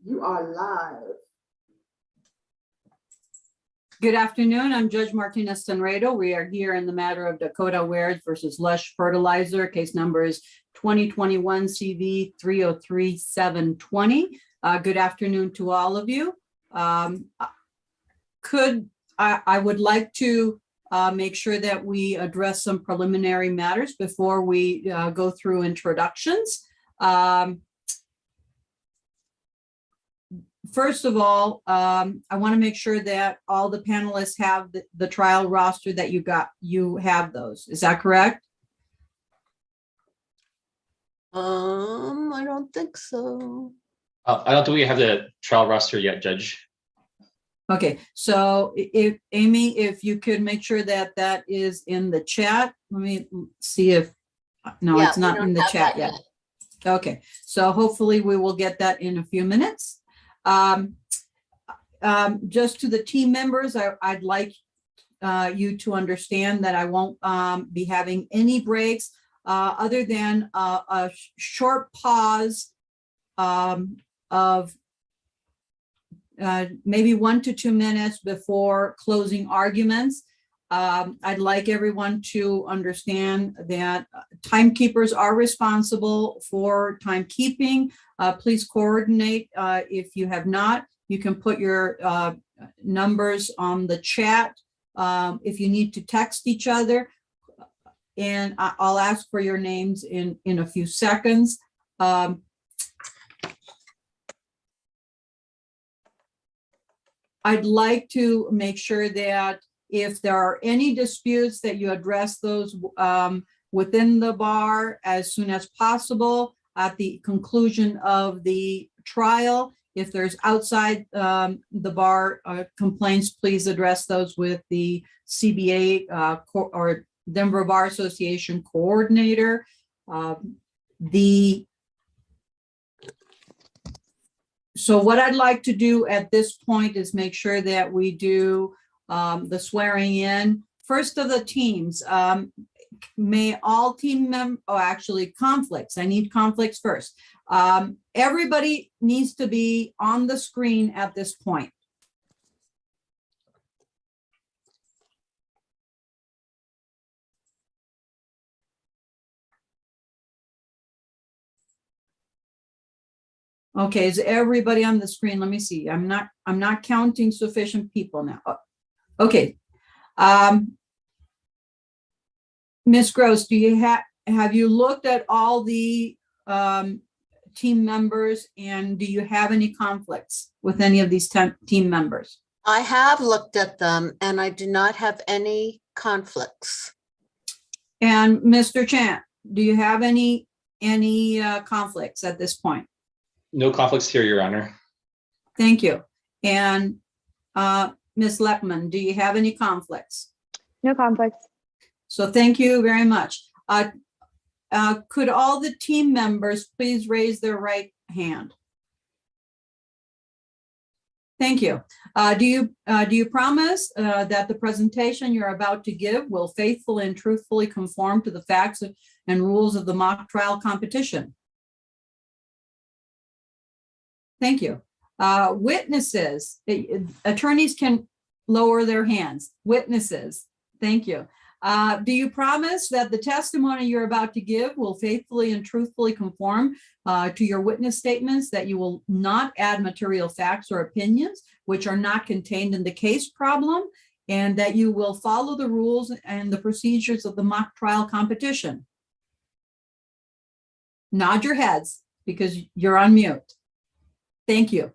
You are live. Good afternoon. I'm Judge Martinez Tenredo. We are here in the matter of Dakota Wares versus Lush Fertilizer. Case number is 2021 CV 303720. Good afternoon to all of you. I would like to make sure that we address some preliminary matters before we go through introductions. First of all, I want to make sure that all the panelists have the trial roster that you have those. Is that correct? I don't think so. I don't think we have the trial roster yet, Judge. Okay, so if Amy, if you could make sure that that is in the chat. Let me see if, no, Yeah, it's not in the chat yet. Okay, so hopefully we will get that in a few minutes. Just to the team members, I'd like you to understand that I won't be having any breaks other than a short pause of maybe 1 to 2 minutes before closing arguments. I'd like everyone to understand that timekeepers are responsible for timekeeping. Please coordinate. If you have not, you can put your numbers on the chat. If you need to text each other, and I'll ask for your names in a few seconds. I'd like to make sure that if there are any disputes that you address those within the bar as soon as possible at the conclusion of the trial. If there's outside the bar complaints, please address those with the CBA or Denver Bar Association coordinator. So what I'd like to do at this point is make sure that we do the swearing in. First of the teams, may all team members, actually conflicts. I need conflicts first. Everybody needs to be on the screen at this point. Okay, is everybody on the screen? Let me see. I'm not counting sufficient people now. Okay. Ms. Gross, do you have you looked at all the team members, and do you have any conflicts with any of these team members? I have looked at them and I do not have any conflicts. And Mr. Chant, do you have any conflicts at this point? No conflicts here, Your Honor. Thank you. And Ms. Leckman, do you have any conflicts? No conflicts. So thank you very much. Could all the team members please raise their right hand? Thank you. Do you promise that the presentation you're about to give will faithfully and truthfully conform to the facts and rules of the mock trial competition? Thank you. Witnesses, attorneys can lower their hands. Witnesses, thank you. Do you promise that the testimony you're about to give will faithfully and truthfully conform to your witness statements, that you will not add material facts or opinions which are not contained in the case problem, and that you will follow the rules and the procedures of the mock trial competition? Nod your heads because you're on mute. Thank you.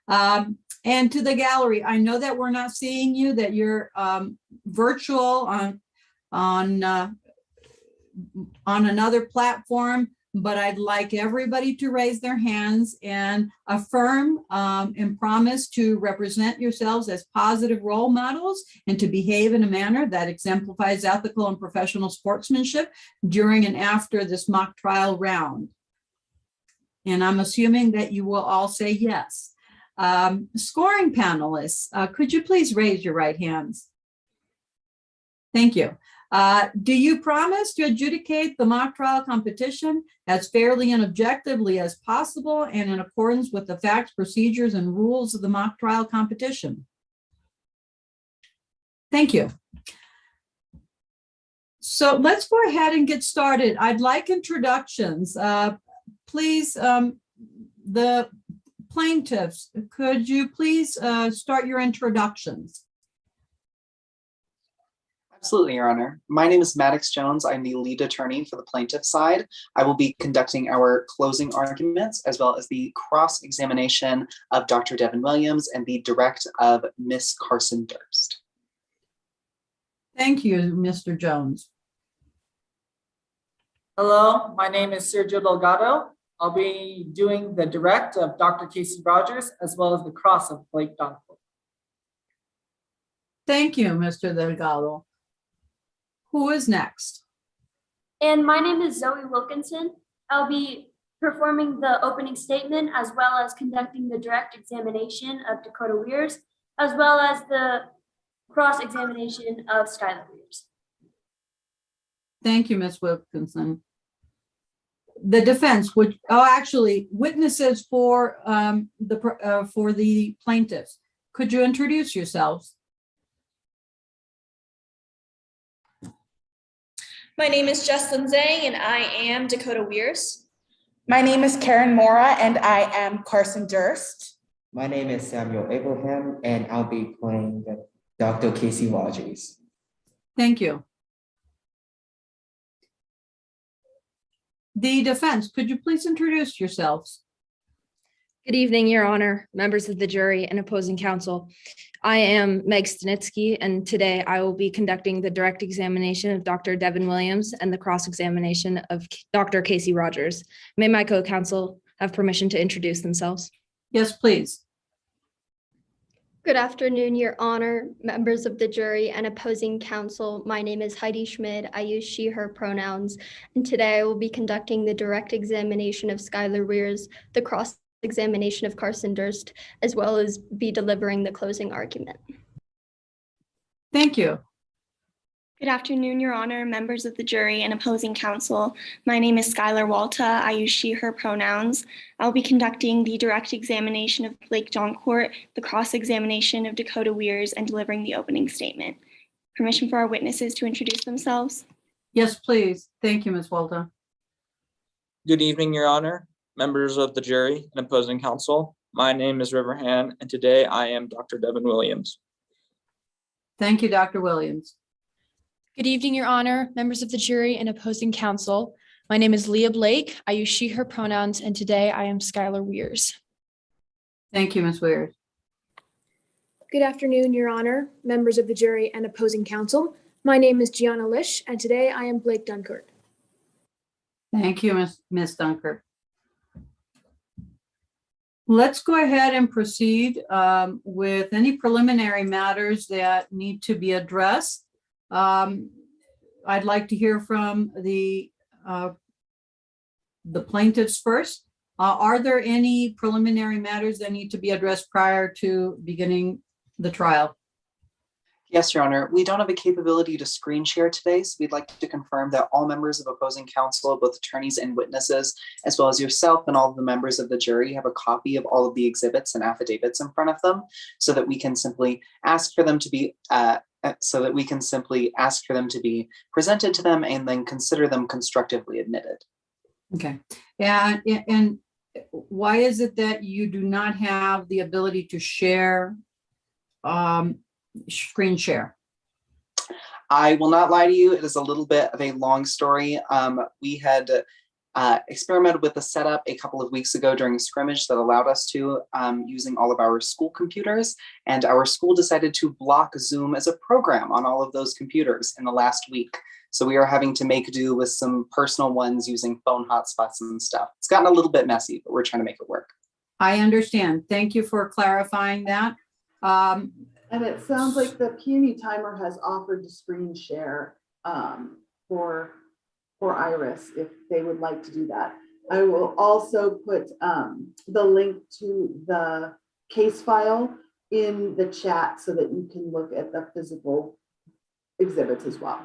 And to the gallery, I know that we're not seeing you, that you're virtual on another platform, but I'd like everybody to raise their hands and affirm and promise to represent yourselves as positive role models and to behave in a manner that exemplifies ethical and professional sportsmanship during and after this mock trial round. And I'm assuming that you will all say yes. Scoring panelists, could you please raise your right hands? Thank you. Do you promise to adjudicate the mock trial competition as fairly and objectively as possible and in accordance with the facts, procedures, and rules of the mock trial competition? Thank you. So let's go ahead and get started. I'd like introductions. Please, the plaintiffs, could you please start your introductions? Absolutely, Your Honor. My name is Maddox Jones. I'm the lead attorney for the plaintiff side. I will be conducting our closing arguments as well as the cross-examination of Dr. Devin Williams and the direct of Miss Carson Durst. Thank you, Mr. Jones. Hello, my name is Sergio Delgado. I'll be doing the direct of Dr. Casey Rogers as well as the cross of Blake Donald. Thank you, Mr. Delgado. Who is next? And my name is Zoe Wilkinson. I'll be performing the opening statement as well as conducting the direct examination of Dakota Weirs, as well as the cross-examination of Skylar Weirs. Thank you, Ms. Wilkinson. The defense would, actually, witnesses for the plaintiffs. Could you introduce yourselves? My name is Jesslyn Zhang and I am Dakota Weirs. My name is Karen Mora and I am Carson Durst. My name is Samuel Abraham and I'll be playing Dr. Casey Rogers. Thank you. The defense, could you please introduce yourselves? Good evening, Your Honor, members of the jury and opposing counsel. I am Meg Stanitsky, and today I will be conducting the direct examination of Dr. Devin Williams and the cross-examination of Dr. Casey Rogers. May my co-counsel have permission to introduce themselves? Yes, please. Good afternoon, Your Honor, members of the jury and opposing counsel. My name is Heidi Schmid. I use she, her pronouns. And today I will be conducting the direct examination of Skylar Weirs, the cross-examination of Carson Durst, as well as be delivering the closing argument. Thank you. Good afternoon, Your Honor, members of the jury and opposing counsel. My name is Skylar Walta. I use she, her pronouns. I'll be conducting the direct examination of Blake Johncourt, the cross-examination of Dakota Weirs, and delivering the opening statement. Permission for our witnesses to introduce themselves? Yes, please. Thank you, Ms. Walter. Good evening, Your Honor, members of the jury and opposing counsel. My name is Riverhan, and today I am Dr. Devin Williams. Thank you, Dr. Williams. Good evening, Your Honor, members of the jury and opposing counsel. My name is Leah Blake. I use she, her pronouns, and today I am Skylar Weirs. Thank you, Ms. Weirs. Good afternoon, Your Honor, members of the jury and opposing counsel. My name is Gianna Lish, and today I am Blake Dunkert. Thank you, Ms. Dunkert. Let's go ahead and proceed with any preliminary matters that need to be addressed. I'd like to hear from the plaintiffs first. Are there any preliminary matters that need to be addressed prior to beginning the trial? Yes, Your Honor. We don't have a capability to screen share today, so we'd like to confirm that all members of opposing counsel, both attorneys and witnesses, as well as yourself and all of the members of the jury, have a copy of all of the exhibits and affidavits in front of them, so that we can simply ask for them to be presented to them and then consider them constructively admitted. Okay. And why is it that you do not have the ability to share, screen share? I will not lie to you, it is a little bit of a long story. We had experimented with the setup a couple of weeks ago during a scrimmage that allowed us to using all of our school computers, and our school decided to block Zoom as a program on all of those computers in the last week. So we are having to make do with some personal ones using phone hotspots and stuff. It's gotten a little bit messy, but we're trying to make it work. I understand. Thank you for clarifying that. And it sounds like the PME timer has offered to screen share for Iris if they would like to do that. I will also put the link to the case file in the chat so that you can look at the physical exhibits as well.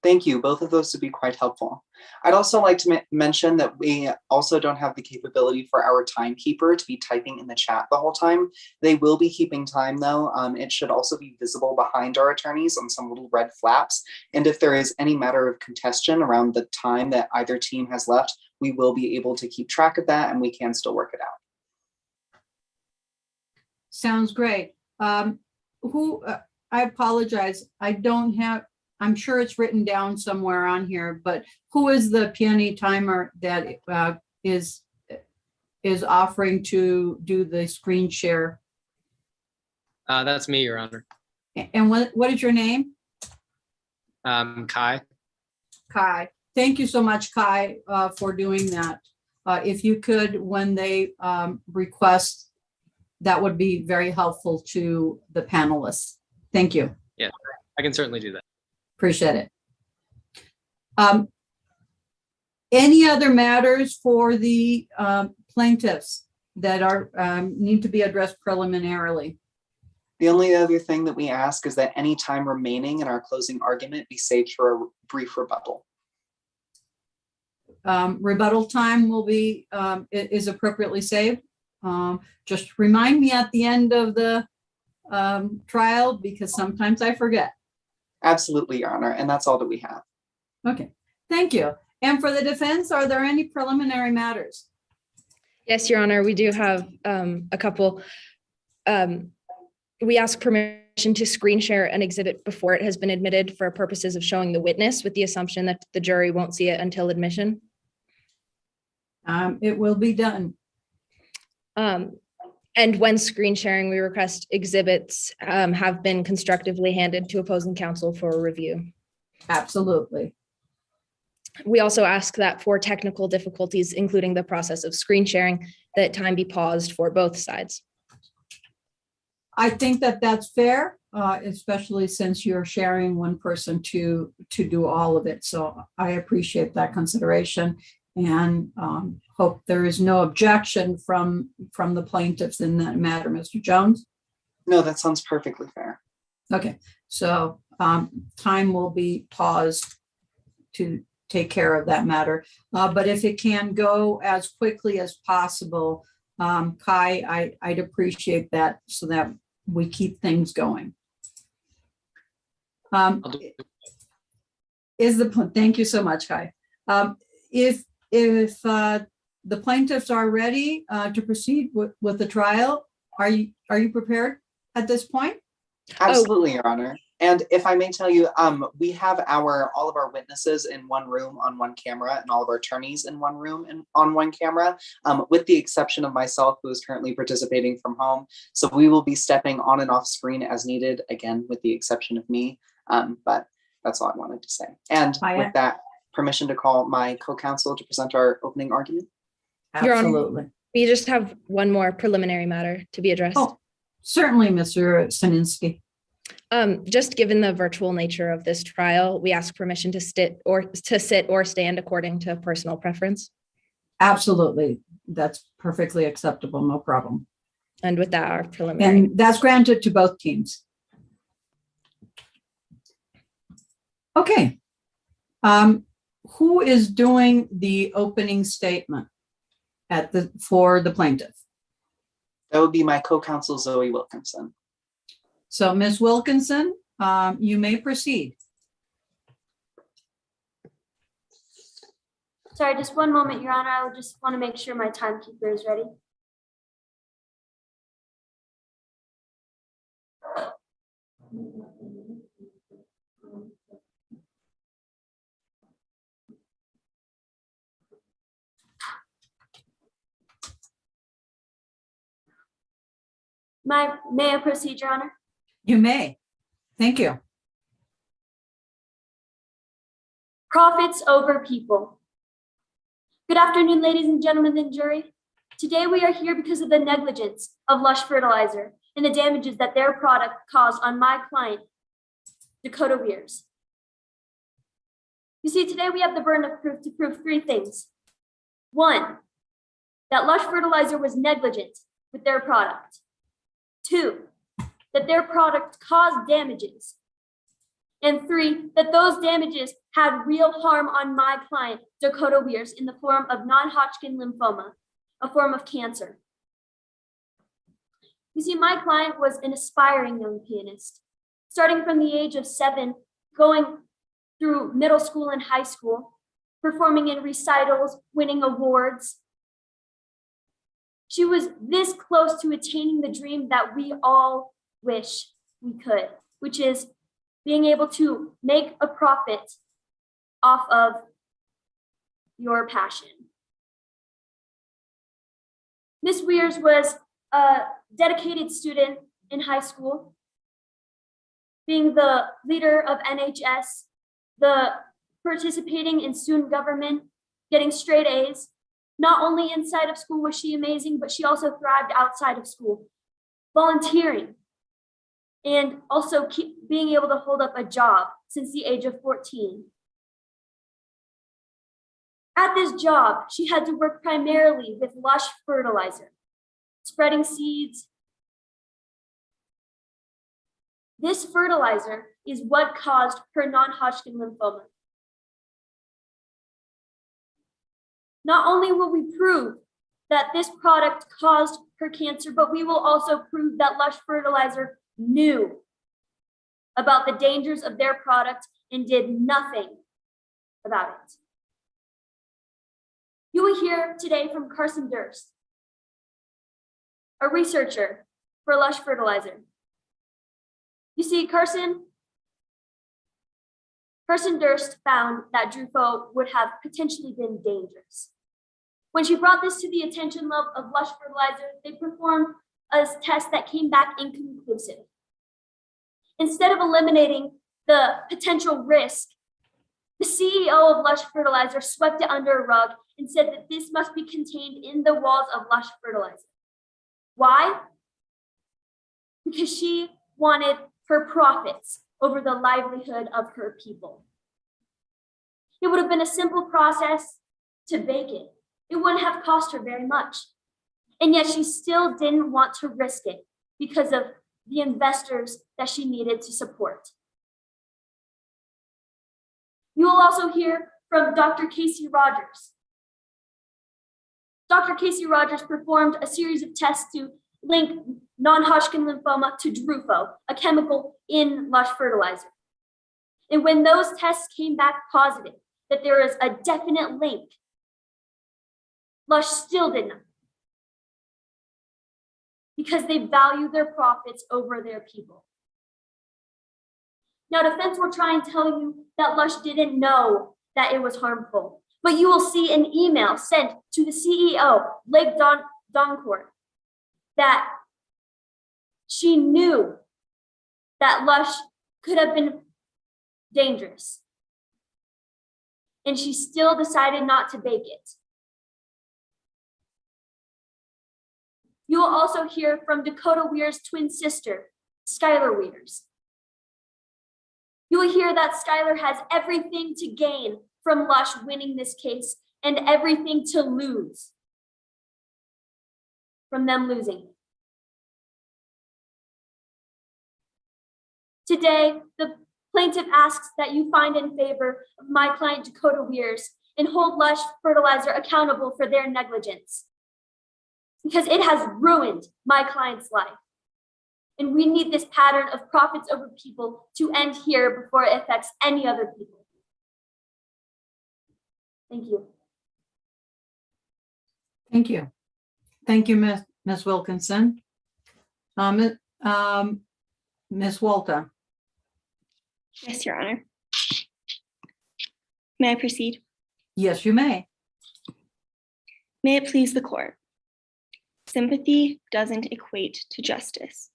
Thank you. Both of those would be quite helpful. I'd also like to mention that we also don't have the capability for our timekeeper to be typing in the chat the whole time. They will be keeping time though. It should also be visible behind our attorneys on some little red flaps. And if there is any matter of contention around the time that either team has left, we will be able to keep track of that and we can still work it out. Sounds great. I apologize. I'm sure it's written down somewhere on here, but who is the peony timer that is offering to do the screen share? That's me, Your Honor. And what is your name? Kai. Kai. Thank you so much, Kai, for doing that. If you could, when they request, that would be very helpful to the panelists. Thank you. Yeah, I can certainly do that. Appreciate it. Any other matters for the plaintiffs that are need to be addressed preliminarily? The only other thing that we ask is that any time remaining in our closing argument be saved for a brief rebuttal. Rebuttal time will be is appropriately saved. Just remind me at the end of the trial because sometimes I forget. Absolutely, Your Honor, and that's all that we have. Okay, thank you. And for the defense, are there any preliminary matters? Yes, Your Honor, we do have a couple. We ask permission to screen share an exhibit before it has been admitted for purposes of showing the witness with the assumption that the jury won't see it until admission. It will be done. And when screen sharing, we request exhibits have been constructively handed to opposing counsel for review. Absolutely. We also ask that for technical difficulties, including the process of screen sharing, that time be paused for both sides. I think that that's fair, especially since you're sharing one person to do all of it. So I appreciate that consideration and hope there is no objection from the plaintiffs in that matter. Mr. Jones? No, that sounds perfectly fair. Okay, so time will be paused to take care of that matter. But if it can go as quickly as possible, Kai, I'd appreciate that so that we keep things going. Thank you so much, Kai. If the plaintiffs are ready to proceed with the trial, are you prepared at this point? Absolutely, Your Honor. And if I may tell you, we have all of our witnesses in one room on one camera and all of our attorneys in one room and on one camera, with the exception of myself, who is currently participating from home. So we will be stepping on and off screen as needed, again, with the exception of me. But that's all I wanted to say. And with that, permission to call my co-counsel to present our opening argument? Absolutely. Your Honor, we just have one more preliminary matter to be addressed. Oh, certainly, Mr. Sininsky. Just given the virtual nature of this trial, we ask permission to sit or stand according to personal preference. Absolutely. That's perfectly acceptable. No problem. And with that, our preliminary. And that's granted to both teams. Okay. Who is doing the opening statement for the plaintiff? That would be my co-counsel, Zoe Wilkinson. So Ms. Wilkinson, you may proceed. Sorry, just one moment, Your Honor. I would just want to make sure my timekeeper is ready. May I proceed, Your Honor? You may. Thank you. Profits over people. Good afternoon, ladies and gentlemen of the jury. Today we are here because of the negligence of Lush Fertilizer and the damages that their product caused on my client, Dakota Weirs. You see, today we have the burden of proof to prove three things. One, that Lush Fertilizer was negligent with their product. Two, that their product caused damages. And 3, that those damages had real harm on my client, Dakota Weirs, in the form of non-Hodgkin lymphoma, a form of cancer. You see, my client was an aspiring young pianist, starting from the age of 7, going through middle school and high school, performing in recitals, winning awards. She was this close to attaining the dream that we all wish we could, which is being able to make a profit off of your passion. Miss Weirs was a dedicated student in high school, being the leader of NHS, participating in student government, getting straight A's. Not only inside of school was she amazing, but she also thrived outside of school, volunteering, and also being able to hold up a job since the age of 14. At this job, she had to work primarily with Lush fertilizer, spreading seeds. This fertilizer is what caused her non-Hodgkin lymphoma. Not only will we prove that this product caused her cancer, but we will also prove that Lush fertilizer knew about the dangers of their product and did nothing about it. You will hear today from Carson Durst, a researcher for Lush fertilizer. You see, Carson Durst found that Drufo would have potentially been dangerous. When she brought this to the attention of Lush fertilizer, they performed a test that came back inconclusive. Instead of eliminating the potential risk, the CEO of Lush fertilizer swept it under a rug and said that this must be contained in the walls of Lush fertilizer. Why? Because she wanted her profits over the livelihood of her people. It would have been a simple process to bake it. It wouldn't have cost her very much. And yet she still didn't want to risk it because of the investors that she needed to support. You will also hear from Dr. Casey Rogers. Dr. Casey Rogers performed a series of tests to link non-Hodgkin lymphoma to Drufo, a chemical in Lush fertilizer. And when those tests came back positive, that there is a definite link, Lush still did not, because they value their profits over their people. Now, defense will try and tell you that Lush didn't know that it was harmful, but you will see an email sent to the CEO, Blake Doncourt, that she knew that Lush could have been dangerous, and she still decided not to bake it. You will also hear from Dakota Weir's twin sister, Skylar Weirs. You will hear that Skylar has everything to gain from Lush winning this case and everything to lose from them losing. Today, the plaintiff asks that you find in favor of my client Dakota Weirs and hold Lush fertilizer accountable for their negligence, because it has ruined my client's life. And we need this pattern of profits over people to end here before it affects any other people. Thank you. Thank you. Thank you, Ms. Wilkinson. Ms. Walter. Yes, Your Honor. May I proceed? Yes, you may. May it please the court. Sympathy doesn't equate to justice.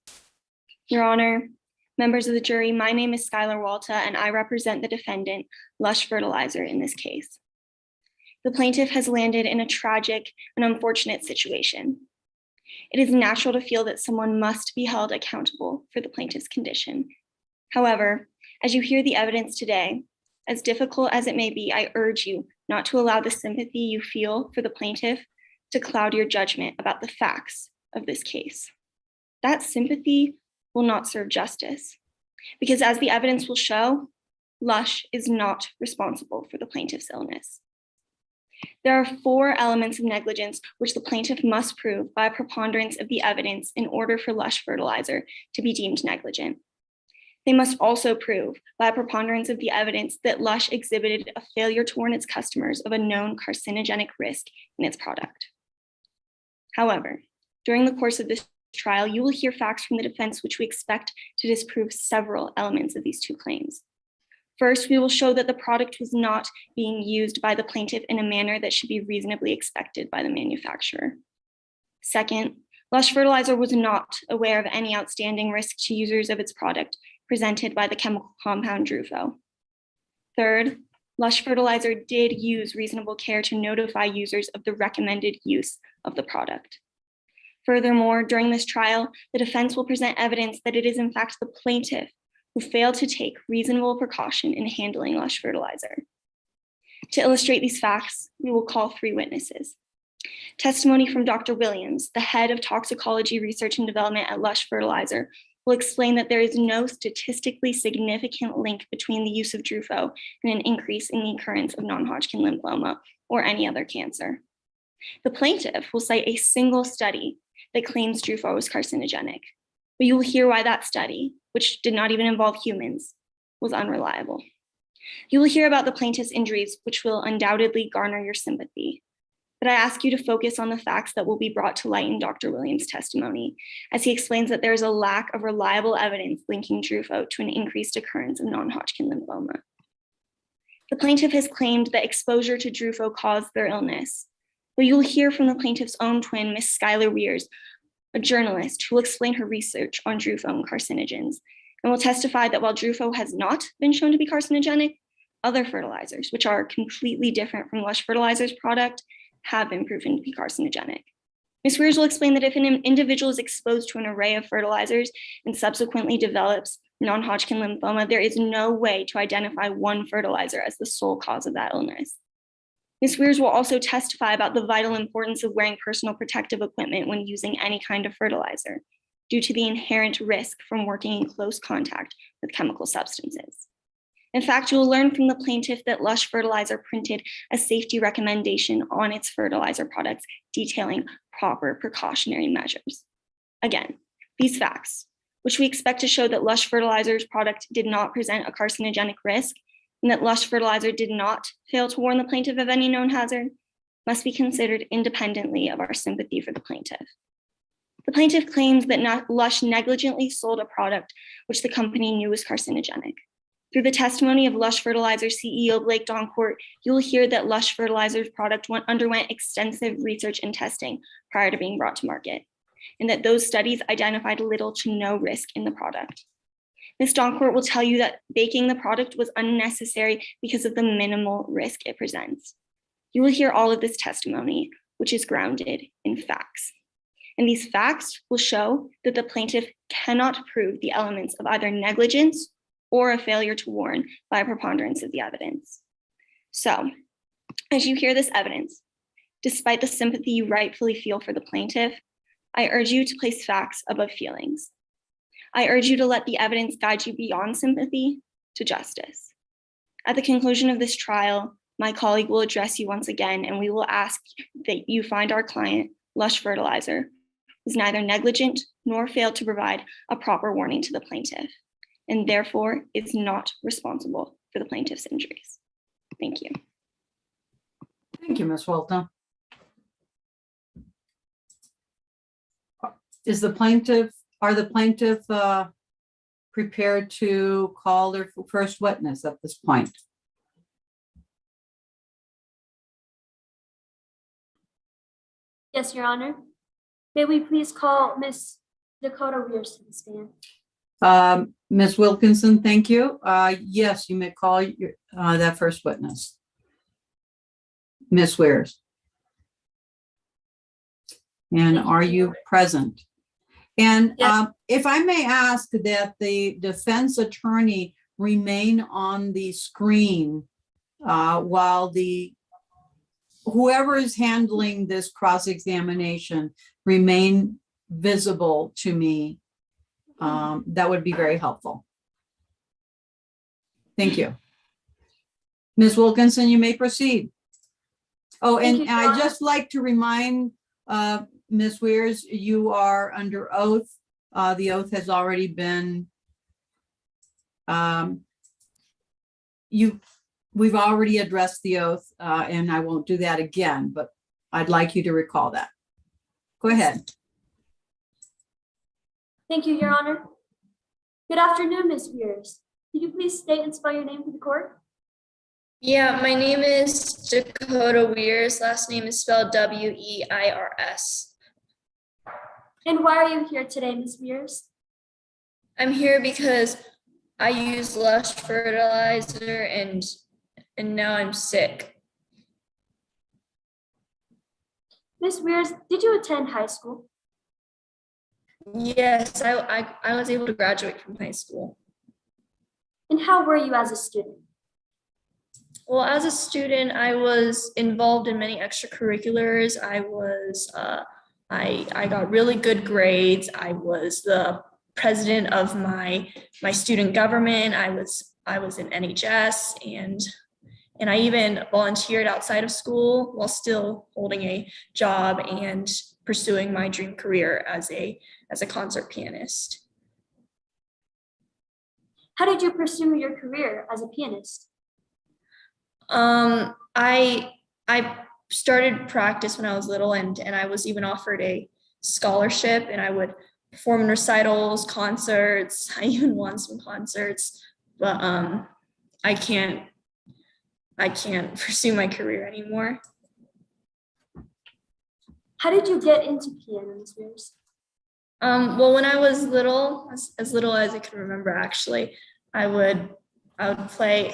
Your Honor, members of the jury, my name is Skylar Walta, and I represent the defendant, Lush Fertilizer, in this case. The plaintiff has landed in a tragic and unfortunate situation. It is natural to feel that someone must be held accountable for the plaintiff's condition. However, as you hear the evidence today, as difficult as it may be, I urge you not to allow the sympathy you feel for the plaintiff to cloud your judgment about the facts of this case. That sympathy will not serve justice, because as the evidence will show, Lush is not responsible for the plaintiff's illness. There are 4 elements of negligence which the plaintiff must prove by a preponderance of the evidence in order for Lush Fertilizer to be deemed negligent. They must also prove by a preponderance of the evidence that Lush exhibited a failure to warn its customers of a known carcinogenic risk in its product. However, during the course of this trial, you will hear facts from the defense which we expect to disprove several elements of these 2 claims. First, we will show that the product was not being used by the plaintiff in a manner that should be reasonably expected by the manufacturer. Second, Lush Fertilizer was not aware of any outstanding risk to users of its product presented by the chemical compound Drufo. Third, Lush Fertilizer did use reasonable care to notify users of the recommended use of the product. Furthermore, during this trial, the defense will present evidence that it is in fact the plaintiff who failed to take reasonable precaution in handling Lush Fertilizer. To illustrate these facts, we will call 3 witnesses. Testimony from Dr. Williams, the head of toxicology research and development at Lush Fertilizer, will explain that there is no statistically significant link between the use of Drufo and an increase in the occurrence of non-Hodgkin lymphoma or any other cancer. The plaintiff will cite a single study that claims Drufo is carcinogenic, but you will hear why that study, which did not even involve humans, was unreliable. You will hear about the plaintiff's injuries, which will undoubtedly garner your sympathy. But I ask you to focus on the facts that will be brought to light in Dr. Williams' testimony, as he explains that there is a lack of reliable evidence linking Drufo to an increased occurrence of non-Hodgkin lymphoma. The plaintiff has claimed that exposure to Drufo caused their illness, but you will hear from the plaintiff's own twin, Ms. Skylar Weirs, a journalist who will explain her research on Drufo and carcinogens, and will testify that while Drufo has not been shown to be carcinogenic, other fertilizers, which are completely different from Lush Fertilizer's product, have been proven to be carcinogenic. Ms. Weirs will explain that if an individual is exposed to an array of fertilizers and subsequently develops non-Hodgkin lymphoma, there is no way to identify one fertilizer as the sole cause of that illness. Ms. Weirs will also testify about the vital importance of wearing personal protective equipment when using any kind of fertilizer, due to the inherent risk from working in close contact with chemical substances. In fact, you will learn from the plaintiff that Lush Fertilizer printed a safety recommendation on its fertilizer products detailing proper precautionary measures. Again, these facts, which we expect to show that Lush Fertilizer's product did not present a carcinogenic risk and that Lush Fertilizer did not fail to warn the plaintiff of any known hazard, must be considered independently of our sympathy for the plaintiff. The plaintiff claims that Lush negligently sold a product which the company knew was carcinogenic. Through the testimony of Lush Fertilizer CEO Blake Doncourt, you will hear that Lush Fertilizer's product underwent extensive research and testing prior to being brought to market, and that those studies identified little to no risk in the product. Ms. Doncourt will tell you that baking the product was unnecessary because of the minimal risk it presents. You will hear all of this testimony, which is grounded in facts. And these facts will show that the plaintiff cannot prove the elements of either negligence or a failure to warn by a preponderance of the evidence. So, as you hear this evidence, despite the sympathy you rightfully feel for the plaintiff, I urge you to place facts above feelings. I urge you to let the evidence guide you beyond sympathy to justice. At the conclusion of this trial, my colleague will address you once again, and we will ask that you find our client, Lush Fertilizer, is neither negligent nor failed to provide a proper warning to the plaintiff, and therefore is not responsible for the plaintiff's injuries. Thank you. Thank you, Ms. Walton. Are the plaintiff prepared to call their first witness at this point? Yes, Your Honor. May we please call Ms. Dakota Weirs to the stand? Ms. Wilkinson, thank you. Yes, you may call that first witness. Ms. Weirs. And are you present? And yes. If I may ask that the defense attorney remain on the screen while whoever is handling this cross-examination remain visible to me, that would be very helpful. Thank you. Ms. Wilkinson, you may proceed. Oh, Thank and you, Your I'd Honor. just like to remind Ms. Weirs, you are under oath. The oath has already been, we've already addressed the oath, and I won't do that again, but I'd like you to recall that. Go ahead. Thank you, Your Honor. Good afternoon, Ms. Weirs. Could you please state and spell your name for the court? Yeah, my name is Dakota Weirs. Last name is spelled Weirs. And why are you here today, Ms. Weirs? I'm here because I use Lush fertilizer and now I'm sick. Ms. Weirs, did you attend high school? Yes, I was able to graduate from high school. And how were you as a student? Well, as a student, I was involved in many extracurriculars. I got really good grades. I was the president of my student government. I was in NHS and I even volunteered outside of school while still holding a job and pursuing my dream career as a concert pianist. How did you pursue your career as a pianist? I started practice when I was little and I was even offered a scholarship and I would perform in recitals, concerts. I even won some concerts, but I can't pursue my career anymore. How did you get into piano, Ms. Weirs? Well, when I was little, as little as I can remember, actually, I would play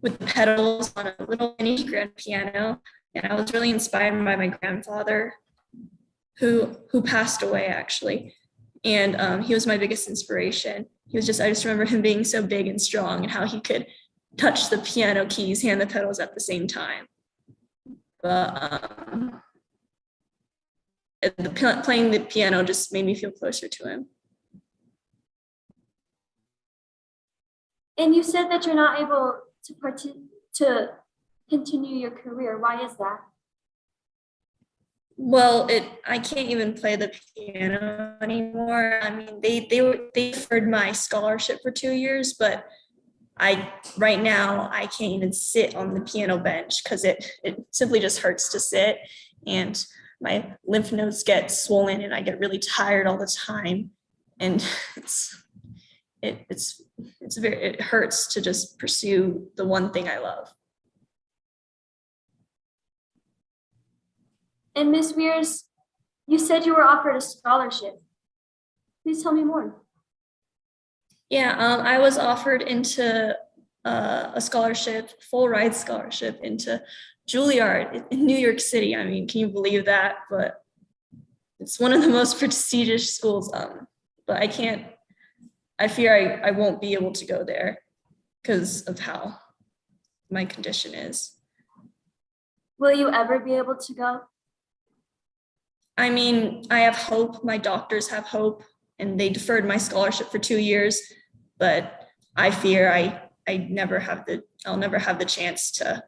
with pedals on a little mini grand piano, and I was really inspired by my grandfather, who passed away actually, and he was my biggest inspiration. I just remember him being so big and strong, and how he could touch the piano keys, hand the pedals at the same time. But playing the piano just made me feel closer to him. And you said that you're not able to continue your career. Why is that? Well, I can't even play the piano anymore. I mean, they deferred my scholarship for 2 years, but right now I can't even sit on the piano bench because it simply just hurts to sit, and my lymph nodes get swollen and I get really tired all the time, and it hurts to just pursue the one thing I love. And Ms. Weirs, you said you were offered a scholarship. Please tell me more. Yeah, I was offered into a scholarship, full ride scholarship into Juilliard in New York City. I mean, can you believe that? But it's one of the most prestigious schools. But I fear I won't be able to go there because of how my condition is. Will you ever be able to go? I mean, I have hope. My doctors have hope, and they deferred my scholarship for 2 years, but I fear I'll never have the chance to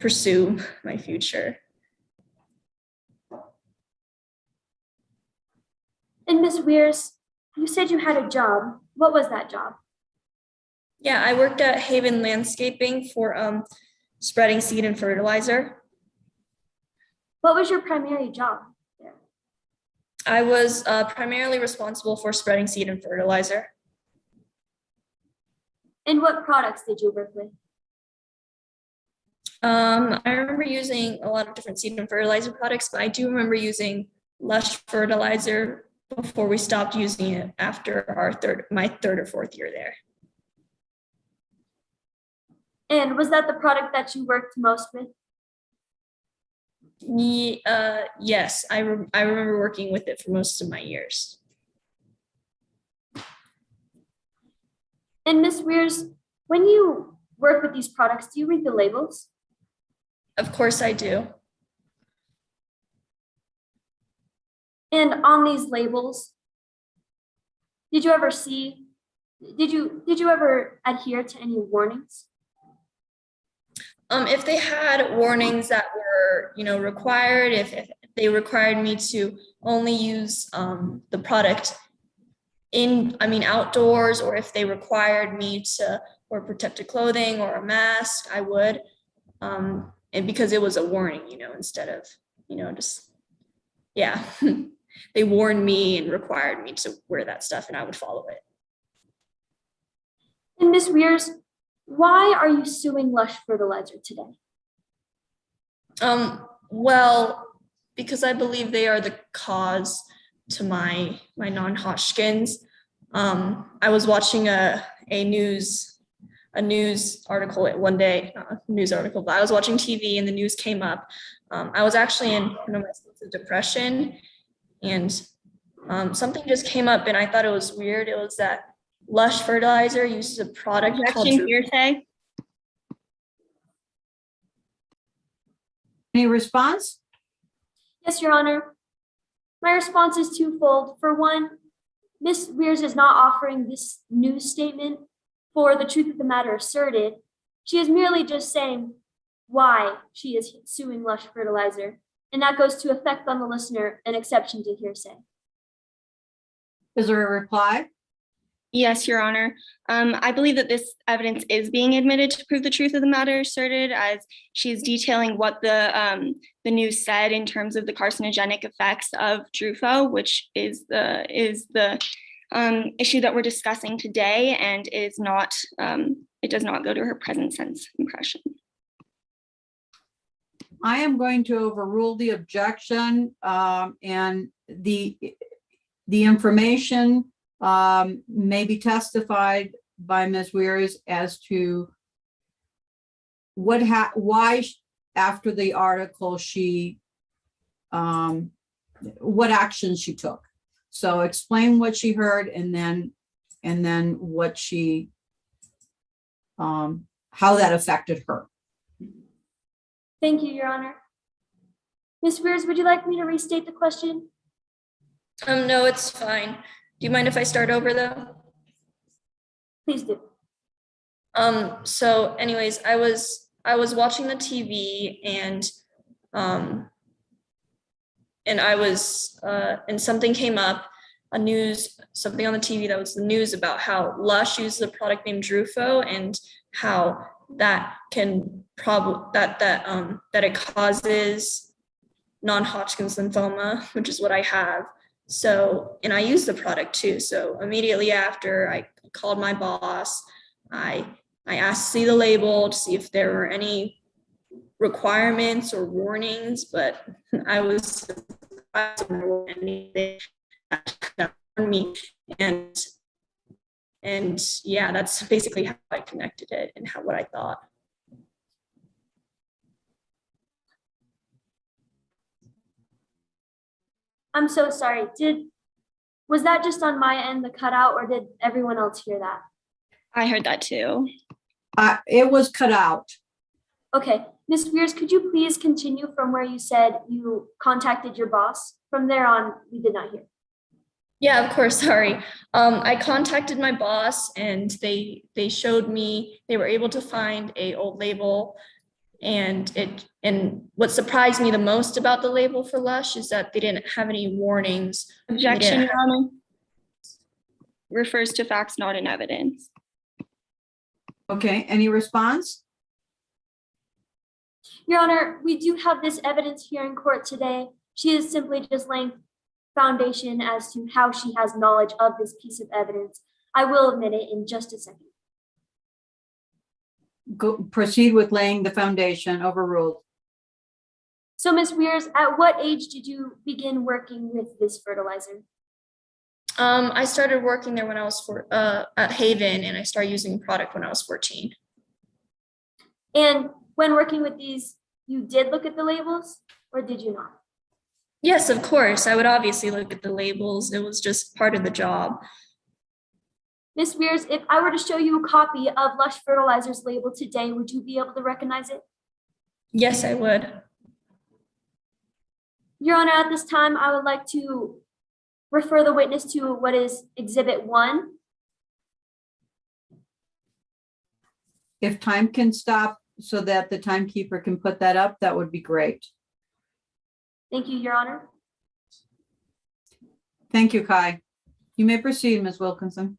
pursue my future. And Ms. Weirs, you said you had a job. What was that job? Yeah, I worked at Haven Landscaping for spreading seed and fertilizer. What was your primary job there? I was primarily responsible for spreading seed and fertilizer. And what products did you work with? I remember using a lot of different seed and fertilizer products, but I do remember using Lush fertilizer before we stopped using it after my third or fourth year there. And was that the product that you worked most with? Yes, I remember working with it for most of my years. And Ms. Weirs, when you work with these products, do you read the labels? Of course I do. And on these labels, did you ever see Did you ever adhere to any warnings? If they had warnings that were, required, if they required me to only use the product outdoors, or if they required me to wear protective clothing or a mask, I would. And because it was a warning, instead of, just, yeah, they warned me and required me to wear that stuff, and I would follow it. And Ms. Weirs, why are you suing Lush Fertilizer today? Well, because I believe they are the cause to my non-Hodgkin's. I was watching a news article one day, not a news article, but I was watching TV and the news came up. I was actually in my states of depression, and something just came up and I thought it was weird. It was that Lush Fertilizer uses a product called hearsay. Any response? Yes, Your Honor. My response is twofold. For one, Ms. Weirs is not offering this news statement for the truth of the matter asserted. She is merely just saying why she is suing Lush Fertilizer, and that goes to effect on the listener an exception to hearsay. Is there a reply? Yes, Your Honor. I believe that this evidence is being admitted to prove the truth of the matter asserted, as she's detailing what the news said in terms of the carcinogenic effects of Drufo, which is the issue that we're discussing today, and is not. It does not go to her present sense impression. I am going to overrule the objection, and the information may be testified by Ms. Weirs as to why after the article she what actions she took. So explain what she heard, and then what she how that affected her. Thank you, Your Honor. Ms. Weirs, would you like me to restate the question? No, it's fine. Do you mind if I start over though? Please do. So anyways, I was watching the TV, and I was and something came up, something on the TV that was the news about how Lush uses a product named Drufo, and how that can that it causes non-Hodgkin's lymphoma, which is what I have. So, and I use the product too. So immediately after, I called my boss. I asked to see the label to see if there were any requirements or warnings, but I was surprised there weren't anything that warned me. And yeah, that's basically how I connected it and what I thought. I'm so sorry. Was that just on my end, the cutout, or did everyone else hear that? I heard that too. It was cut out. Okay. Ms. Weirs, could you please continue from where you said you contacted your boss? From there on, we did not hear. Yeah, of course, sorry. I contacted my boss, and they showed me, they were able to find an old label, and what surprised me the most about the label for Lush is that they didn't have any warnings. Objection, Your Honor. Refers to facts, not in evidence. Okay, any response? Your Honor, we do have this evidence here in court today. She is simply just laying foundation as to how she has knowledge of this piece of evidence. I will admit it in just a second. Proceed with laying the foundation. Overruled. So Ms. Weirs, at what age did you begin working with this fertilizer? I started working there when I was at Haven, and I started using the product when I was 14. And when working with these, you did look at the labels, or did you not? Yes, of course. I would obviously look at the labels. It was just part of the job. Ms. Weirs, if I were to show you a copy of Lush Fertilizer's label today, would you be able to recognize it? Yes, I would. Your Honor, at this time, I would like to refer the witness to what is Exhibit 1. If time can stop so that the timekeeper can put that up, that would be great. Thank you, Your Honor. Thank you, Kai. You may proceed, Ms. Wilkinson.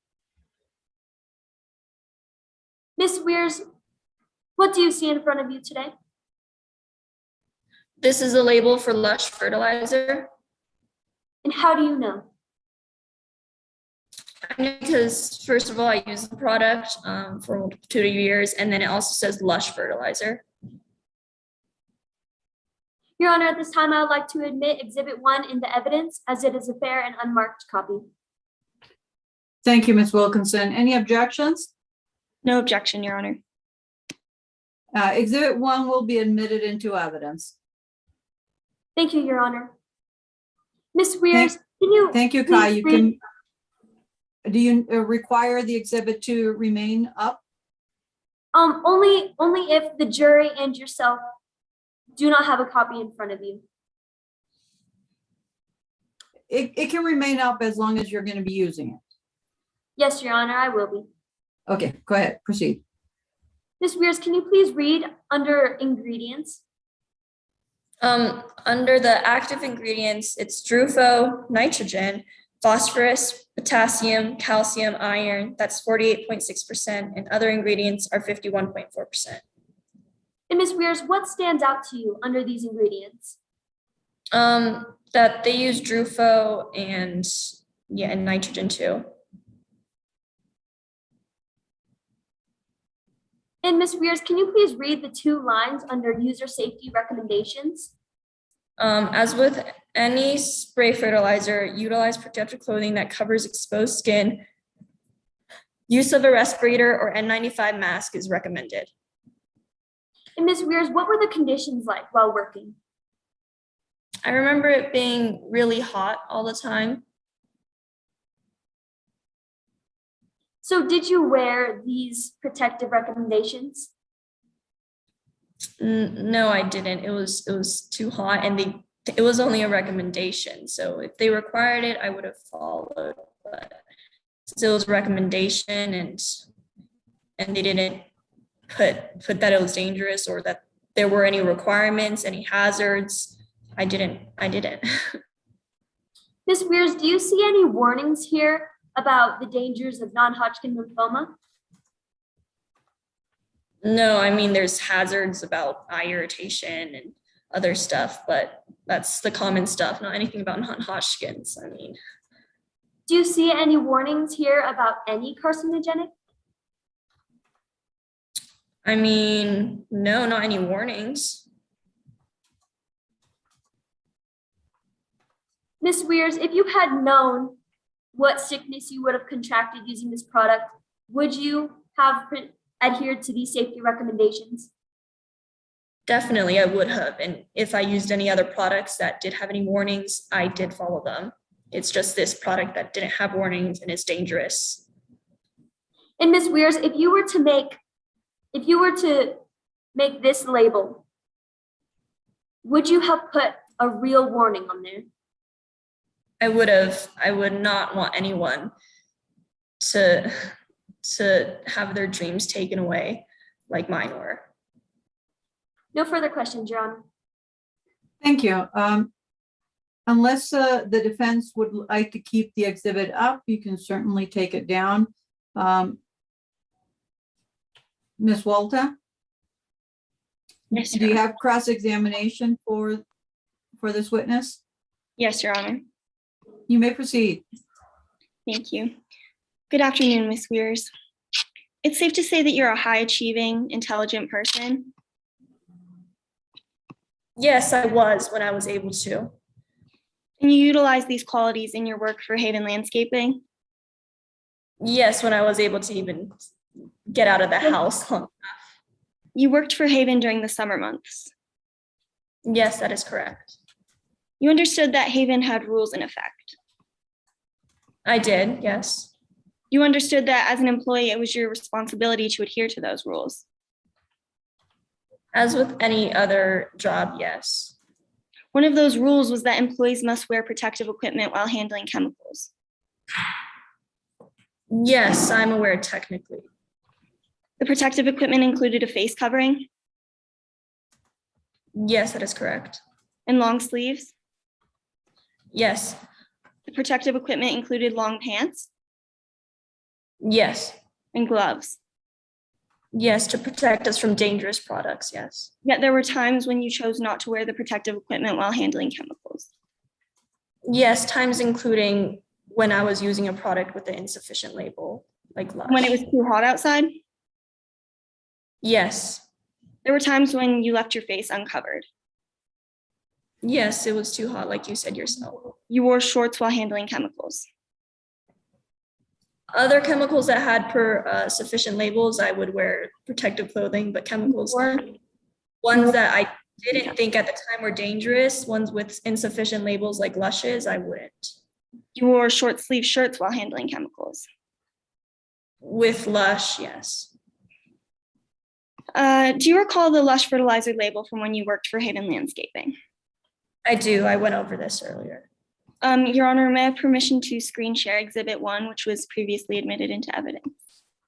Ms. Weirs, what do you see in front of you today? This is a label for Lush fertilizer. And how do you know? Because first of all, I use the product for a multitude of years, and then it also says Lush fertilizer. Your Honor, at this time, I would like to admit Exhibit 1 into evidence as it is a fair and unmarked copy. Thank you, Ms. Wilkinson. Any objections? No objection, Your Honor. Exhibit 1 will be admitted into evidence. Thank you, Your Honor. Ms. Weirs, can you? Thank you, Kai. please You read- can, do you require the exhibit to remain up? Only if the jury and yourself do not have a copy in front of you. It can remain up as long as you're going to be using it. Yes, Your Honor, I will be. Okay, go ahead, proceed. Ms. Weirs, can you please read under ingredients? Under the active ingredients, it's drufo, nitrogen, phosphorus, potassium, calcium, iron, that's 48.6%, and other ingredients are 51.4%. And Ms. Weirs, what stands out to you under these ingredients? That they use drufo and and nitrogen too. And Ms. Weirs, can you please read the 2 lines under user safety recommendations? As with any spray fertilizer, utilize protective clothing that covers exposed skin. Use of a respirator or N95 mask is recommended. And Ms. Weirs, what were the conditions like while working? I remember it being really hot all the time. So did you wear these protective recommendations? No, I didn't. It was too hot, and it was only a recommendation. So if they required it, I would have followed. But still, was a recommendation, and they didn't put that it was dangerous or that there were any requirements, any hazards. I didn't. Ms. Weirs, do you see any warnings here about the dangers of non-Hodgkin lymphoma? No, I mean, there's hazards about eye irritation and other stuff, but that's the common stuff, not anything about non-Hodgkin's. I mean, Do you see any warnings here about any carcinogenic? No, not any warnings. Ms. Weirs, if you had known what sickness you would have contracted using this product, would you have adhered to these safety recommendations? Definitely, I would have. And if I used any other products that did have any warnings, I did follow them. It's just this product that didn't have warnings and is dangerous. And Ms. Weirs, if you were to make this label, would you have put a real warning on there? I would not want anyone to have their dreams taken away like mine were. No further questions, Your Honor. Thank you. Unless the defense would like to keep the exhibit up, you can certainly take it down. Ms. Walta? Yes, Do you have cross-examination for this witness? Yes, Your Honor. You may proceed. Thank you. Good afternoon, Ms. Weirs. It's safe to say that you're a high-achieving, intelligent person. Yes, I was when I was able to. And you utilize these qualities in your work for Haven Landscaping? Yes, when I was able to even get out of the house long enough. You worked for Haven during the summer months. Yes, that is correct. You understood that Haven had rules in effect. I did, yes. You understood that as an employee, it was your responsibility to adhere to those rules. As with any other job, yes. One of those rules was that employees must wear protective equipment while handling chemicals. Yes, I'm aware technically. The protective equipment included a face covering Yes, that is correct. and long sleeves. Yes, The protective equipment included long pants yes, and gloves. yes, to protect us from dangerous products, yes. Yet there were times when you chose not to wear the protective equipment while handling chemicals. Yes, times including when I was using a product with an insufficient label, like Lush. When it was too hot outside, Yes, there were times when you left your face uncovered. yes, it was too hot, like you said yourself. You wore shorts while handling chemicals. Other chemicals that had sufficient labels, I would wear protective clothing, but chemicals, ones that I didn't think at the time were dangerous, ones with insufficient labels like Lushes, I wouldn't. You wore short sleeve shirts while handling chemicals. With Lush, yes. Do you recall the Lush fertilizer label from when you worked for Haven Landscaping? I do. I went over this earlier. Your Honor, may I have permission to screen share Exhibit 1, which was previously admitted into evidence?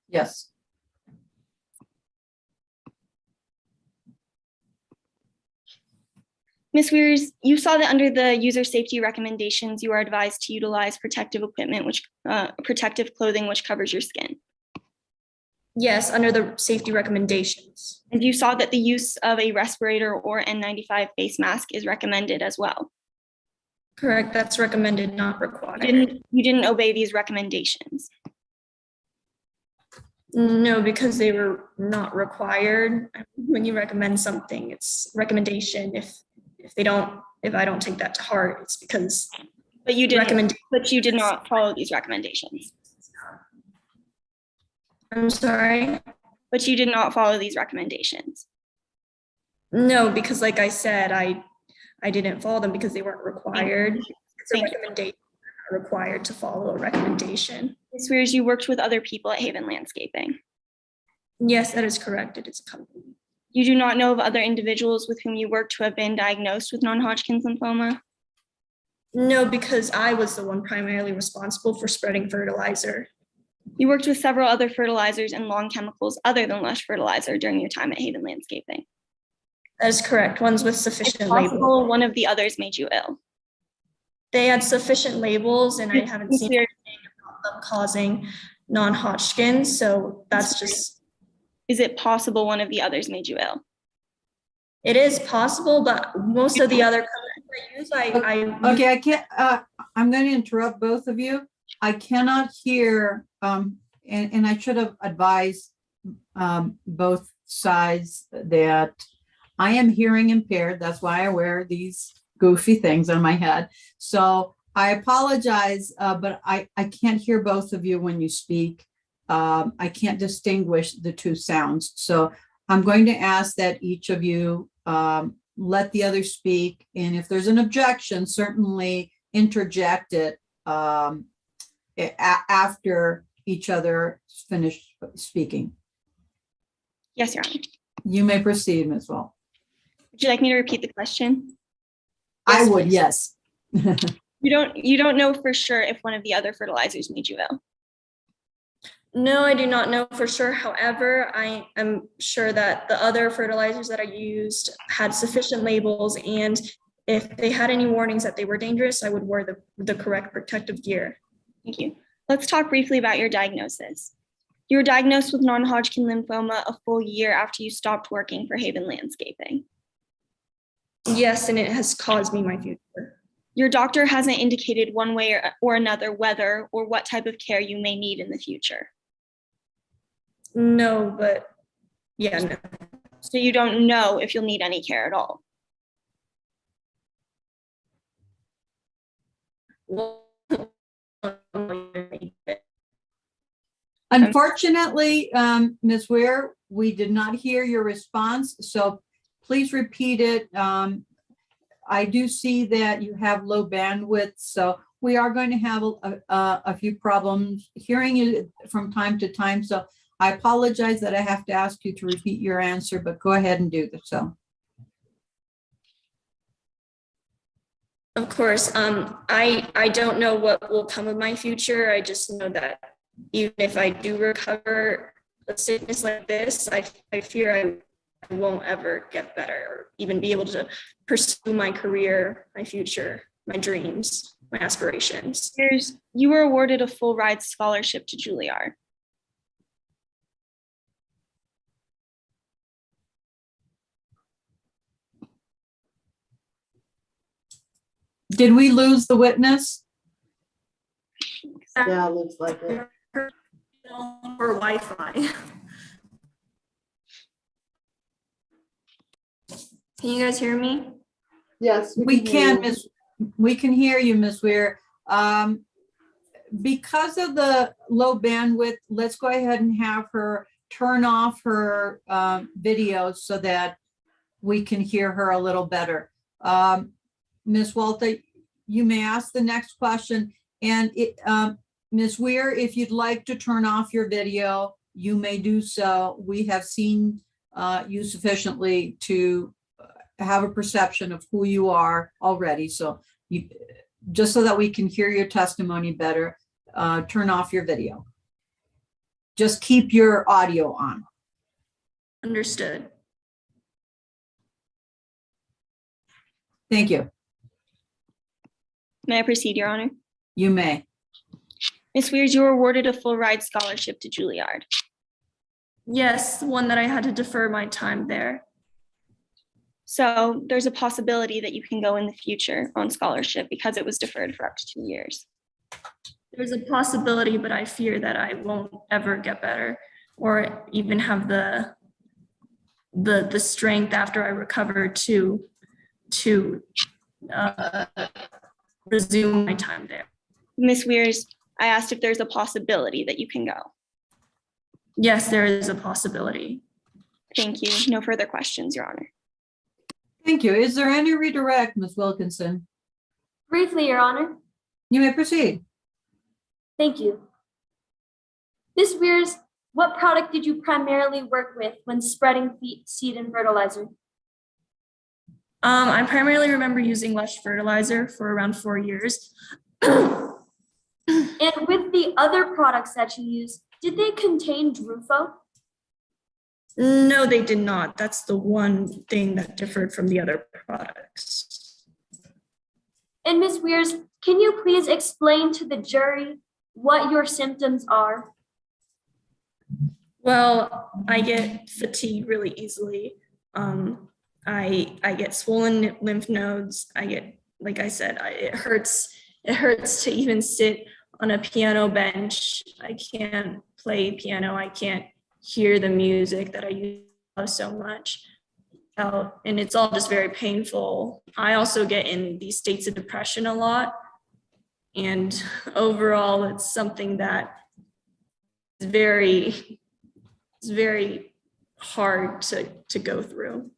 Yes. Ms. Weirs, you saw that under the user safety recommendations, you are advised to utilize protective equipment, protective clothing, which covers your skin. Yes, under the safety recommendations. And you saw that the use of a respirator or N95 face mask is recommended as well. Correct, that's recommended, not required. You didn't obey these recommendations. No, because they were not required. When you recommend something, it's recommendation. If I don't take that to heart, it's because. But you did not follow these recommendations. I'm sorry. But you did not follow these recommendations. No, because like I said, I didn't follow them because they weren't required. It's a recommendation, not required to follow a recommendation. Ms. Weirs, you worked with other people at Haven Landscaping. Yes, that is correct. It is a company. You do not know of other individuals with whom you worked who have been diagnosed with non-Hodgkin's lymphoma? No, because I was the one primarily responsible for spreading fertilizer. You worked with several other fertilizers and long chemicals other than Lush fertilizer during your time at Haven Landscaping. That is correct. Ones with sufficient labels. One of the others made you ill. They had sufficient labels, and I haven't seen anything about them causing non-Hodgkin's. So that's just. Is it possible one of the others made you ill? It is possible, but most of the other companies I use, Okay, I can't. I'm going to interrupt both of you. I cannot hear, and I should have advised both sides that I am hearing impaired. That's why I wear these goofy things on my head. So I apologize, but I can't hear both of you when you speak. I can't distinguish the two sounds. So I'm going to ask that each of you let the other speak. And if there's an objection, certainly interject it after each other finished speaking. Yes, Your Honor. You may proceed, Ms. Wall. Would you like me to repeat the question? I would, yes. You don't know for sure if one of the other fertilizers made you ill? No, I do not know for sure. However, I am sure that the other fertilizers that I used had sufficient labels, and if they had any warnings that they were dangerous, I would wear the correct protective gear. Thank you. Let's talk briefly about your diagnosis. You were diagnosed with non-Hodgkin lymphoma a full year after you stopped working for Haven Landscaping. Yes, and it has caused me my future. Your doctor hasn't indicated one way or another whether or what type of care you may need in the future. No, but yeah, no. So you don't know if you'll need any care at all? Unfortunately, Ms. Weir, we did not hear your response, so please repeat it. I do see that you have low bandwidth, so we are going to have a few problems hearing you from time to time. So I apologize that I have to ask you to repeat your answer, but go ahead and do so. Of course, I don't know what will come of my future. I just know that even if I do recover, a sickness like this, I fear I won't ever get better or even be able to pursue my career, my future, my dreams, my aspirations. You were awarded a full ride scholarship to Juilliard. Did we lose the witness? Yeah, looks like it. For Wi-Fi. Can you guys hear me? Yes. We can, hear you. Miss. We can hear you, Miss Weir. Because of the low bandwidth, let's go ahead and have her turn off her video so that we can hear her a little better. Ms. Walter, you may ask the next question. And Ms. Weir, if you'd like to turn off your video, you may do so. We have seen you sufficiently to have a perception of who you are already. So you, just so that we can hear your testimony better, turn off your video. Just keep your audio on. Understood. Thank you. May I proceed, Your Honor? You may. Ms. Weirs, you were awarded a full ride scholarship to Juilliard. Yes, one that I had to defer my time there. So there's a possibility that you can go in the future on scholarship because it was deferred for up to 2 years. There's a possibility, but I fear that I won't ever get better or even have the strength after I recover to resume my time there. Ms. Weirs, I asked if there's a possibility that you can go. Yes, there is a possibility. Thank you. No further questions, Your Honor. Thank you. Is there any redirect, Ms. Wilkinson? Briefly, Your Honor. You may proceed. Thank you. Ms. Weirs, what product did you primarily work with when spreading seed and fertilizer? I primarily remember using Lush fertilizer for around 4 years. And with the other products that you use, did they contain Drufo? No, they did not. That's the one thing that differed from the other products. And Ms. Weirs, can you please explain to the jury what your symptoms are? Well, I get fatigued really easily. I get swollen lymph nodes. I get, like I said, it hurts to even sit on a piano bench. I can't play piano. I can't hear the music that I love so much. And it's all just very painful. I also get in these states of depression a lot. And overall, it's something that is very hard to go through.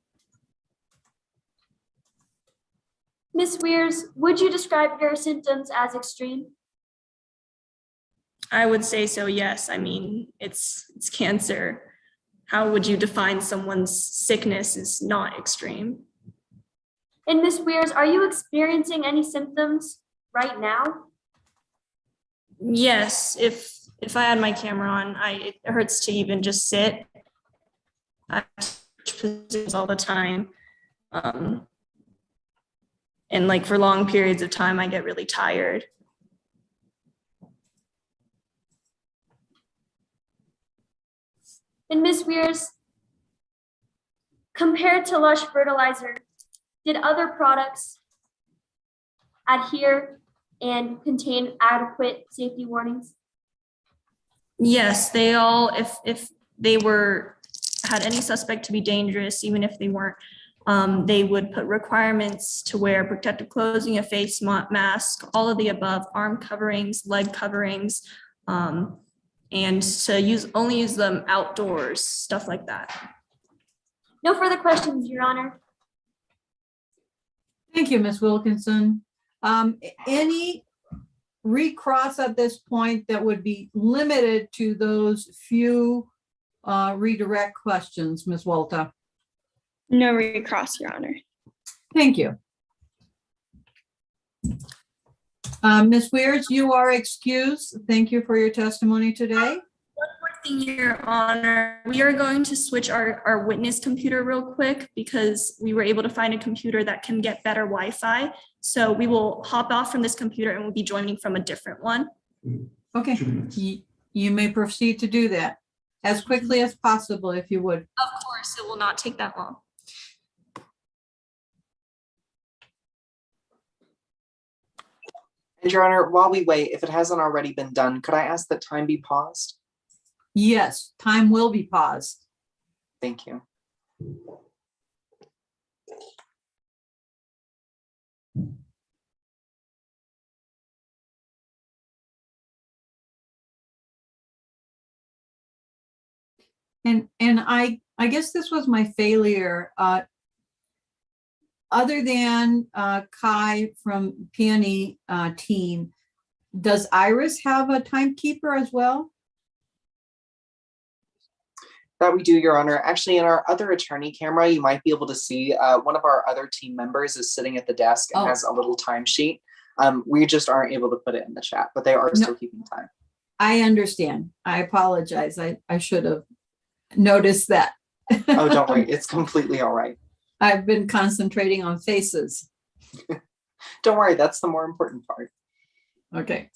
Ms. Weirs, would you describe your symptoms as extreme? I would say so, yes. I mean, it's cancer. How would you define someone's sickness is not extreme? And Ms. Weirs, are you experiencing any symptoms right now? Yes, if I had my camera on, it hurts to even just sit. I switch positions all the time. And like for long periods of time, I get really tired. And Ms. Weirs, compared to Lush fertilizer, did other products adhere and contain adequate safety warnings? Yes, they all, if they had any suspect to be dangerous, even if they weren't, they would put requirements to wear protective clothing, a face mask, all of the above, arm coverings, leg coverings, and to only use them outdoors, stuff like that. No further questions, Your Honor. Thank you, Ms. Wilkinson. Any recross at this point that would be limited to those few redirect questions, Ms. Walter? No recross, Your Honor. Thank you. Ms. Weirs, you are excused. Thank you for your testimony today. One more Your Honor, we are going to switch our witness computer real quick because we were able to find a computer that can get better Wi-Fi. So we will hop off from this computer and we'll be joining from a different one. Okay, you may proceed to do that as quickly as possible, if you would. Of course, it will not take that long. And Your Honor, while we wait, if it hasn't already been done, could I ask that time be paused? Yes, time will be paused. Thank you. And I guess this was my failure. Other than Kai from Peony team, does Iris have a timekeeper as well? That we do, Your Honor. Actually, in our other attorney camera, you might be able to see one of our other team members is sitting at the desk and has a little timesheet. We just aren't able to put it in the chat, but they are still keeping time. I understand. I apologize. I should have noticed that. Oh, don't worry. It's completely all right. I've been concentrating on faces. Don't worry. That's the more important part. Okay.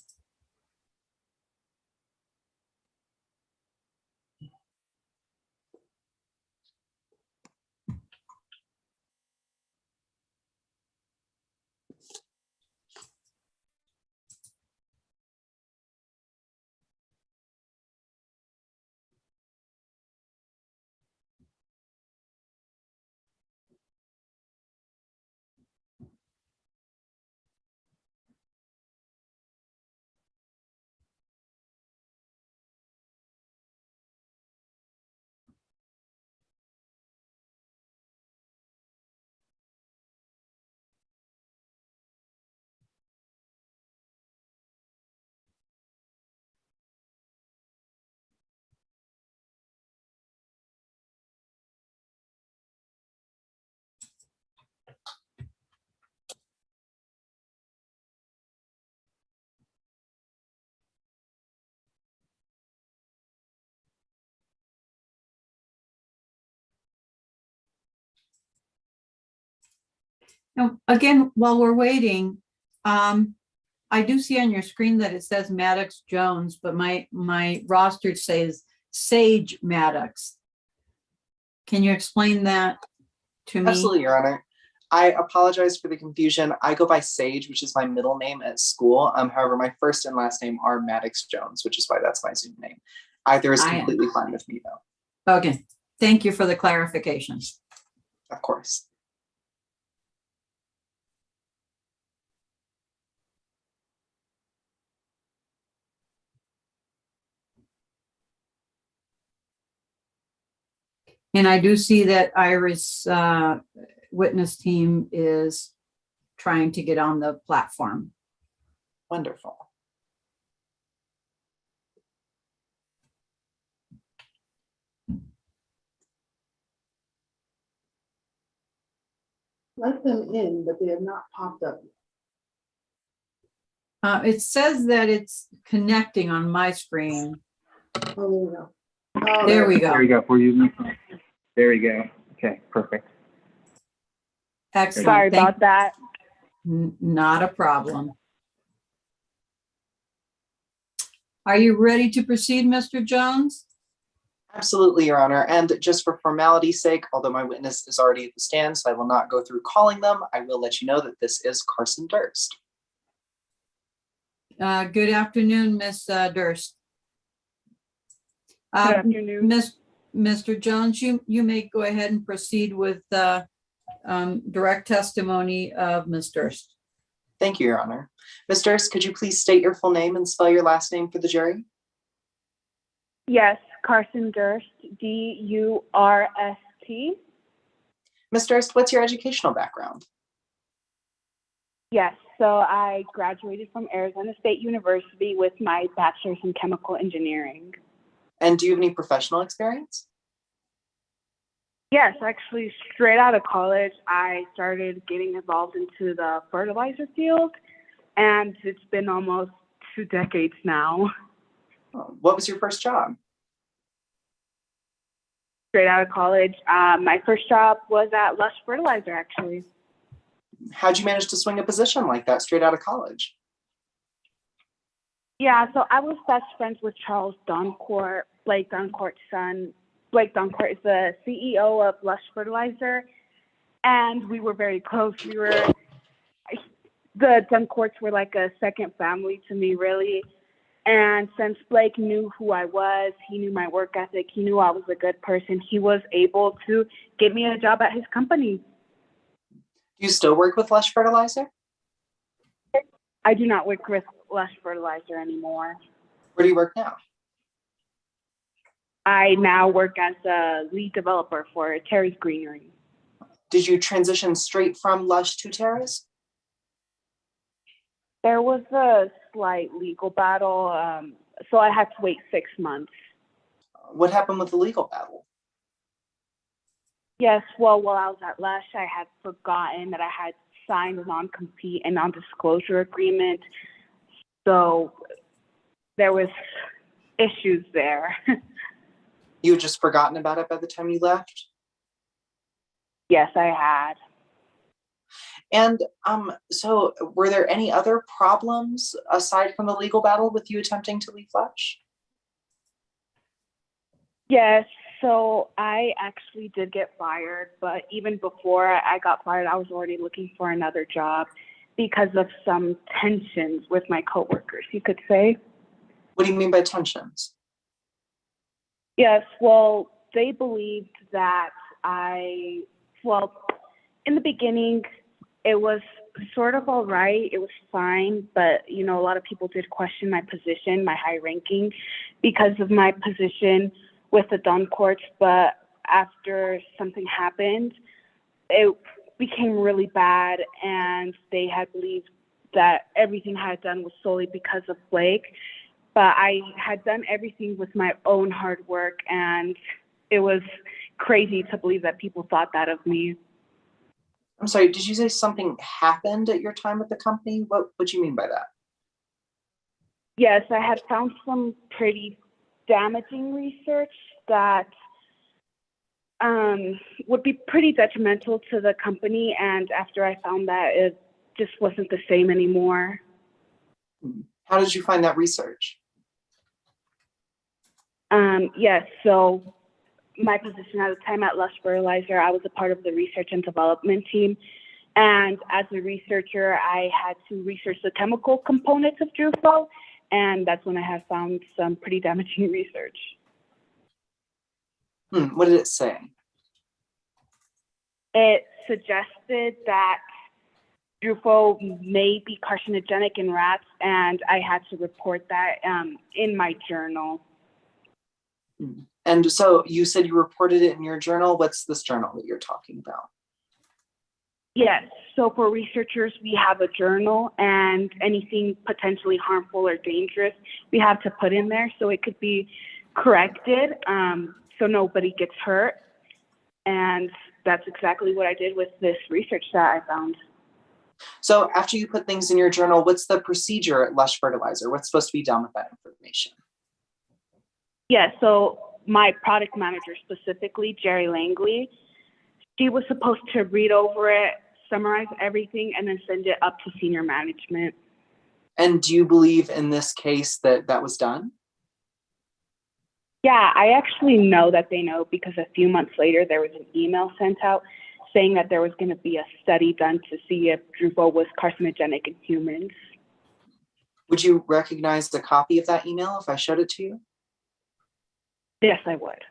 Now, again, while we're waiting, I do see on your screen that it says Maddox Jones, but my roster says Sage Maddox. Can you explain that to me? Absolutely, Your Honor. I apologize for the confusion. I go by Sage, which is my middle name at school. However, my first and last name are Maddox Jones, which is why that's my Zoom name. Either is completely fine with me, though. Okay, thank you for the clarification. Of course. And I do see that Iris witness team is trying to get on the platform. Wonderful. Let them in, but they have not popped up. It says that it's connecting on my screen. Oh, there we go. Oh, There we go. There we go. We're using. There we go. Okay, perfect. Excellent. Sorry about that. Not a problem. Are you ready to proceed, Mr. Jones? Absolutely, Your Honor. And just for formality's sake, although my witness is already at the stand, so I will not go through calling them, I will let you know that this is Carson Durst. Good afternoon, Ms. Durst. Good afternoon. Mr. Jones, you may go ahead and proceed with direct testimony of Ms. Durst. Thank you, Your Honor. Ms. Durst, could you please state your full name and spell your last name for the jury? Yes, Carson Durst, D-U-R-S-T. Ms. Durst, what's your educational background? Yes, so I graduated from Arizona State University with my bachelor's in chemical engineering. And do you have any professional experience? Yes, actually, straight out of college, I started getting involved into the fertilizer field, and it's been almost 2 decades now. What was your first job? straight out of college. My first job was at Lush Fertilizer, actually. How'd you manage to swing a position like that straight out of college? Yeah, so I was best friends with Charles Doncourt, Blake Doncourt's son. Blake Doncourt is the CEO of Lush Fertilizer, and we were very close. The Doncourts were like a second family to me, really. And since Blake knew who I was, he knew my work ethic, he knew I was a good person, he was able to get me a job at his company. Do you still work with Lush Fertilizer? I do not work with Lush Fertilizer anymore. Where do you work now? I now work as a lead developer for Terry's Greenery. Did you transition straight from Lush to Terrace? There was a slight legal battle, so I had to wait 6 months. What happened with the legal battle? Yes, well, while I was at Lush, I had forgotten that I had signed a non-compete and non-disclosure agreement. So there was issues there. You had just forgotten about it by the time you left? Yes, I had. And so were there any other problems aside from the legal battle with you attempting to leave Lush? Yes, so I actually did get fired, but even before I got fired, I was already looking for another job because of some tensions with my coworkers, you could say. What do you mean by tensions? Yes, well, they believed that in the beginning, it was sort of all right. It was fine, but, a lot of people did question my position, my high ranking, because of my position with the Doncourts. But after something happened, it became really bad, and they had believed that everything I had done was solely because of Blake. But I had done everything with my own hard work, and it was crazy to believe that people thought that of me. I'm sorry, did you say something happened at your time at the company? What do you mean by that? Yes, I had found some pretty damaging research that would be pretty detrimental to the company. And after I found that, it just wasn't the same anymore. How did you find that research? Yes, so my position at the time at Lush Fertilizer, I was a part of the research and development team. And as a researcher, I had to research the chemical components of Drufo, and that's when I had found some pretty damaging research. What did it say? It suggested that Drufo may be carcinogenic in rats, and I had to report that in my journal. And so you said you reported it in your journal. What's this journal that you're talking about? Yes, so for researchers, we have a journal, and anything potentially harmful or dangerous, we have to put in there so it could be corrected, so nobody gets hurt. And that's exactly what I did with this research that I found. So after you put things in your journal, what's the procedure at Lush Fertilizer? What's supposed to be done with that information? Yeah, so my product manager specifically, Jerry Langley, she was supposed to read over it, summarize everything, and then send it up to senior management. And do you believe in this case that that was done? Yeah, I actually know that they know because a few months later, there was an email sent out saying that there was going to be a study done to see if Drufo was carcinogenic in humans. Would you recognize the copy of that email if I showed it to you? Yes, I would.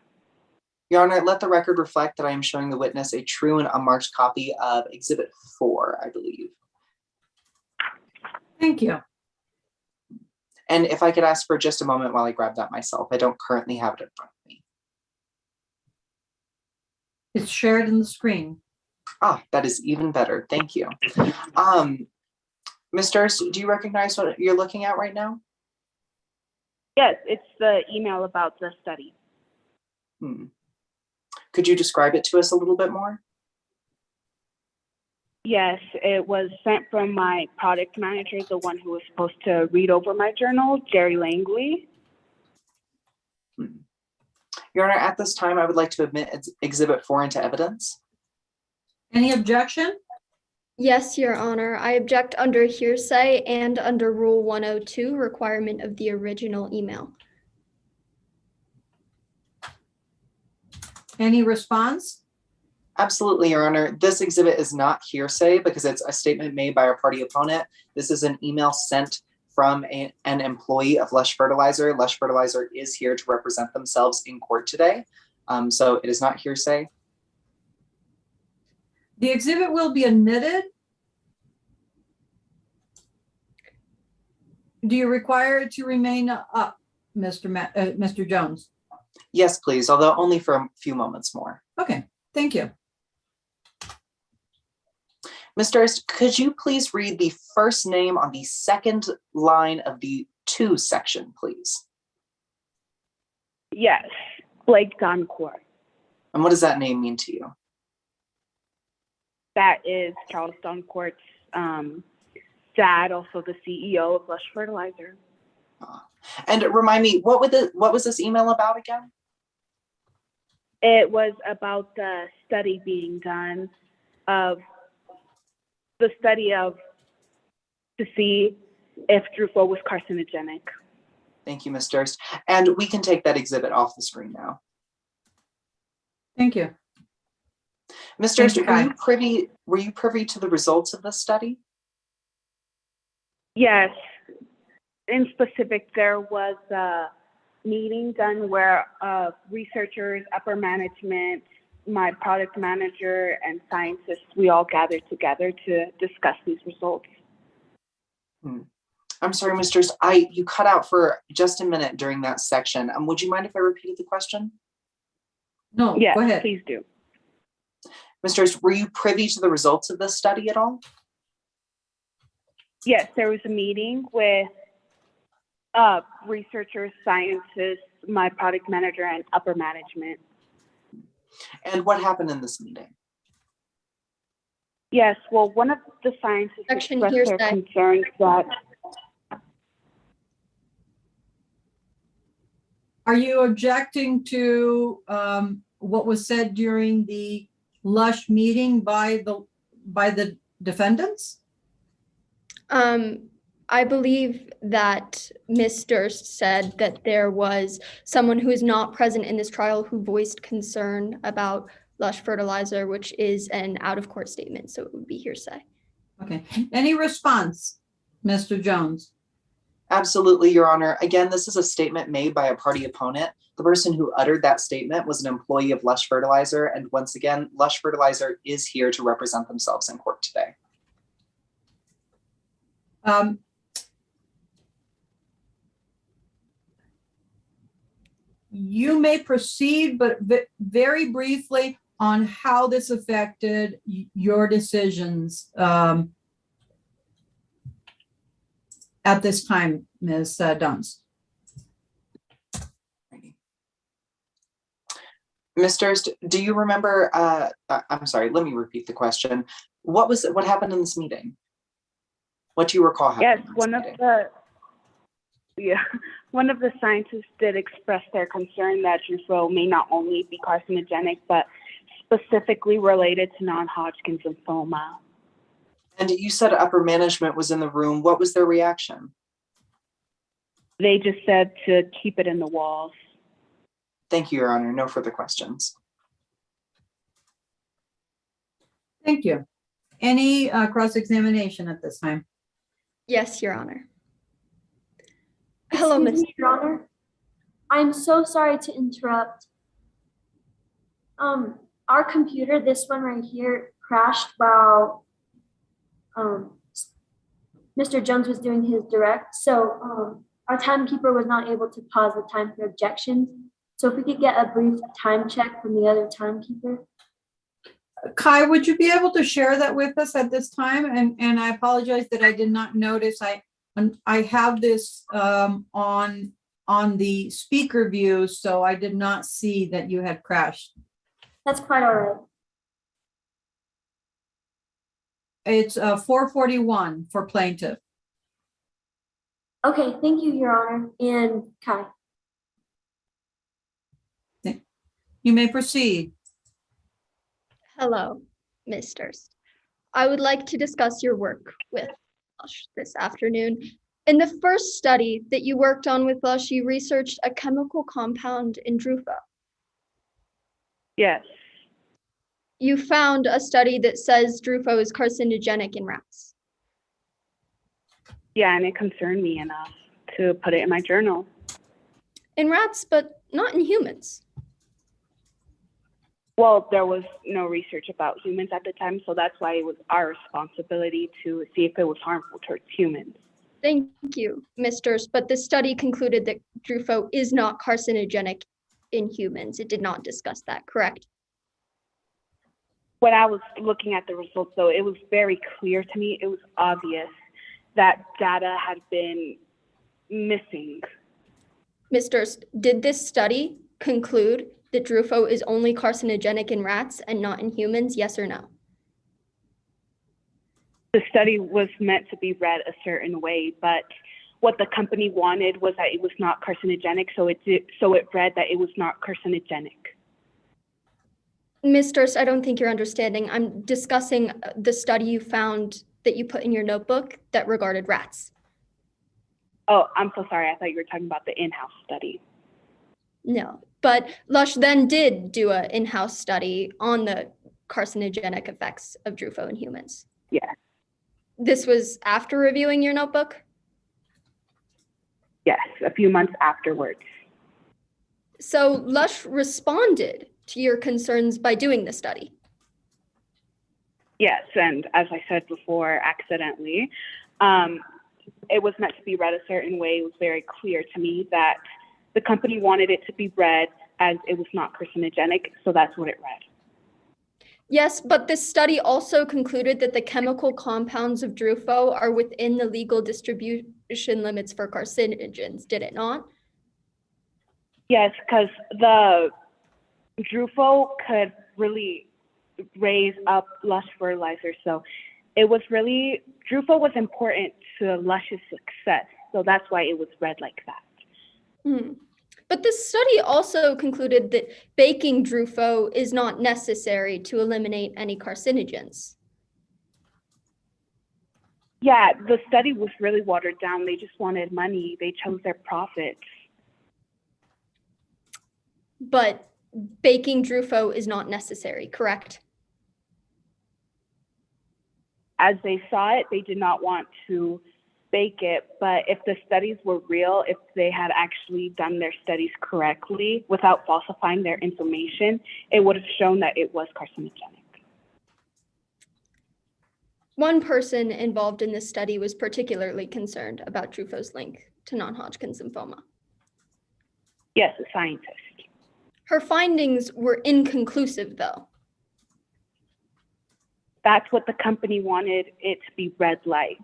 Your Honor, let the record reflect that I am showing the witness a true and unmarked copy of Exhibit 4, I believe. Thank you. And if I could ask for just a moment while I grab that myself, I don't currently have it in front of me. It's shared in the screen. Ah, that is even better. Thank you. Ms. Durst, do you recognize what you're looking at right now? Yes, it's the email about the study. Could you describe it to us a little bit more? Yes, it was sent from my product manager, the one who was supposed to read over my journal, Jerry Langley. Your Honor, at this time, I would like to admit Exhibit 4 into evidence. Any objection? Yes, Your Honor. I object under hearsay and under Rule 102, requirement of the original email. Any response? Absolutely, Your Honor. This exhibit is not hearsay because it's a statement made by our party opponent. This is an email sent from an employee of Lush Fertilizer. Lush Fertilizer is here to represent themselves in court today. So it is not hearsay. The exhibit will be admitted. Do you require it to remain up, Mr. Jones? Yes, please, although only for a few moments more. Okay, thank you. Mr. Ernst, could you please read the first name on the second line of the to section, please? Yes, Blake Doncourt. And what does that name mean to you? That is Charles Doncourt's dad, also the CEO of Lush Fertilizer. And remind me, what was this email about again? It was about the study being done of to see if Drupal was carcinogenic. Thank you, Ms. Durst. And we can take that exhibit off the screen now. Thank you. Ms. Durst, were you privy to the results of this study? Yes. In specific, there was a meeting done where researchers, upper management, my product manager, and scientists, we all gathered together to discuss these results. I'm sorry, Ms. Durst, you cut out for just a minute during that section. Would you mind if I repeated the question? No, yes, go ahead. Please do. Ms. Durst, were you privy to the results of this study at all? Yes, there was a meeting with researchers, scientists, my product manager, and upper management. And what happened in this meeting? Yes, well, one of the scientists expressed their concerns that... Are you objecting to what was said during the Lush meeting by the defendants? I believe that Ms. Durst said that there was someone who is not present in this trial who voiced concern about Lush Fertilizer, which is an out-of-court statement, so it would be hearsay. Okay. Any response, Mr. Jones? Absolutely, Your Honor. Again, this is a statement made by a party opponent. The person who uttered that statement was an employee of Lush Fertilizer, and once again, Lush Fertilizer is here to represent themselves in court today. You may proceed, but very briefly on how this affected your decisions at this time, Ms. Duns. Ms. Durst, do you remember, I'm sorry, let me repeat the question. What happened in this meeting? What do you recall happening? Yes, one of the scientists did express their concern that Drupal may not only be carcinogenic, but specifically related to non-Hodgkin's lymphoma. And you said upper management was in the room. What was their reaction? They just said to keep it in the walls. Thank you, Your Honor. No further questions. Thank you. Any cross-examination at this time? Yes, Your Honor. Hello, Excuse Ms. me, Your Honor. I'm so sorry to interrupt. Our computer, this one right here, crashed while Mr. Jones was doing his direct. So our timekeeper was not able to pause the time for objections. So if we could get a brief time check from the other timekeeper. Kai, would you be able to share that with us at this time? And I apologize that I did not notice. I have this on the speaker view, so I did not see that you had crashed. That's quite all right. It's 441 for plaintiff. Okay, thank you, Your Honor, and Kai. You may proceed. Hello, Misters. I would like to discuss your work with Lush this afternoon. In the first study that you worked on with Lush, you researched a chemical compound in Drufo. Yes. You found a study that says Drufo is carcinogenic in rats. Yeah, and it concerned me enough to put it in my journal. In rats, but not in humans. Well, there was no research about humans at the time, so that's why it was our responsibility to see if it was harmful towards humans. Thank you, Misters, but the study concluded that Drufo is not carcinogenic in humans. It did not discuss that, correct? When I was looking at the results, though, it was very clear to me, it was obvious that data had been missing. Misters, did this study conclude that Drufo is only carcinogenic in rats and not in humans, yes or no? The study was meant to be read a certain way, but what the company wanted was that it was not carcinogenic, so it read that it was not carcinogenic. Misters, I don't think you're understanding. I'm discussing the study you found that you put in your notebook that regarded rats. Oh, I'm so sorry. I thought you were talking about the in-house study. No, but Lush then did do an in-house study on the carcinogenic effects of Drufo in humans. Yeah. This was after reviewing your notebook? Yes, a few months afterwards. So Lush responded to your concerns by doing the study? Yes, and as I said before, accidentally, it was meant to be read a certain way. It was very clear to me that the company wanted it to be read as it was not carcinogenic, so that's what it read. Yes, but this study also concluded that the chemical compounds of Drufo are within the legal distribution limits for carcinogens, did it not? Yes, because the Drufo could really raise up Lush fertilizer, so it was really, Drufo was important to Lush's success, so that's why it was read like that. But this study also concluded that baking Drufo is not necessary to eliminate any carcinogens. Yeah, the study was really watered down. They just wanted money. They chose their profits. But baking Drufo is not necessary, correct? As they saw it, they did not want to bake it, but if the studies were real, if they had actually done their studies correctly without falsifying their information, it would have shown that it was carcinogenic. One person involved in this study was particularly concerned about Drufo's link to non-Hodgkin's lymphoma. Yes, a scientist. Her findings were inconclusive, though. That's what the company wanted it to be read like.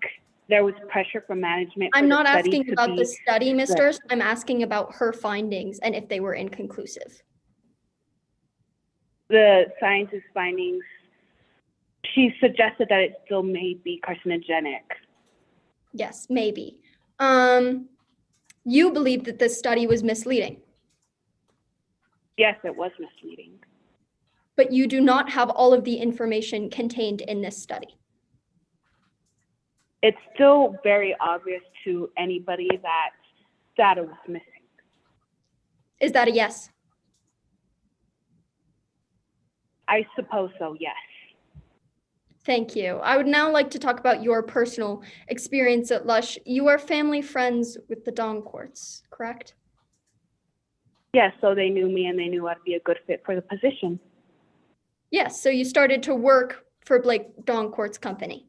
There was pressure from management. I'm not asking about the study, Misters. I'm asking about her findings and if they were inconclusive. The scientist's findings, she suggested that it still may be carcinogenic. Yes, maybe. You believe that this study was misleading. Yes, it was misleading. But you do not have all of the information contained in this study. It's still very obvious to anybody that data was missing. Is that a yes? I suppose so, yes. Thank you. I would now like to talk about your personal experience at Lush. You are family friends with the Doncourts, correct? Yes, so they knew me and they knew I'd be a good fit for the position. Yes, so you started to work for Blake Doncourt's company.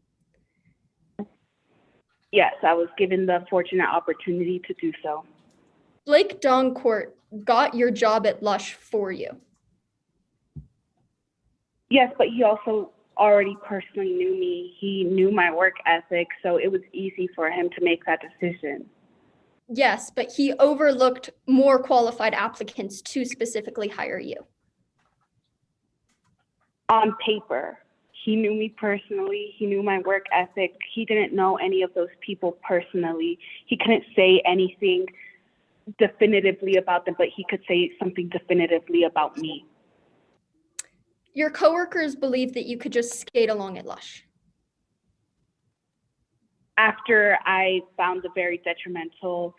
Yes, I was given the fortunate opportunity to do so. Blake Doncourt got your job at Lush for you. Yes, but he also already personally knew me. He knew my work ethic, so it was easy for him to make that decision. Yes, but he overlooked more qualified applicants to specifically hire you. On paper, he knew me personally. He knew my work ethic. He didn't know any of those people personally. He couldn't say anything definitively about them, but he could say something definitively about me. Your coworkers believe that you could just skate along at Lush. After I found the very detrimental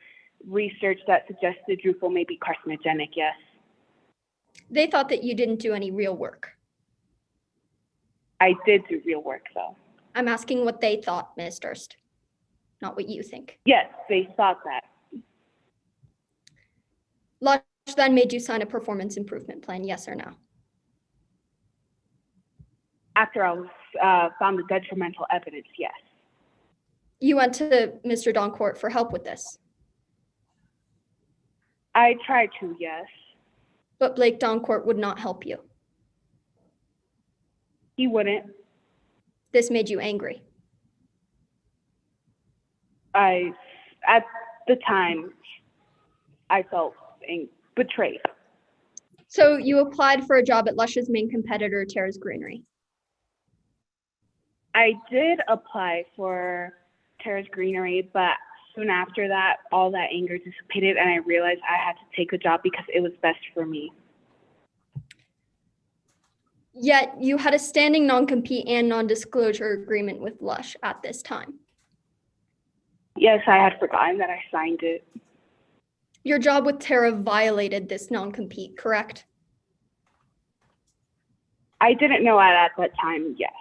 research that suggested Drupal may be carcinogenic, yes. They thought that you didn't do any real work. I did do real work though. I'm asking what they thought, Ms. Durst, not what you think. Yes, they thought that. Lush then made you sign a performance improvement plan, yes or no? After I was found the detrimental evidence, yes. You went to Mr. Doncourt for help with this, I tried to, yes. but Blake Doncourt would not help you. He wouldn't. This made you angry. At the time, I felt betrayed. So you applied for a job at Lush's main competitor, Terrace Greenery. I did apply for Terrace Greenery, but soon after that, all that anger dissipated and I realized I had to take a job because it was best for me. Yet you had a standing non-compete and non-disclosure agreement with Lush at this time. Yes, I had forgotten that I signed it. Your job with Terra violated this non-compete, correct? I didn't know at that time, yes.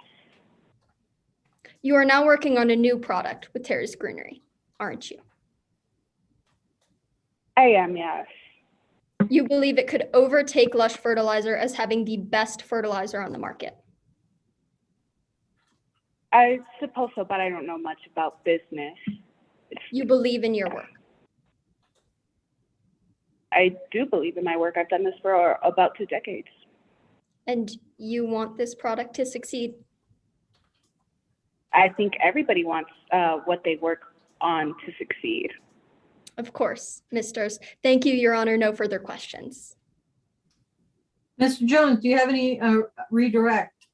You are now working on a new product with Terrace Greenery, aren't you? I am, yes. You believe it could overtake Lush Fertilizer as having the best fertilizer on the market. I suppose so, but I don't know much about business. You believe in your work. I do believe in my work. I've done this for about 2 decades. And you want this product to succeed? I think everybody wants what they work on to succeed. Of course, Ms. Durst. Thank you, Your Honor. No further questions. Mr. Jones, do you have any redirect?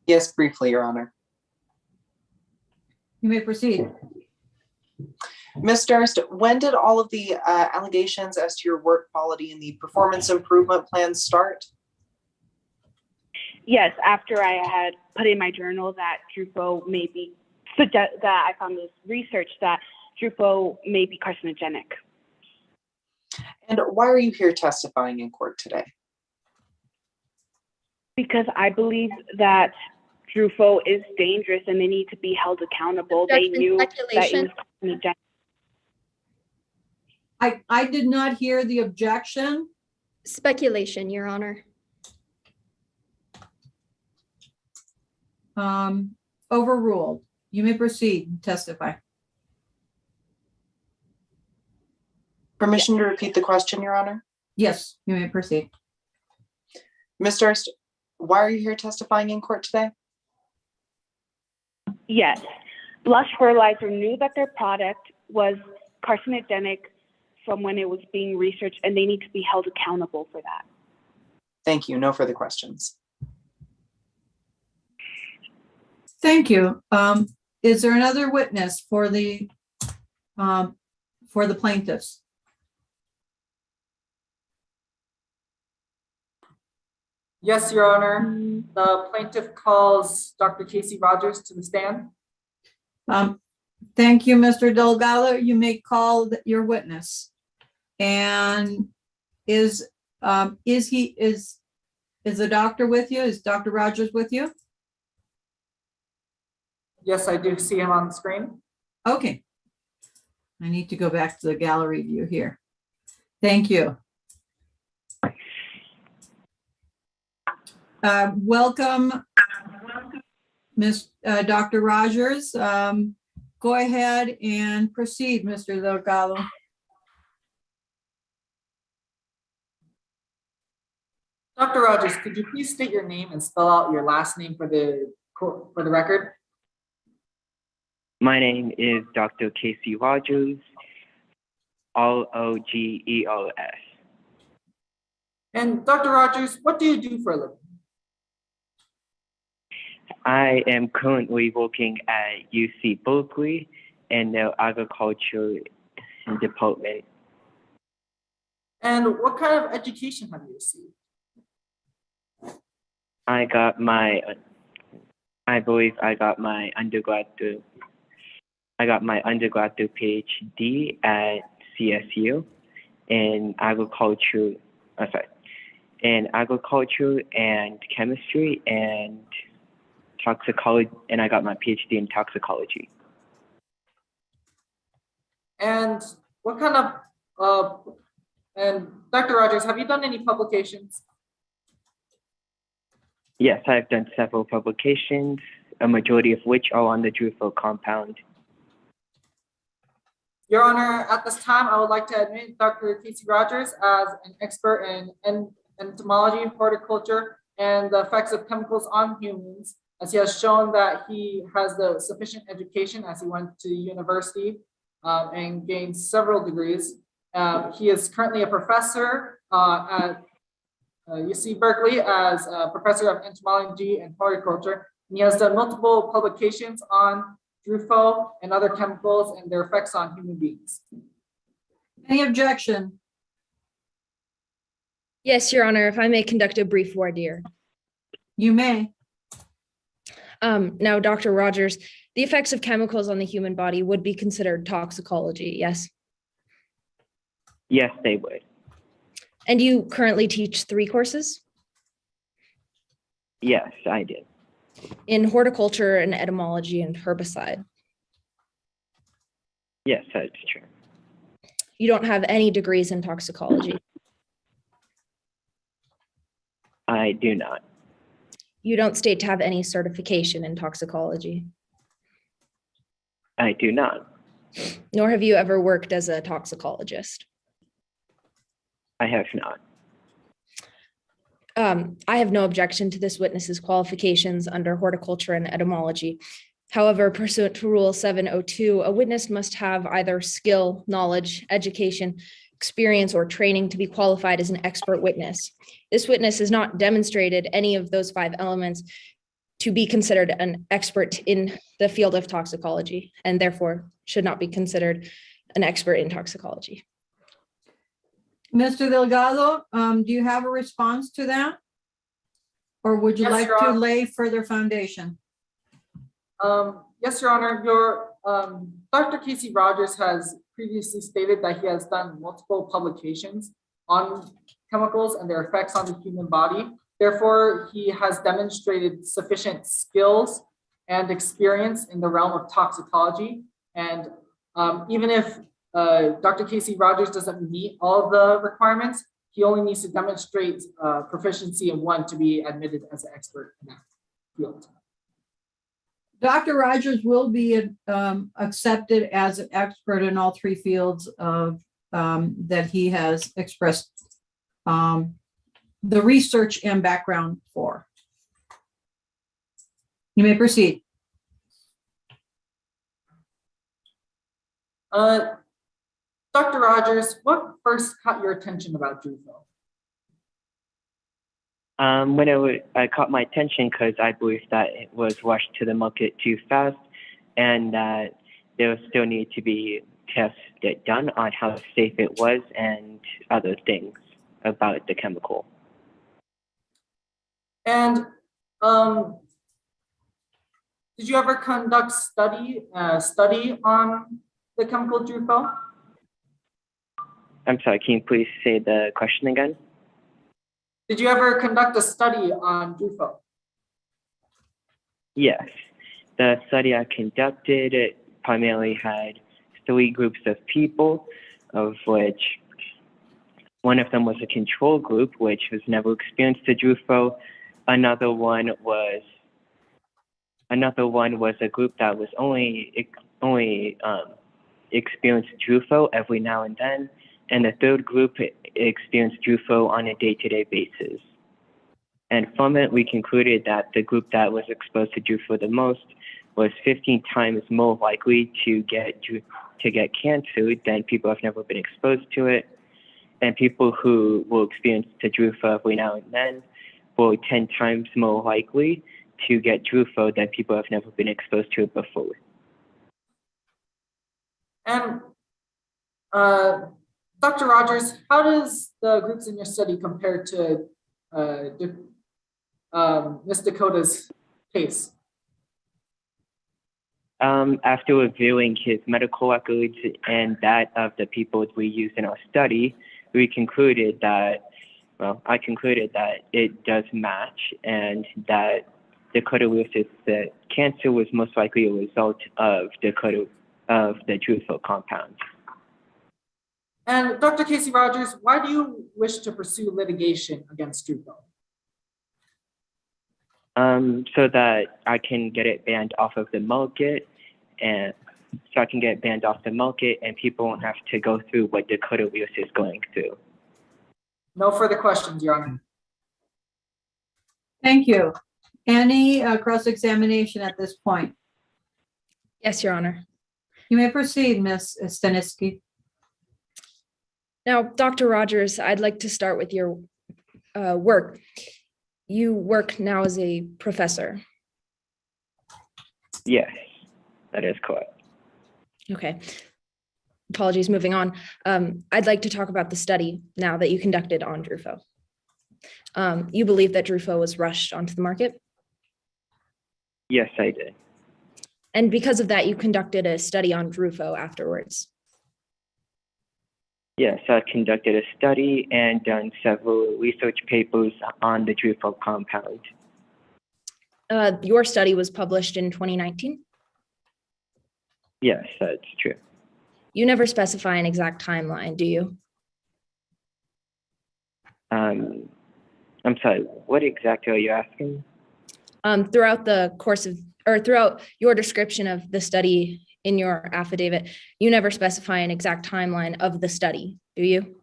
Yes, briefly, Your Honor. You may proceed. Ms. Durst, when did all of the allegations as to your work quality and the performance improvement plans start? Yes, after I had put in my journal that Drupal may be, that I found this research that Drupal may be carcinogenic. And why are you here testifying in court today? Because I believe that Drupal is dangerous and they need to be held accountable. They knew that it was carcinogenic. I did not hear the objection. Speculation, Your Honor. Overruled. You may proceed and testify. Permission to repeat the question, Your Honor? Yes, you may proceed. Ms. Durst, why are you here testifying in court today? Yes, Lush Fertilizer knew that their product was carcinogenic from when it was being researched, and they need to be held accountable for that. Thank you. No further questions. Thank you. Is there another witness for the plaintiffs? Yes, Your Honor. The plaintiff calls Dr. Casey Rogers to the stand. Thank you, Mr. Delgado. You may call your witness. And is the doctor with you? Is Dr. Rogers with you? Yes, I do see him on the screen. Okay. I need to go back to the gallery view here. Thank you. Welcome, Dr. Rogers. Go ahead and proceed, Mr. Delgado. Dr. Rogers, could you please state your name and spell out your last name for the record? My name is Dr. Casey Rogers, Rogeos. And Dr. Rogers, what do you do for a living? I am currently working at UC Berkeley in the agriculture department. And what kind of education have you received? I believe I got my undergraduate PhD at CSU in agriculture, in agriculture and chemistry and toxicology, and I got my PhD in toxicology. And what kind of, and Dr. Rogers, have you done any publications? Yes, I've done several publications, a majority of which are on the Drufo compound. Your Honor, at this time, I would like to admit Dr. Casey Rogers as an expert in entomology, horticulture, and the effects of chemicals on humans, as he has shown that he has the sufficient education as he went to university and gained several degrees. He is currently a professor at UC Berkeley as a professor of entomology and horticulture. And he has done multiple publications on Drufo and other chemicals and their effects on human beings. Any objection? Yes, Your Honor, if I may conduct a brief voir dire. You may. Now, Dr. Rogers, the effects of chemicals on the human body would be considered toxicology, yes? Yes, they would. And you currently teach 3 courses? Yes, I did. In horticulture and etymology and herbicide? Yes, that's true. You don't have any degrees in toxicology? I do not. You don't state to have any certification in toxicology? I do not. Nor have you ever worked as a toxicologist? I have not. I have no objection to this witness's qualifications under horticulture and etymology. However, pursuant to Rule 702, a witness must have either skill, knowledge, education, experience, or training to be qualified as an expert witness. This witness has not demonstrated any of those 5 elements to be considered an expert in the field of toxicology, and therefore should not be considered an expert in toxicology. Mr. Delgado, do you have a response to that? Or would you Yes, like Your to Honor. lay further foundation? Yes, Your Honor. Dr. Casey Rogers has previously stated that he has done multiple publications on chemicals and their effects on the human body. Therefore, he has demonstrated sufficient skills and experience in the realm of toxicology. And even if Dr. Casey Rogers doesn't meet all of the requirements, he only needs to demonstrate proficiency in one to be admitted as an expert in that field. Dr. Rogers will be accepted as an expert in all 3 fields of that he has expressed the research and background for. You may proceed. Dr. Rogers, what first caught your attention about Drufo? When I caught my attention because I believe that it was rushed to the market too fast, and that there still need to be tests done on how safe it was and other things about the chemical. And did you ever conduct study on the chemical Drufo? I'm sorry, can you please say the question again? Did you ever conduct a study on Drufo? Yes. The study I conducted, it primarily had 3 groups of people, of which one of them was a control group, which was never experienced the Drufo. Another one was a group that was only experienced Drufo every now and then. And the 3rd group experienced Drufo on a day-to-day basis. And from it, we concluded that the group that was exposed to Drufo the most was 15 times more likely to get cancer than people who have never been exposed to it. And people who will experience the Drufo every now and then were 10 times more likely to get Drufo than people who have never been exposed to it before. And Dr. Rogers, how does the groups in your study compare to Ms. Dakota's case? After reviewing his medical records and that of the people we used in our study, we concluded that, well, I concluded that it does match and that Dakota Lewis's cancer was most likely a result of the Drufo compound. And Dr. Casey Rogers, why do you wish to pursue litigation against Drufo? So that I can get it banned off of the market, and so I can get it banned off the market and people won't have to go through what Dakota Lewis is going through. No further questions, Your Honor. Thank you. Any cross-examination at this point? Yes, Your Honor. You may proceed, Ms. Stanitsky. Now, Dr. Rogers, I'd like to start with your work. You work now as a professor. Yes, that is correct. Okay. Apologies, moving on. I'd like to talk about the study now that you conducted on Drufo. You believe that Drufo was rushed onto the market? Yes, I did. And because of that, you conducted a study on Drufo afterwards. Yes, I conducted a study and done several research papers on the Drufo compound. Your study was published in 2019? Yes, that's true. You never specify an exact timeline, do you? I'm sorry, what exactly are you asking? Throughout the course of, or throughout your description of the study in your affidavit, you never specify an exact timeline of the study, do you?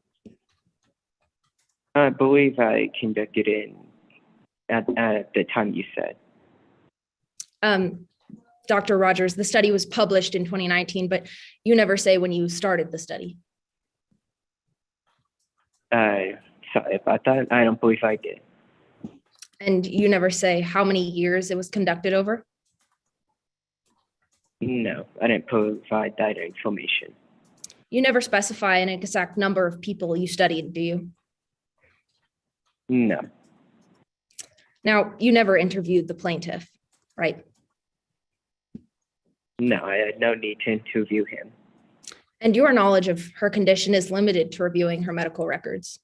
I believe I conducted it at the time you said. Dr. Rogers, the study was published in 2019, but you never say when you started the study. Sorry about that. I don't believe I did. And you never say how many years it was conducted over? No, I didn't provide that information. You never specify an exact number of people you studied, do you? No. Now, you never interviewed the plaintiff, right? No, I had no need to interview him. And your knowledge of her condition is limited to reviewing her medical records.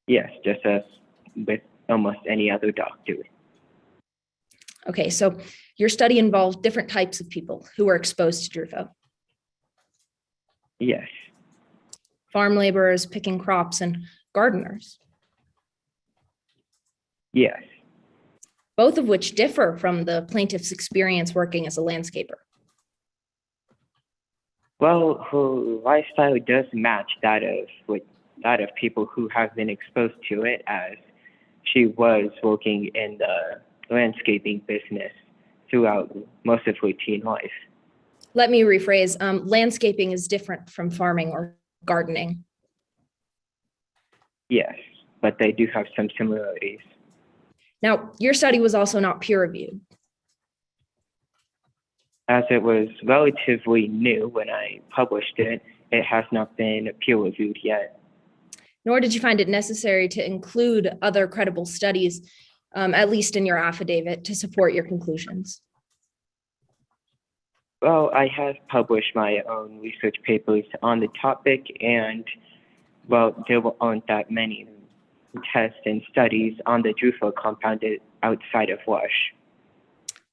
Yes, just as with almost any other doctor. Okay, so your study involved different types of people who were exposed to Drufo. Yes. Farm laborers, picking crops, and gardeners. Yes. Both of which differ from the plaintiff's experience working as a landscaper. Well, her lifestyle does match that of people who have been exposed to it, as she was working in the landscaping business throughout most of her teen life. Let me rephrase. Landscaping is different from farming or gardening. Yes, but they do have some similarities. Now, your study was also not peer reviewed. As it was relatively new when I published it, it has not been peer reviewed yet. Nor did you find it necessary to include other credible studies, at least in your affidavit, to support your conclusions. Well, I have published my own research papers on the topic, and well, there aren't that many tests and studies on the Drufo compound outside of Lush.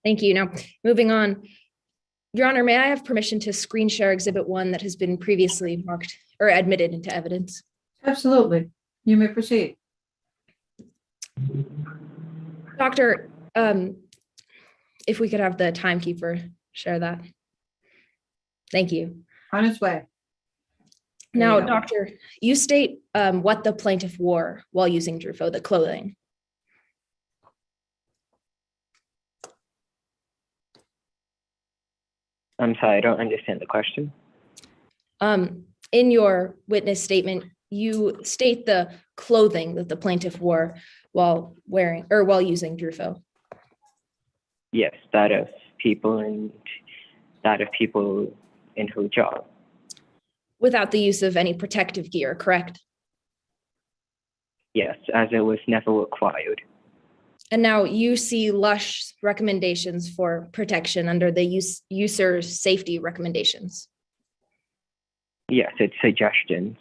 Thank you. Now, moving on. Your Honor, may I have permission to screen share Exhibit 1 that has been previously marked or admitted into evidence? Absolutely. You may proceed. Doctor, if we could have the timekeeper share that. Thank you. On its way. Now, Doctor, you state what the plaintiff wore while using Drufo, the clothing. I'm sorry, I don't understand the question. In your witness statement, you state the clothing that the plaintiff wore while wearing or while using Drufo. Yes, that of people and that of people in her job. without the use of any protective gear, correct? Yes, as it was never required. And now you see Lush recommendations for protection under the user safety recommendations. Yes, it's suggestions.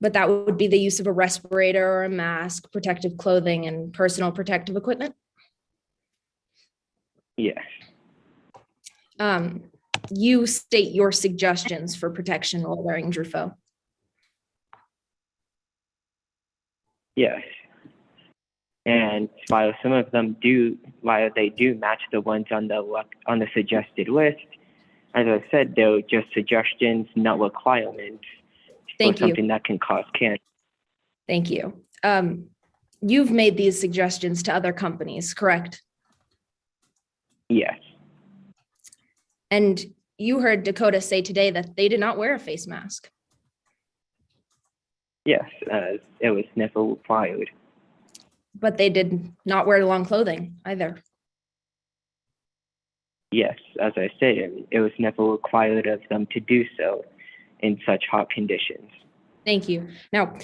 But that would be the use of a respirator or a mask, protective clothing, and personal protective equipment? Yes. You state your suggestions for protection while wearing Drufo. Yes. And while some of them while they do match the ones on the suggested list, as I said, they're just suggestions, not requirements Thank for you. something that can cause cancer. Thank you. You've made these suggestions to other companies, correct? Yes. And you heard Dakota say today that they did not wear a face mask. Yes, it was never required. But they did not wear long clothing either. Yes, as I said, it was never required of them to do so in such hot conditions. Thank you. Now,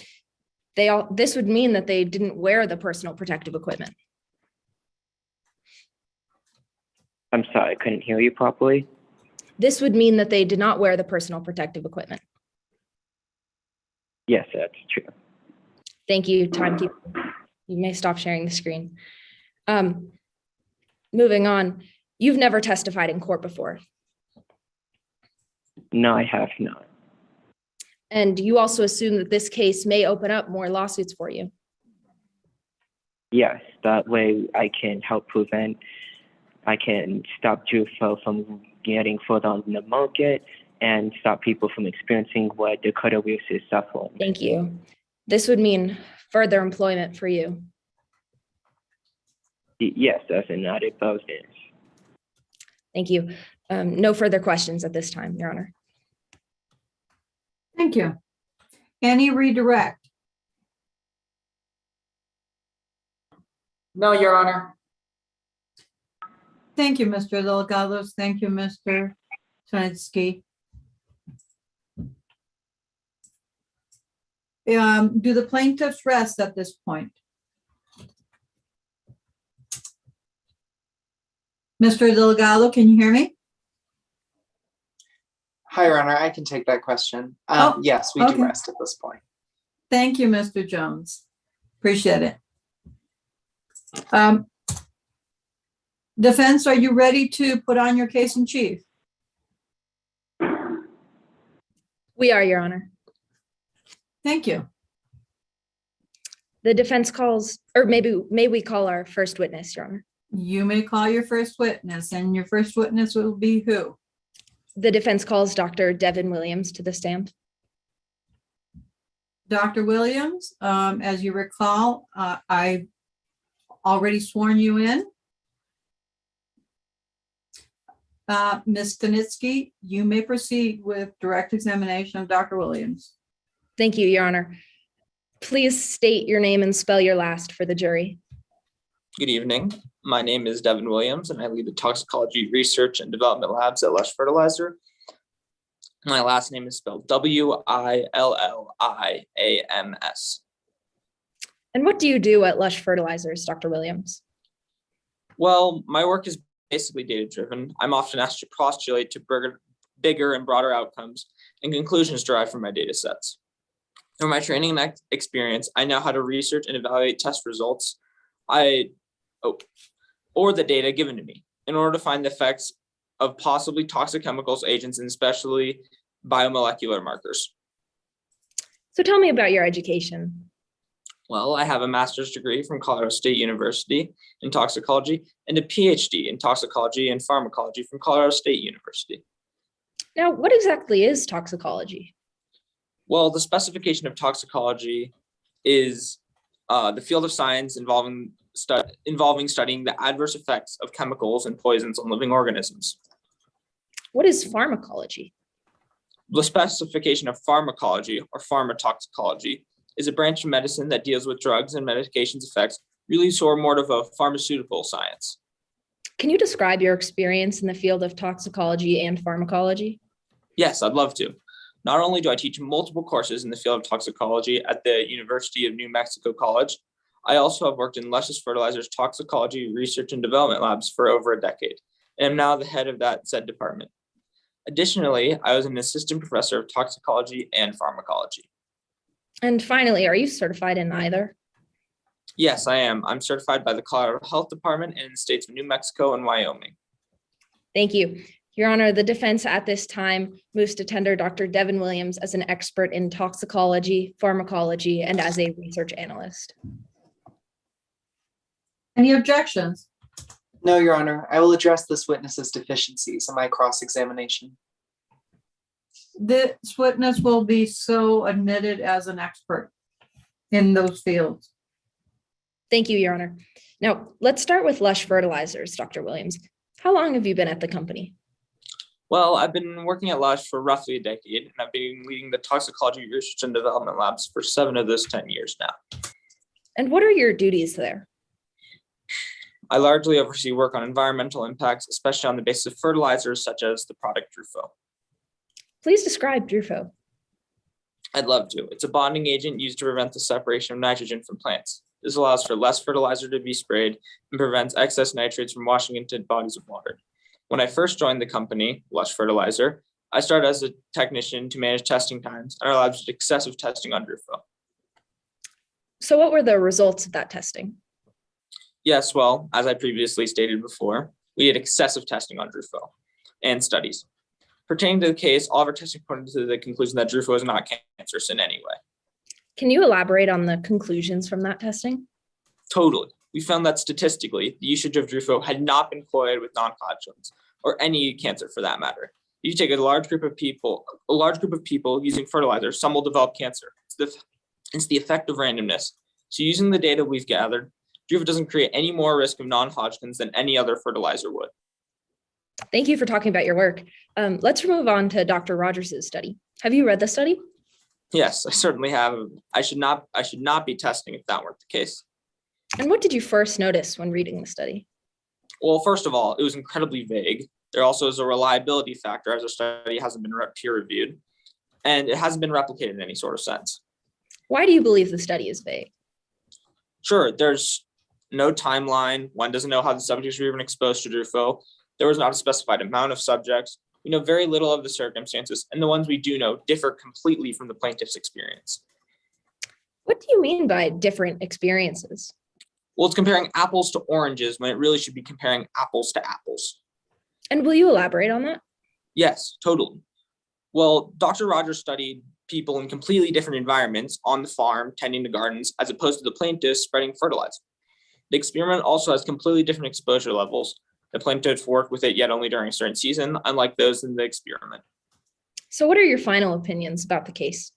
this would mean that they didn't wear the personal protective equipment. I'm sorry, I couldn't hear you properly. This would mean that they did not wear the personal protective equipment. Yes, that's true. Thank you, timekeeper. You may stop sharing the screen. Moving on, you've never testified in court before. No, I have not. And you also assume that this case may open up more lawsuits for you. Yes, that way I can stop Drufo from getting further on the market and stop people from experiencing what Dakota Reese is suffering. Thank you. This would mean further employment for you. Yes, as an added bonus. Thank you. No further questions at this time, Your Honor. Thank you. Any redirect? No, Your Honor. Thank you, Mr. Delgados. Thank you, Mr. Snitsky. Do the plaintiffs rest at this point? Mr. Delgado, can you hear me? Hi, Your Honor, I can take that question. Yes, we do rest at this point. Thank you, Mr. Jones. Appreciate it. Defense, are you ready to put on your case in chief? We are, Your Honor. Thank you. The defense calls, or may we call our first witness, Your Honor? You may call your first witness, and your first witness will be who? The defense calls Dr. Devin Williams to the stand. Dr. Williams, as you recall, I already sworn you in. Ms. Stanitsky, you may proceed with direct examination of Dr. Williams. Thank you, Your Honor. Please state your name and spell your last for the jury. Good evening. My name is Devin Williams, and I lead the toxicology research and development labs at Lush Fertilizer. My last name is spelled Williams. And what do you do at Lush Fertilizers, Dr. Williams? Well, my work is basically data-driven. I'm often asked to postulate to bigger and broader outcomes and conclusions derived from my data sets. Through my training and experience, I know how to research and evaluate test results or the data given to me in order to find the effects of possibly toxic chemicals, agents, and especially biomolecular markers. So tell me about your education. Well, I have a master's degree from Colorado State University in toxicology and a PhD in toxicology and pharmacology from Colorado State University. Now, what exactly is toxicology? Well, the specification of toxicology is the field of science involving studying the adverse effects of chemicals and poisons on living organisms. What is pharmacology? The specification of pharmacology or pharmacotoxicology is a branch of medicine that deals with drugs and medications effects, really sort of a pharmaceutical science. Can you describe your experience in the field of toxicology and pharmacology? Yes, I'd love to. Not only do I teach multiple courses in the field of toxicology at the University of New Mexico College, I also have worked in luscious fertilizers toxicology research and development labs for over a decade, and am now the head of that said department. Additionally, I was an assistant professor of toxicology and pharmacology. And finally, are you certified in either? Yes, I am. I'm certified by the Colorado Health Department and in the states of New Mexico and Wyoming. Thank you. Your Honor, the defense at this time moves to tender Dr. Devin Williams as an expert in toxicology, pharmacology, and as a research analyst. Any objections? No, Your Honor. I will address this witness's deficiencies in my cross-examination. This witness will be so admitted as an expert in those fields. Thank you, Your Honor. Now, let's start with Lush Fertilizers, Dr. Williams. How long have you been at the company? Well, I've been working at Lush for roughly a decade, and I've been leading the toxicology research and development labs for 7 of those 10 years now. And what are your duties there? I largely oversee work on environmental impacts, especially on the basis of fertilizers such as the product Drufo. Please describe Drufo. I'd love to. It's a bonding agent used to prevent the separation of nitrogen from plants. This allows for less fertilizer to be sprayed and prevents excess nitrates from washing into bodies of water. When I first joined the company, Lush Fertilizer, I started as a technician to manage testing times, and our labs did excessive testing on Drufo. So what were the results of that testing? Yes, well, as I previously stated before, we did excessive testing on Drufo and studies. Pertaining to the case, all of our testing pointed to the conclusion that Drufo is not cancerous in any way. Can you elaborate on the conclusions from that testing? Totally. We found that statistically, the usage of Drufo had not been correlated with non-Hodgkin's or any cancer for that matter. If you take a large group of people using fertilizer, some will develop cancer. It's the effect of randomness. So using the data we've gathered, Drufo doesn't create any more risk of non-Hodgkin's than any other fertilizer would. Thank you for talking about your work. Let's move on to Dr. Rogers' study. Have you read the study? Yes, I certainly have. I should not be testing if that weren't the case. And what did you first notice when reading the study? Well, first of all, it was incredibly vague. There also is a reliability factor as our study hasn't been peer reviewed, and it hasn't been replicated in any sort of sense. Why do you believe the study is vague? Sure, there's no timeline. One doesn't know how the subjects were even exposed to Drufo. There was not a specified amount of subjects. We know very little of the circumstances, and the ones we do know differ completely from the plaintiff's experience. What do you mean by different experiences? Well, it's comparing apples to oranges when it really should be comparing apples to apples. And will you elaborate on that? Yes, totally. Well, Dr. Rogers studied people in completely different environments on the farm, tending to gardens, as opposed to the plaintiffs spreading fertilizer. The experiment also has completely different exposure levels. The plaintiffs worked with it yet only during a certain season, unlike those in the experiment. So what are your final opinions about the case?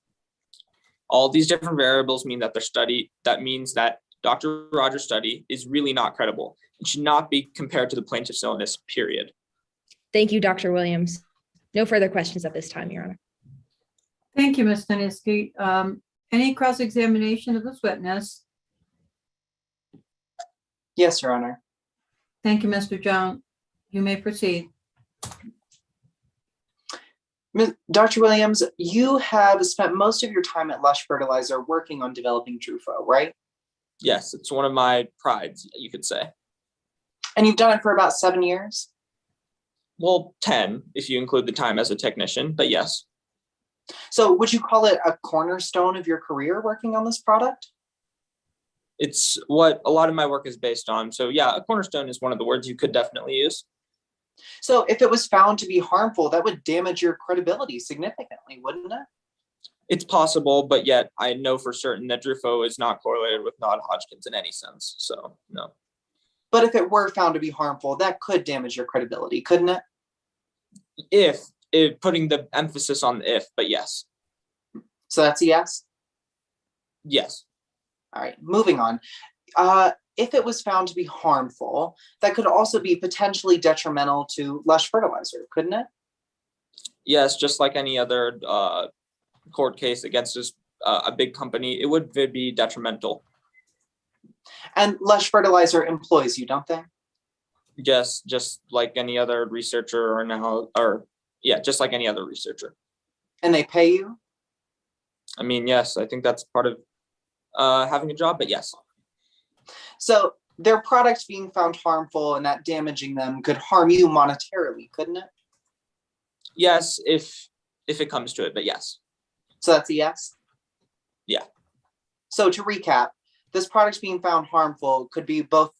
All these different variables mean that means that Dr. Rogers' study is really not credible and should not be compared to the plaintiff's illness, period. Thank you, Dr. Williams. No further questions at this time, Your Honor. Thank you, Ms. Staniski. Any cross-examination of this witness? Yes, Your Honor. Thank you, Mr. Jones. You may proceed. Dr. Williams, you have spent most of your time at Lush Fertilizer working on developing Drufo, right? Yes, it's one of my prides, you could say. And you've done it for about 7 years? Well, 10, if you include the time as a technician, but yes. So would you call it a cornerstone of your career working on this product? It's what a lot of my work is based on. So yeah, a cornerstone is one of the words you could definitely use. So if it was found to be harmful, that would damage your credibility significantly, wouldn't it? It's possible, but yet I know for certain that Drufo is not correlated with non-Hodgkin's in any sense, so no. But if it were found to be harmful, that could damage your credibility, couldn't it? If putting the emphasis on the if, but yes. So that's a yes? Yes. All right, moving on. If it was found to be harmful, that could also be potentially detrimental to Lush Fertilizer, couldn't it? Yes, just like any other court case against a big company, it would be detrimental. And Lush Fertilizer employs you, don't they? Yes, just like any other researcher or Yeah, just like any other researcher. And they pay you? I mean, yes, I think that's part of having a job, but yes. So their product being found harmful and that damaging them could harm you monetarily, couldn't it? Yes, if it comes to it, but yes. So that's a yes? Yeah. So to recap, this product being found harmful could be both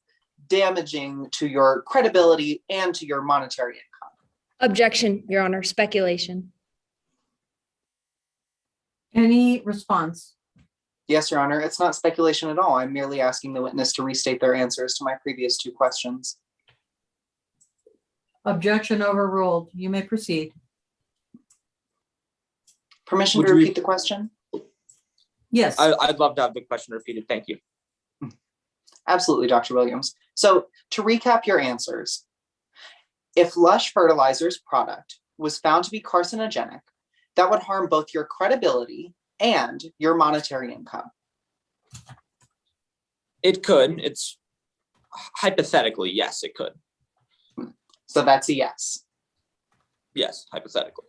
damaging to your credibility and to your monetary income. Objection, Your Honor, speculation. Any response? Yes, Your Honor, it's not speculation at all. I'm merely asking the witness to restate their answers to my previous two questions. Objection overruled. You may proceed. Permission Would to you repeat the question? Yes. I'd love to have the question repeated. Thank you. Absolutely, Dr. Williams. So to recap your answers, if Lush Fertilizer's product was found to be carcinogenic, that would harm both your credibility and your monetary income. It could. It's hypothetically, yes, it could. So that's a yes. Yes, hypothetically.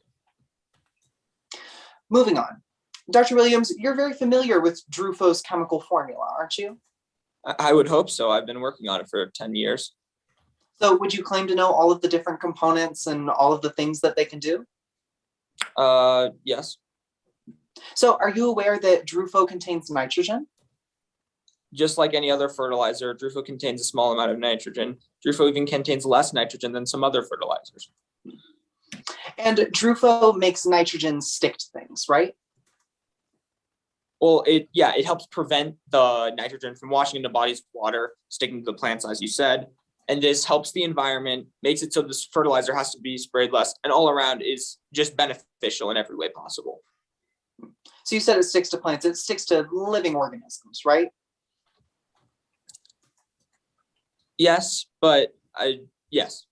Moving on. Dr. Williams, you're very familiar with Drufo's chemical formula, aren't you? I would hope so. I've been working on it for 10 years. So would you claim to know all of the different components and all of the things that they can do? Yes. So are you aware that Drufo contains nitrogen? Just like any other fertilizer, Drufo contains a small amount of nitrogen. Drufo even contains less nitrogen than some other fertilizers. And Drufo makes nitrogen stick to things, right? Well, it helps prevent the nitrogen from washing into bodies with water, sticking to the plants, as you said. And this helps the environment, makes it so this fertilizer has to be sprayed less, and all around is just beneficial in every way possible. So you said it sticks to plants, it sticks to living organisms, right? Yes, but yes.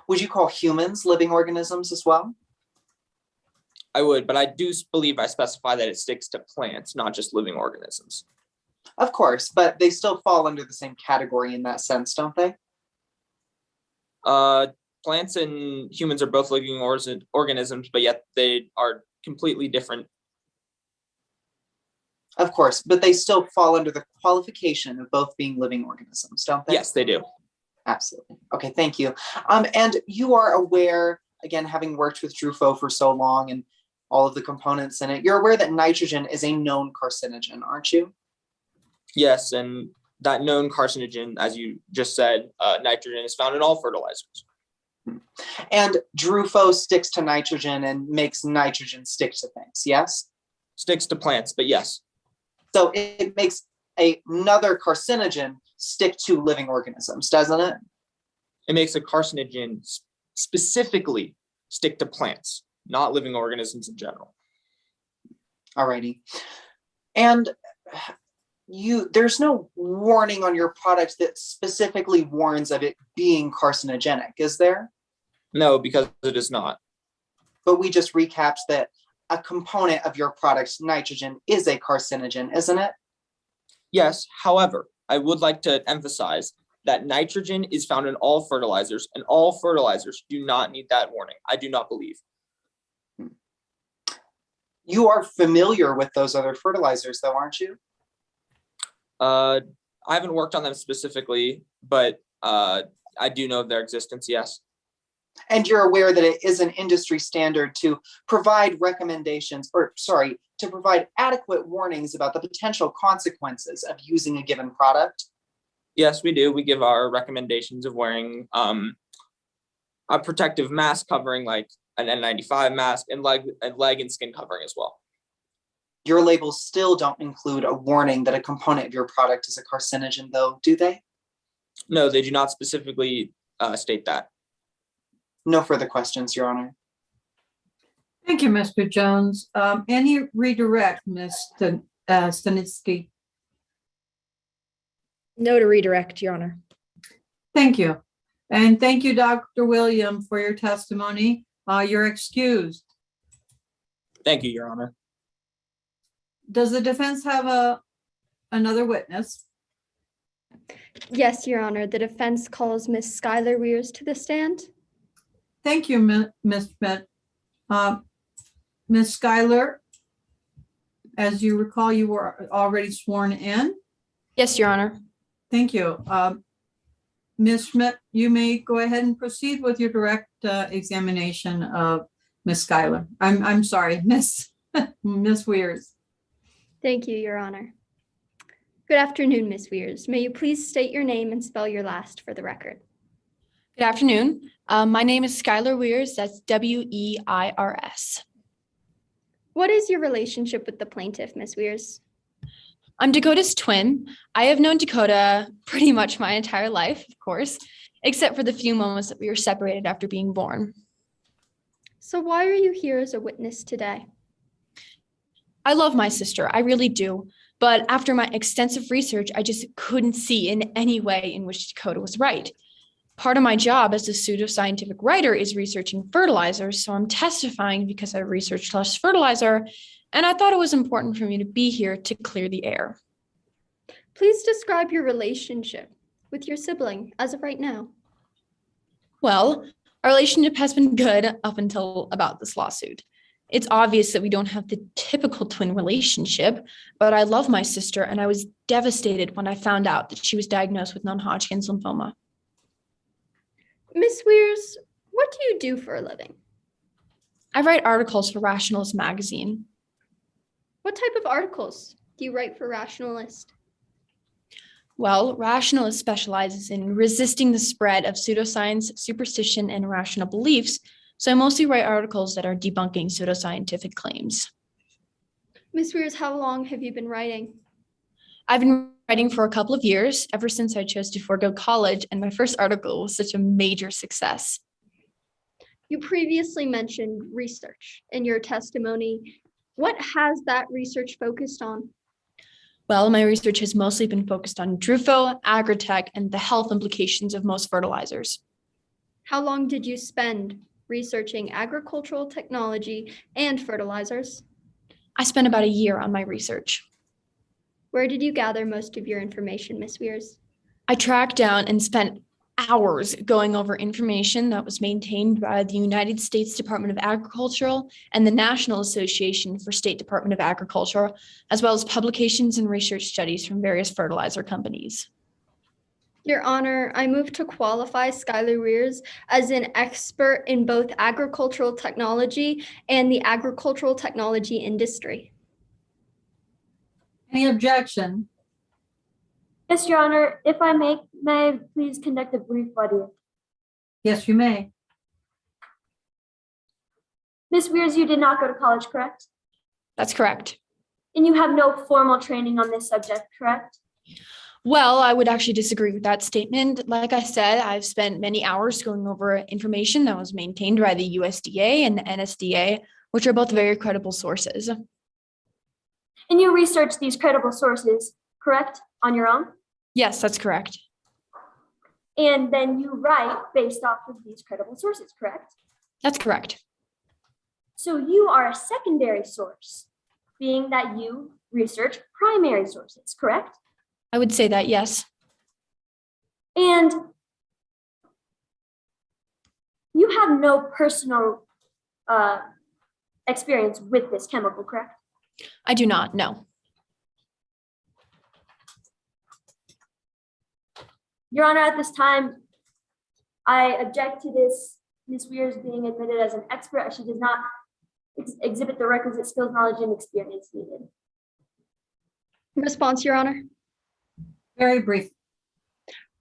Would you call humans living organisms as well? I would, but I do believe I specify that it sticks to plants, not just living organisms. Of course, but they still fall under the same category in that sense, don't they? Plants and humans are both living organisms, but yet they are completely different. Of course, but they still fall under the qualification of both being living organisms, don't they? Yes, they do. Absolutely. Okay, thank you. And you are aware, again, having worked with Drufo for so long and all of the components in it, you're aware that nitrogen is a known carcinogen, aren't you? Yes, and that known carcinogen, as you just said, nitrogen is found in all fertilizers. And Drufo sticks to nitrogen and makes nitrogen stick to things, yes? Sticks to plants, but yes. So it makes another carcinogen stick to living organisms, doesn't it? It makes a carcinogen specifically stick to plants, not living organisms in general. Alrighty. And there's no warning on your product that specifically warns of it being carcinogenic, is there? No, because it is not. But we just recapped that a component of your product, nitrogen, is a carcinogen, isn't it? Yes, however, I would like to emphasize that nitrogen is found in all fertilizers, and all fertilizers do not need that warning. I do not believe. You are familiar with those other fertilizers, though, aren't you? I haven't worked on them specifically, but I do know of their existence, yes. And you're aware that it is an industry standard to provide recommendations, to provide adequate warnings about the potential consequences of using a given product? Yes, we do. We give our recommendations of wearing a protective mask covering like an N95 mask and leg and skin covering as well. Your labels still don't include a warning that a component of your product is a carcinogen, though, do they? No, they do not specifically state that. No further questions, Your Honor. Thank you, Mr. Jones. Any redirect, Ms. Stanitsky? No to redirect, Your Honor. Thank you. And thank you, Dr. William, for your testimony. You're excused. Thank you, Your Honor. Does the defense have another witness? Yes, Your Honor. The defense calls Ms. Skylar Weers to the stand. Thank you, Ms. Schmidt. Ms. Schuyler, as you recall, you were already sworn in. Yes, Your Honor. Thank you. Ms. Schmidt, you may go ahead and proceed with your direct examination of Ms. Schuyler. I'm sorry, Ms. Weirs. Thank you, Your Honor. Good afternoon, Ms. Weirs. May you please state your name and spell your last for the record? Good afternoon. My name is Skylar Weirs. That's Weirs. What is your relationship with the plaintiff, Ms. Weirs? I'm Dakota's twin. I have known Dakota pretty much my entire life, of course, except for the few moments that we were separated after being born. So why are you here as a witness today? I love my sister, I really do. But after my extensive research, I just couldn't see in any way in which Dakota was right. Part of my job as a pseudoscientific writer is researching fertilizers, so I'm testifying because I researched lush fertilizer, and I thought it was important for me to be here to clear the air. Please describe your relationship with your sibling as of right now. Well, our relationship has been good up until about this lawsuit. It's obvious that we don't have the typical twin relationship, but I love my sister, and I was devastated when I found out that she was diagnosed with non-Hodgkin's lymphoma. Ms. Weirs, what do you do for a living? I write articles for Rationalist magazine. What type of articles do you write for Rationalist? Well, Rationalist specializes in resisting the spread of pseudoscience, superstition, and irrational beliefs, so I mostly write articles that are debunking pseudoscientific claims. Ms. Weirs, how long have you been writing? I've been writing for a couple of years, ever since I chose to forego college, and my first article was such a major success. You previously mentioned research in your testimony. What has that research focused on? Well, my research has mostly been focused on Drufo, agritech, and the health implications of most fertilizers. How long did you spend researching agricultural technology and fertilizers? I spent about a year on my research. Where did you gather most of your information, Ms. Weirs? I tracked down and spent hours going over information that was maintained by the United States Department of Agriculture and the National Association for State Department of Agriculture, as well as publications and research studies from various fertilizer companies. Your Honor, I move to qualify Skylar Weirs as an expert in both agricultural technology and the agricultural technology industry. Any objection? Yes, Your Honor, if I may I please conduct a brief audio? Yes, you may. Ms. Weirs, you did not go to college, correct? That's correct. And you have no formal training on this subject, correct? Well, I would actually disagree with that statement. Like I said, I've spent many hours going over information that was maintained by the USDA and the NSDA, which are both very credible sources. And you researched these credible sources, correct, on your own? Yes, that's correct. And then you write based off of these credible sources, correct? That's correct. So you are a secondary source, being that you research primary sources, correct? I would say that, yes. And you have no personal experience with this chemical, correct? I do not, no. Your Honor, at this time, I object to this Ms. Weirs being admitted as an expert as she does not exhibit the requisite skills, knowledge, and experience needed. Response, Your Honor. Very brief.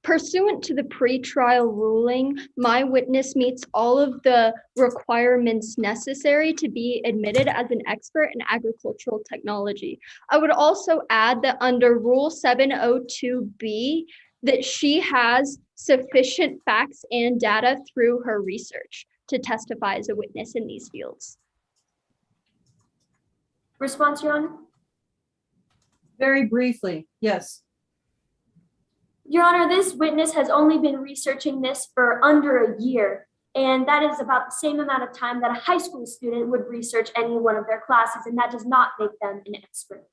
Pursuant to the pretrial ruling, my witness meets all of the requirements necessary to be admitted as an expert in agricultural technology. I would also add that under Rule 702B, that she has sufficient facts and data through her research to testify as a witness in these fields. Response, Your Honor? Very briefly, yes. Your Honor, this witness has only been researching this for under a year, and that is about the same amount of time that a high school student would research any one of their classes, and that does not make them an expert.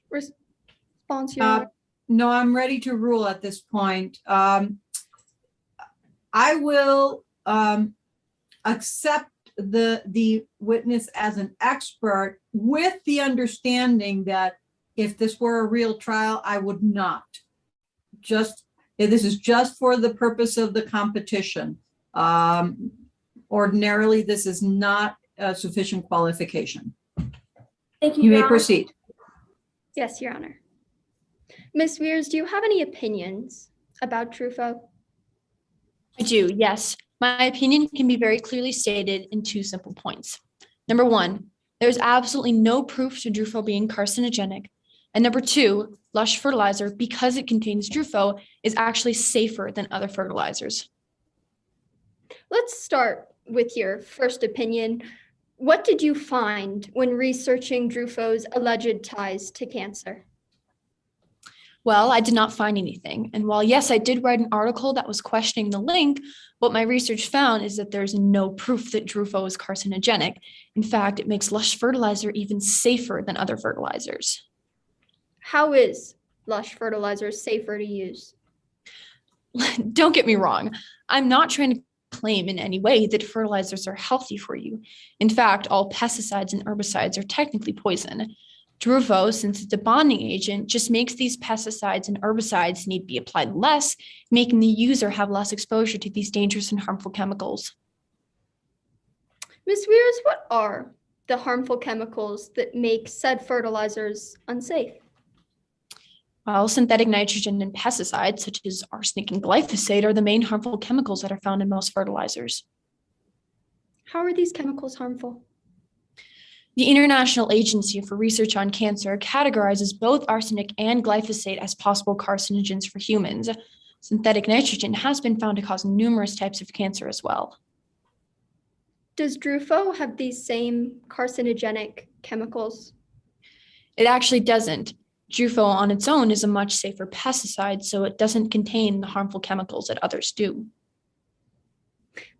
Response, Your Honor. No, I'm ready to rule at this point. I will accept the witness as an expert with the understanding that if this were a real trial, I would not. This is just for the purpose of the competition. Ordinarily, this is not a sufficient qualification. Thank you. You Your may Honor. proceed. Yes, Your Honor. Ms. Weirs, do you have any opinions about Truffaut? I do, yes. My opinion can be very clearly stated in 2 simple points. Number 1, there's absolutely no proof to Truffaut being carcinogenic. And number 2, Lush fertilizer, because it contains Truffaut, is actually safer than other fertilizers. Let's start with your first opinion. What did you find when researching Truffaut's alleged ties to cancer? Well, I did not find anything. And while, yes, I did write an article that was questioning the link, what my research found is that there's no proof that Truffaut is carcinogenic. In fact, it makes Lush fertilizer even safer than other fertilizers. How is Lush fertilizer safer to use? Don't get me wrong. I'm not trying to claim in any way that fertilizers are healthy for you. In fact, all pesticides and herbicides are technically poison. Truffaut, since it's a bonding agent, just makes these pesticides and herbicides need to be applied less, making the user have less exposure to these dangerous and harmful chemicals. Ms. Weirs, what are the harmful chemicals that make said fertilizers unsafe? Well, synthetic nitrogen and pesticides such as arsenic and glyphosate are the main harmful chemicals that are found in most fertilizers. How are these chemicals harmful? The International Agency for Research on Cancer categorizes both arsenic and glyphosate as possible carcinogens for humans. Synthetic nitrogen has been found to cause numerous types of cancer as well. Does Truffaut have these same carcinogenic chemicals? It actually doesn't. Truffaut on its own is a much safer pesticide, so it doesn't contain the harmful chemicals that others do.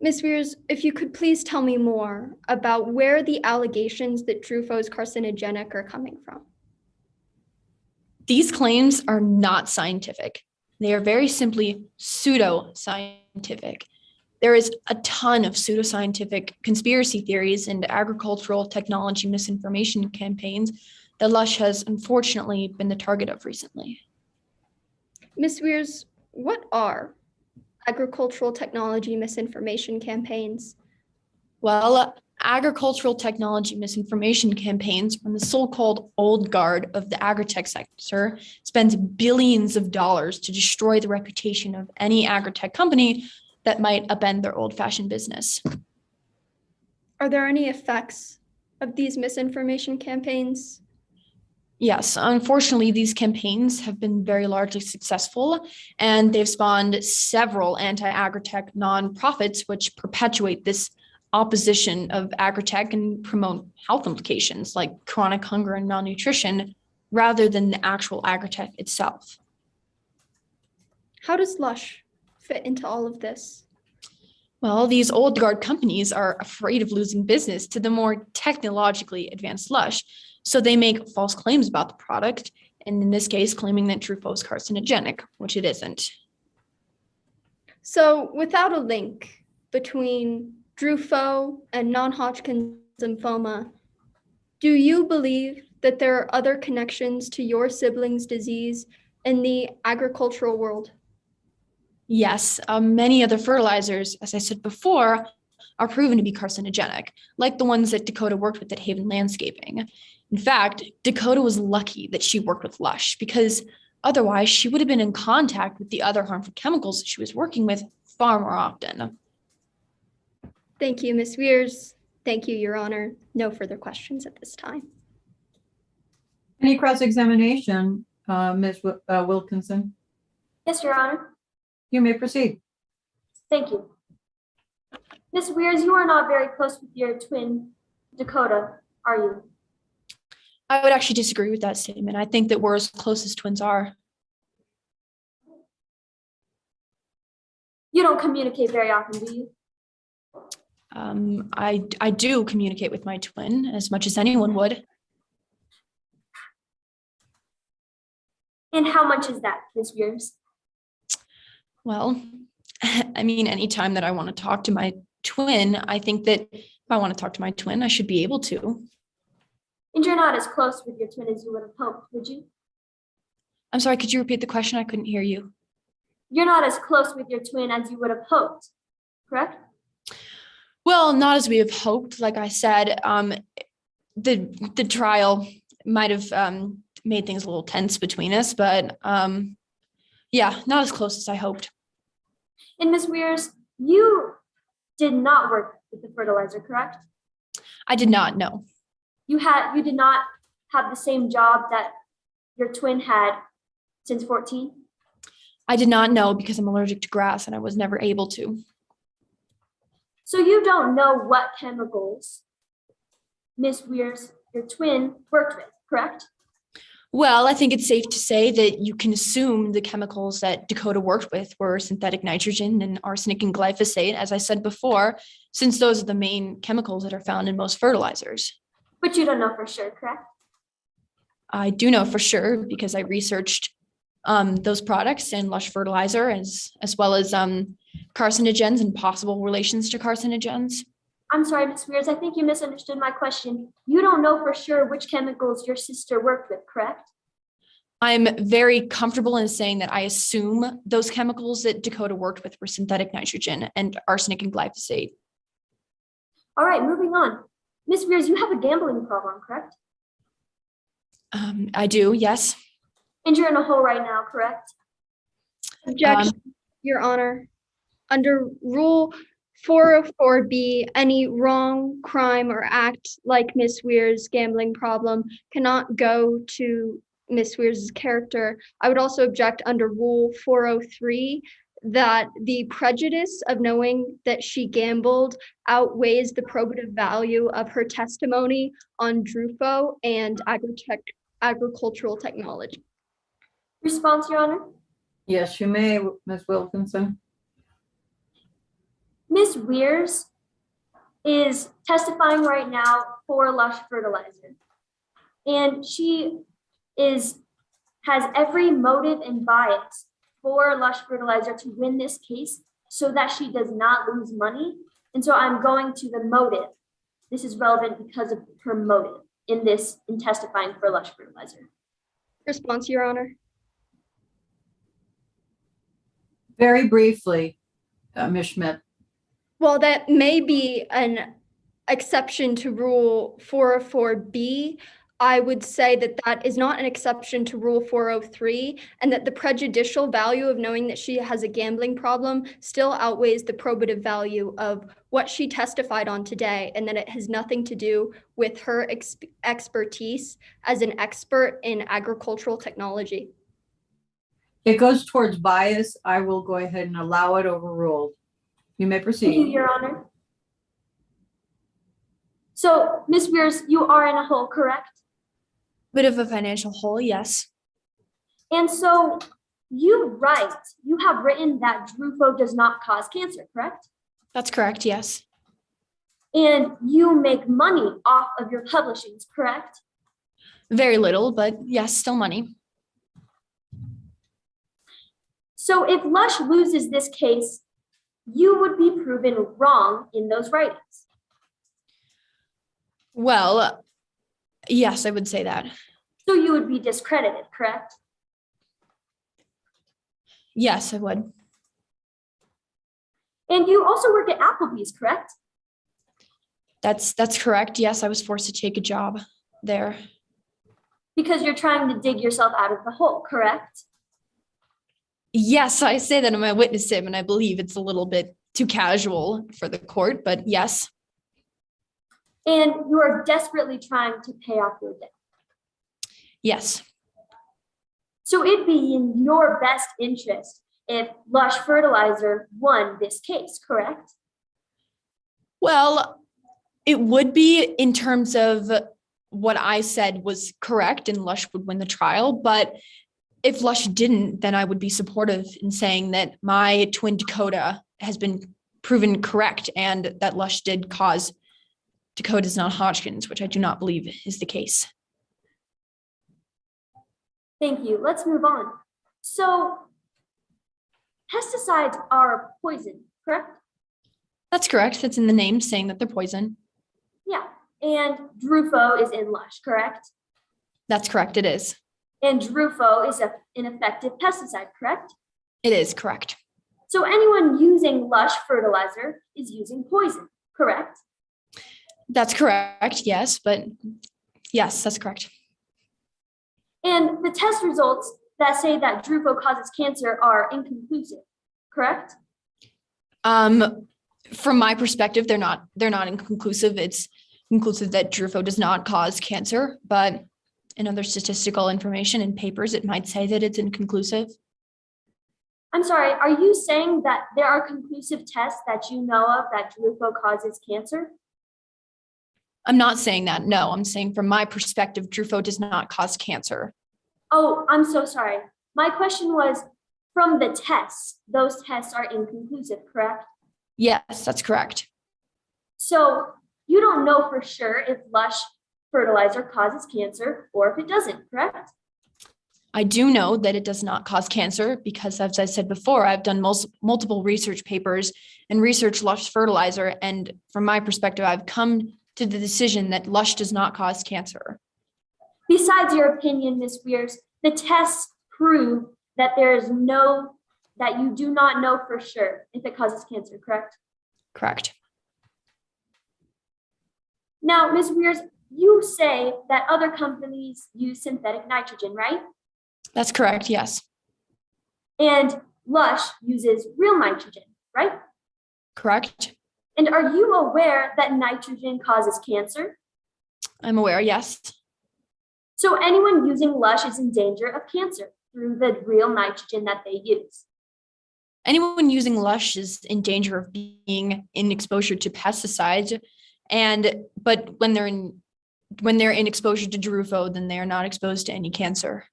Ms. Weirs, if you could please tell me more about where the allegations that Truffaut is carcinogenic are coming from. These claims are not scientific. They are very simply pseudoscientific. There is a ton of pseudoscientific conspiracy theories and agricultural technology misinformation campaigns that Lush has unfortunately been the target of recently. Ms. Weirs, what are agricultural technology misinformation campaigns? Well, agricultural technology misinformation campaigns from the so-called old guard of the agritech sector spends billions of dollars to destroy the reputation of any agritech company that might upend their old-fashioned business. Are there any effects of these misinformation campaigns? Yes, unfortunately, these campaigns have been very largely successful, and they've spawned several anti-agritech nonprofits which perpetuate this opposition of agritech and promote health implications like chronic hunger and malnutrition rather than the actual agritech itself. How does Lush fit into all of this? Well, these old guard companies are afraid of losing business to the more technologically advanced Lush, so they make false claims about the product, and in this case, claiming that Truffaut is carcinogenic, which it isn't. So without a link between Truffaut and non-Hodgkin's lymphoma, do you believe that there are other connections to your sibling's disease in the agricultural world? Yes, many other fertilizers, as I said before, are proven to be carcinogenic, like the ones that Dakota worked with at Haven Landscaping. In fact, Dakota was lucky that she worked with Lush because otherwise she would have been in contact with the other harmful chemicals that she was working with far more often. Thank you, Ms. Weirs. Thank you, Your Honor. No further questions at this time. Any cross-examination, Ms. Wilkinson? Yes, Your Honor. You may proceed. Thank you. Ms. Weirs, you are not very close with your twin, Dakota, are you? I would actually disagree with that statement. I think that we're as close as twins are. You don't communicate very often, do you? I do communicate with my twin as much as anyone would. And how much is that, Ms. Weirs? Well, I mean, anytime that I want to talk to my twin, I think that if I want to talk to my twin, I should be able to. And you're not as close with your twin as you would have hoped, would you? I'm sorry, could you repeat the question? I couldn't hear you. You're not as close with your twin as you would have hoped, correct? Well, not as we have hoped. Like I said, the trial might have made things a little tense between us, but yeah, not as close as I hoped. And Ms. Weirs, you did not work with the fertilizer, correct? I did not know. You did not have the same job that your twin had since 14? I did not know because I'm allergic to grass and I was never able to. So you don't know what chemicals Ms. Weirs, your twin, worked with, correct? Well, I think it's safe to say that you can assume the chemicals that Dakota worked with were synthetic nitrogen and arsenic and glyphosate, as I said before, since those are the main chemicals that are found in most fertilizers. But you don't know for sure, correct? I do know for sure because I researched those products and Lush fertilizer as well as carcinogens and possible relations to carcinogens. I'm sorry, Ms. Weirs, I think you misunderstood my question. You don't know for sure which chemicals your sister worked with, correct? I'm very comfortable in saying that I assume those chemicals that Dakota worked with were synthetic nitrogen and arsenic and glyphosate. All right, moving on. Ms. Weirs, you have a gambling problem, correct? I do, yes. And you're in a hole right now, correct? Objection, Your Honor. Under Rule 404B, any wrong, crime, or act like Ms. Weir's gambling problem cannot go to Ms. Weir's character. I would also object under Rule 403 that the prejudice of knowing that she gambled outweighs the probative value of her testimony on DRUFO and agricultural technology. Response, Your Honor? Yes, you may, Ms. Wilkinson. Ms. Weirs is testifying right now for Lush Fertilizer. And she has every motive and bias for Lush Fertilizer to win this case so that she does not lose money. And so I'm going to the motive. This is relevant because of her motive in testifying for Lush Fertilizer. Response, Your Honor. Very briefly, Ms. Schmidt. Well, that may be an exception to Rule 404B. I would say that that is not an exception to Rule 403, and that the prejudicial value of knowing that she has a gambling problem still outweighs the probative value of what she testified on today, and that it has nothing to do with her expertise as an expert in agricultural technology. It goes towards bias. I will go ahead and allow it overruled. You may proceed. Thank you, Your Honor. So, Ms. Weirs, you are in a hole, correct? Bit of a financial hole, yes. And so you have written that DRUFO does not cause cancer, correct? That's correct, yes. And you make money off of your publishings, correct? Very little, but yes, still money. So if Lush loses this case, you would be proven wrong in those writings. Well, yes, I would say that. So you would be discredited, correct? Yes, I would. And you also work at Applebee's, correct? That's correct. Yes, I was forced to take a job there. Because you're trying to dig yourself out of the hole, correct? Yes, I say that in my witness statement. I believe it's a little bit too casual for the court, but yes. And you are desperately trying to pay off your debt. Yes. So it'd be in your best interest if Lush Fertilizer won this case, correct? Well, it would be in terms of what I said was correct and Lush would win the trial, but if Lush didn't, then I would be supportive in saying that my twin Dakota has been proven correct and that Lush did cause Dakota's non-Hodgkin's, which I do not believe is the case. Thank you. Let's move on. So pesticides are poison, correct? That's correct. It's in the name saying that they're poison. Yeah, and Drufo is in Lush, correct? That's correct. It is. And Drufo is an effective pesticide, correct? It is correct. So anyone using Lush fertilizer is using poison, correct? That's correct. Yes, but yes, that's correct. And the test results that say that Drufo causes cancer are inconclusive, correct? From my perspective, they're not inconclusive. It's conclusive that Drufo does not cause cancer, but in other statistical information in papers, it might say that it's inconclusive. I'm sorry, are you saying that there are conclusive tests that you know of that Drufo causes cancer? I'm not saying that. No, I'm saying from my perspective, Drufo does not cause cancer. Oh, I'm so sorry. My question was from the tests, those tests are inconclusive, correct? Yes, that's correct. So you don't know for sure if Lush fertilizer causes cancer or if it doesn't, correct? I do know that it does not cause cancer because, as I said before, I've done multiple research papers and researched Lush fertilizer. And from my perspective, I've come to the decision that Lush does not cause cancer. Besides your opinion, Ms. Weirs, the tests prove that that you do not know for sure if it causes cancer, correct? Correct. Now, Ms. Weirs, you say that other companies use synthetic nitrogen, right? That's correct, yes. And Lush uses real nitrogen, right? Correct. And are you aware that nitrogen causes cancer? I'm aware, yes. So anyone using Lush is in danger of cancer through the real nitrogen that they use. Anyone using Lush is in danger of being in exposure to pesticides, but when they're in exposure to Drufo, then they are not exposed to any cancer.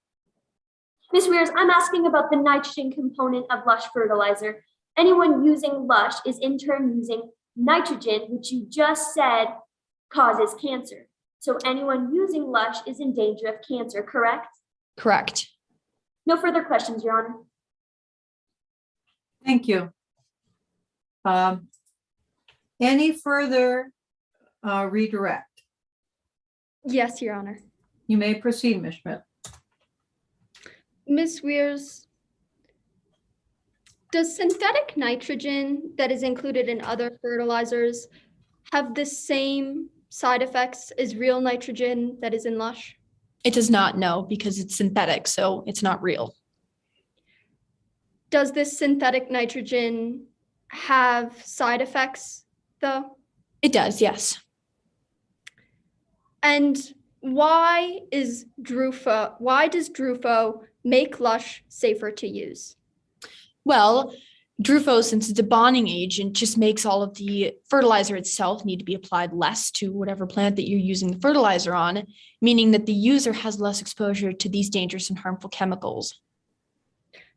Ms. Weirs, I'm asking about the nitrogen component of Lush fertilizer. Anyone using Lush is in turn using nitrogen, which you just said causes cancer. So anyone using Lush is in danger of cancer, correct? Correct. No further questions, Your Honor. Thank you. Any further redirect? Yes, Your Honor. You may proceed, Ms. Schmidt. Ms. Weirs, does synthetic nitrogen that is included in other fertilizers have the same side effects as real nitrogen that is in Lush? It does not, no, because it's synthetic, so it's not real. Does this synthetic nitrogen have side effects, though? It does, yes. And why does Drufo make Lush safer to use? Well, Drufo, since it's a bonding agent, just makes all of the fertilizer itself need to be applied less to whatever plant that you're using the fertilizer on, meaning that the user has less exposure to these dangerous and harmful chemicals.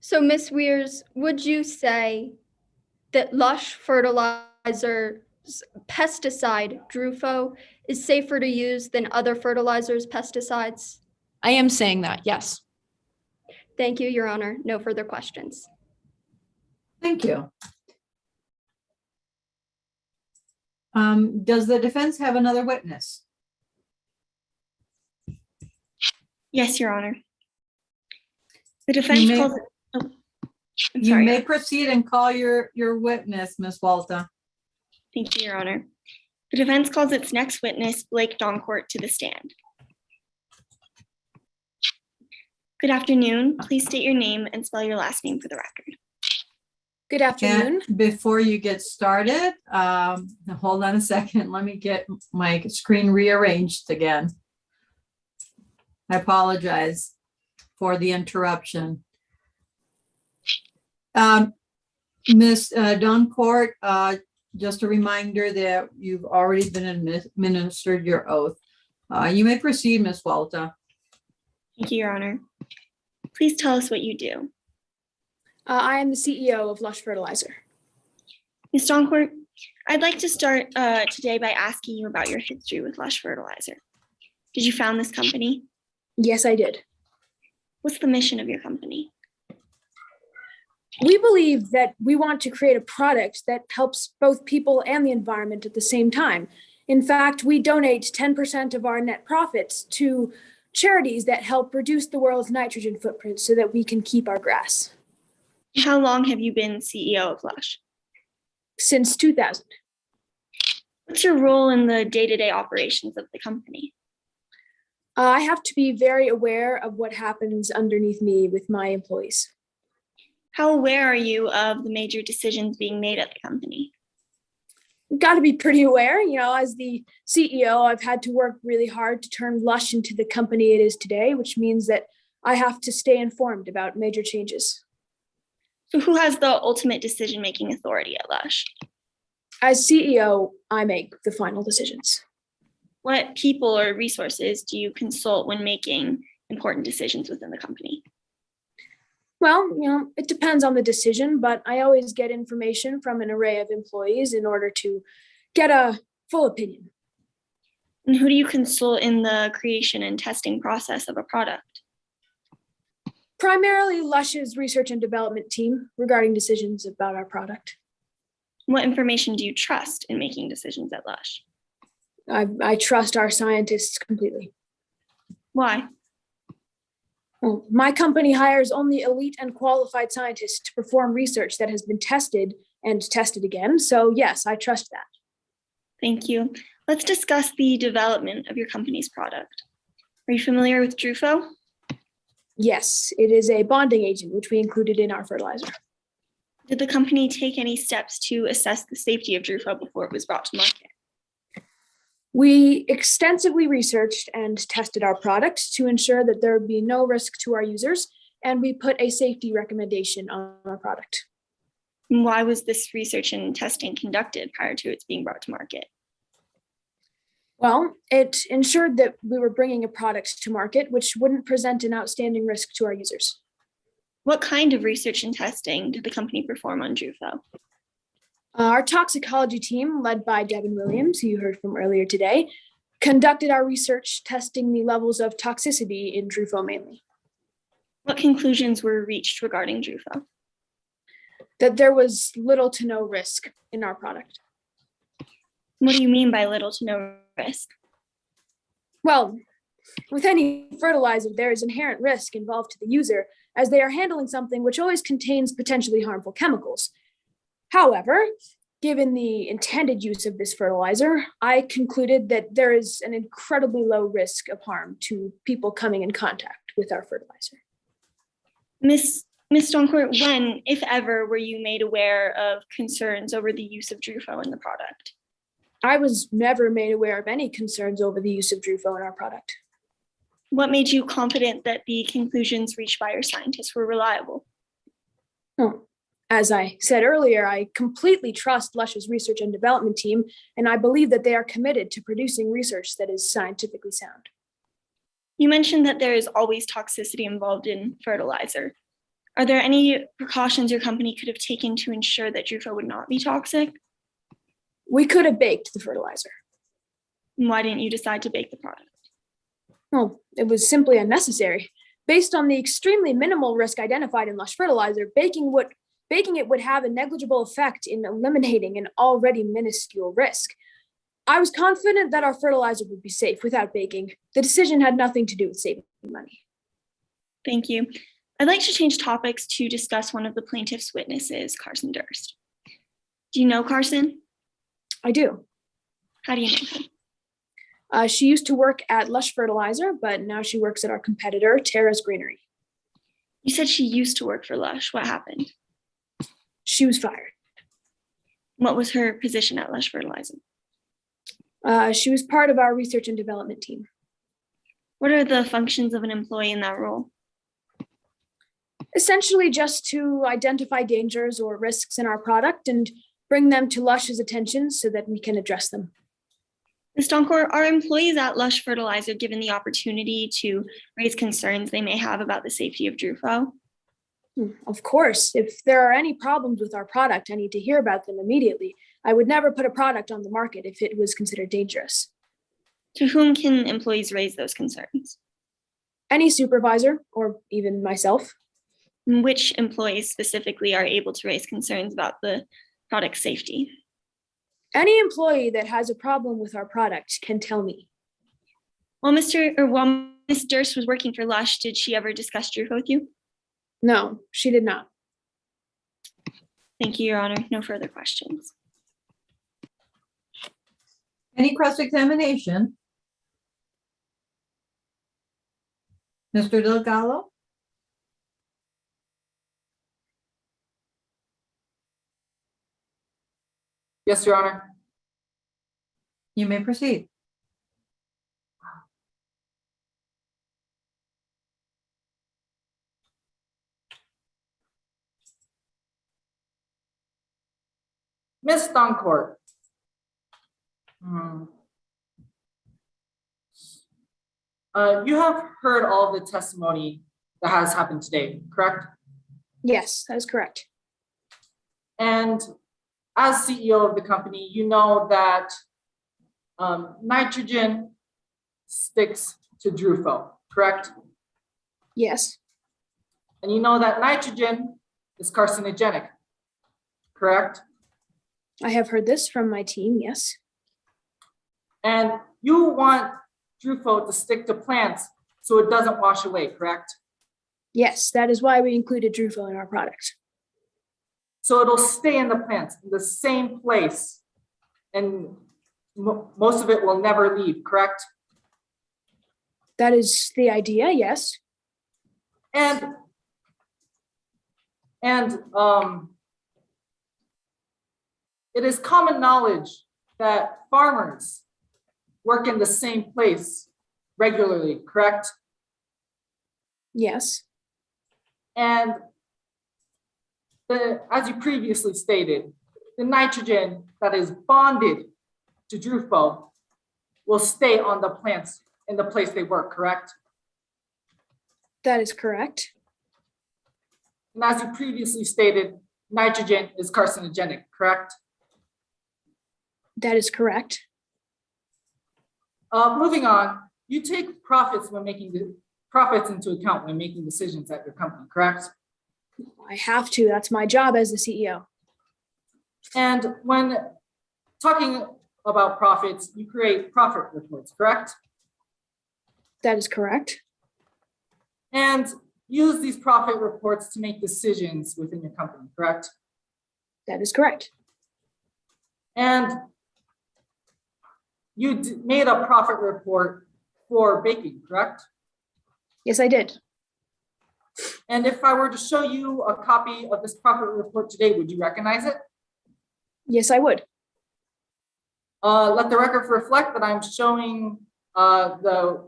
So, Ms. Weirs, would you say that Lush fertilizer's pesticide, Drufo, is safer to use than other fertilizers' pesticides? I am saying that, yes. Thank you, Your Honor. No further questions. Thank you. Does the defense have another witness? Yes, Your Honor. The defense calls it. Oh, I'm sorry. You may proceed and call your witness, Ms. Walta. Thank you, Your Honor. The defense calls its next witness, Blake Doncourt, to the stand. Good afternoon. Please state your name and spell your last name for the record. Good afternoon. And before you get started, hold on a second. Let me get my screen rearranged again. I apologize for the interruption. Ms. Doncourt, just a reminder that you've already been administered your oath. You may proceed, Ms. Walta. Thank you, Your Honor. Please tell us what you do. I am the CEO of Lush Fertilizer. Ms. Doncourt, I'd like to start today by asking you about your history with Lush Fertilizer. Did you found this company? Yes, I did. What's the mission of your company? We believe that we want to create a product that helps both people and the environment at the same time. In fact, we donate 10% of our net profits to charities that help reduce the world's nitrogen footprint so that we can keep our grass. How long have you been CEO of Lush? Since 2000. What's your role in the day-to-day operations of the company? I have to be very aware of what happens underneath me with my employees. How aware are you of the major decisions being made at the company? Got to be pretty aware. As the CEO, I've had to work really hard to turn Lush into the company it is today, which means that I have to stay informed about major changes. So who has the ultimate decision-making authority at Lush? As CEO, I make the final decisions. What people or resources do you consult when making important decisions within the company? Well, it depends on the decision, but I always get information from an array of employees in order to get a full opinion. And who do you consult in the creation and testing process of a product? Primarily Lush's research and development team regarding decisions about our product. What information do you trust in making decisions at Lush? I trust our scientists completely. Why? Well, my company hires only elite and qualified scientists to perform research that has been tested and tested again. So yes, I trust that. Thank you. Let's discuss the development of your company's product. Are you familiar with Drufo? Yes, it is a bonding agent, which we included in our fertilizer. Did the company take any steps to assess the safety of Drufo before it was brought to market? We extensively researched and tested our product to ensure that there would be no risk to our users, and we put a safety recommendation on our product. And why was this research and testing conducted prior to its being brought to market? Well, it ensured that we were bringing a product to market which wouldn't present an outstanding risk to our users. What kind of research and testing did the company perform on Drufo? Our toxicology team, led by Devin Williams, who you heard from earlier today, conducted our research testing the levels of toxicity in Drufo mainly. What conclusions were reached regarding Drufo? That there was little to no risk in our product. What do you mean by little to no risk? Well, with any fertilizer, there is inherent risk involved to the user as they are handling something which always contains potentially harmful chemicals. However, given the intended use of this fertilizer, I concluded that there is an incredibly low risk of harm to people coming in contact with our fertilizer. Ms. Doncourt, when, if ever, were you made aware of concerns over the use of Drufo in the product? I was never made aware of any concerns over the use of Drufo in our product. What made you confident that the conclusions reached by your scientists were reliable? Oh, as I said earlier, I completely trust Lush's research and development team, and I believe that they are committed to producing research that is scientifically sound. You mentioned that there is always toxicity involved in fertilizer. Are there any precautions your company could have taken to ensure that Drufo would not be toxic? We could have baked the fertilizer. And why didn't you decide to bake the product? Well, it was simply unnecessary. Based on the extremely minimal risk identified in Lush fertilizer, baking it would have a negligible effect in eliminating an already minuscule risk. I was confident that our fertilizer would be safe without baking. The decision had nothing to do with saving money. Thank you. I'd like to change topics to discuss one of the plaintiff's witnesses, Carson Durst. Do you know Carson? I do. How do you know him? She used to work at Lush Fertilizer, but now she works at our competitor, Terra's Greenery. You said she used to work for Lush. What happened? She was fired. What was her position at Lush Fertilizer? She was part of our research and development team. What are the functions of an employee in that role? Essentially just to identify dangers or risks in our product and bring them to Lush's attention so that we can address them. Ms. Doncourt, are employees at Lush Fertilizer given the opportunity to raise concerns they may have about the safety of Drufo? Of course, if there are any problems with our product, I need to hear about them immediately. I would never put a product on the market if it was considered dangerous. To whom can employees raise those concerns? Any supervisor, or even myself. Which employees specifically are able to raise concerns about the product safety? Any employee that has a problem with our product can tell me. While Ms. Durst was working for Lush, did she ever discuss Drufo with you? No, she did not. Thank you, Your Honor. No further questions. Any cross-examination? Mr. Delgado? Yes, Your Honor. You may proceed. Ms. Doncourt. You have heard all the testimony that has happened today, correct? Yes, that is correct. And as CEO of the company, you know that nitrogen sticks to Drufo, correct? Yes. And you know that nitrogen is carcinogenic, correct? I have heard this from my team, yes. And you want Drufo to stick to plants so it doesn't wash away, correct? Yes, that is why we included Drufo in our product. So it'll stay in the plants in the same place, and most of it will never leave, correct? That is the idea, yes. And it is common knowledge that farmers work in the same place regularly, correct? Yes. And as you previously stated, the nitrogen that is bonded to Drufo will stay on the plants in the place they work, correct? That is correct. And as you previously stated, nitrogen is carcinogenic, correct? That is correct. Moving on, you take profits into account when making decisions at your company, correct? I have to. That's my job as the CEO. And when talking about profits, you create profit reports, correct? That is correct. And use these profit reports to make decisions within your company, correct? That is correct. And you made a profit report for baking, correct? Yes, I did. And if I were to show you a copy of this profit report today, would you recognize it? Yes, I would. Let the record reflect that I'm showing the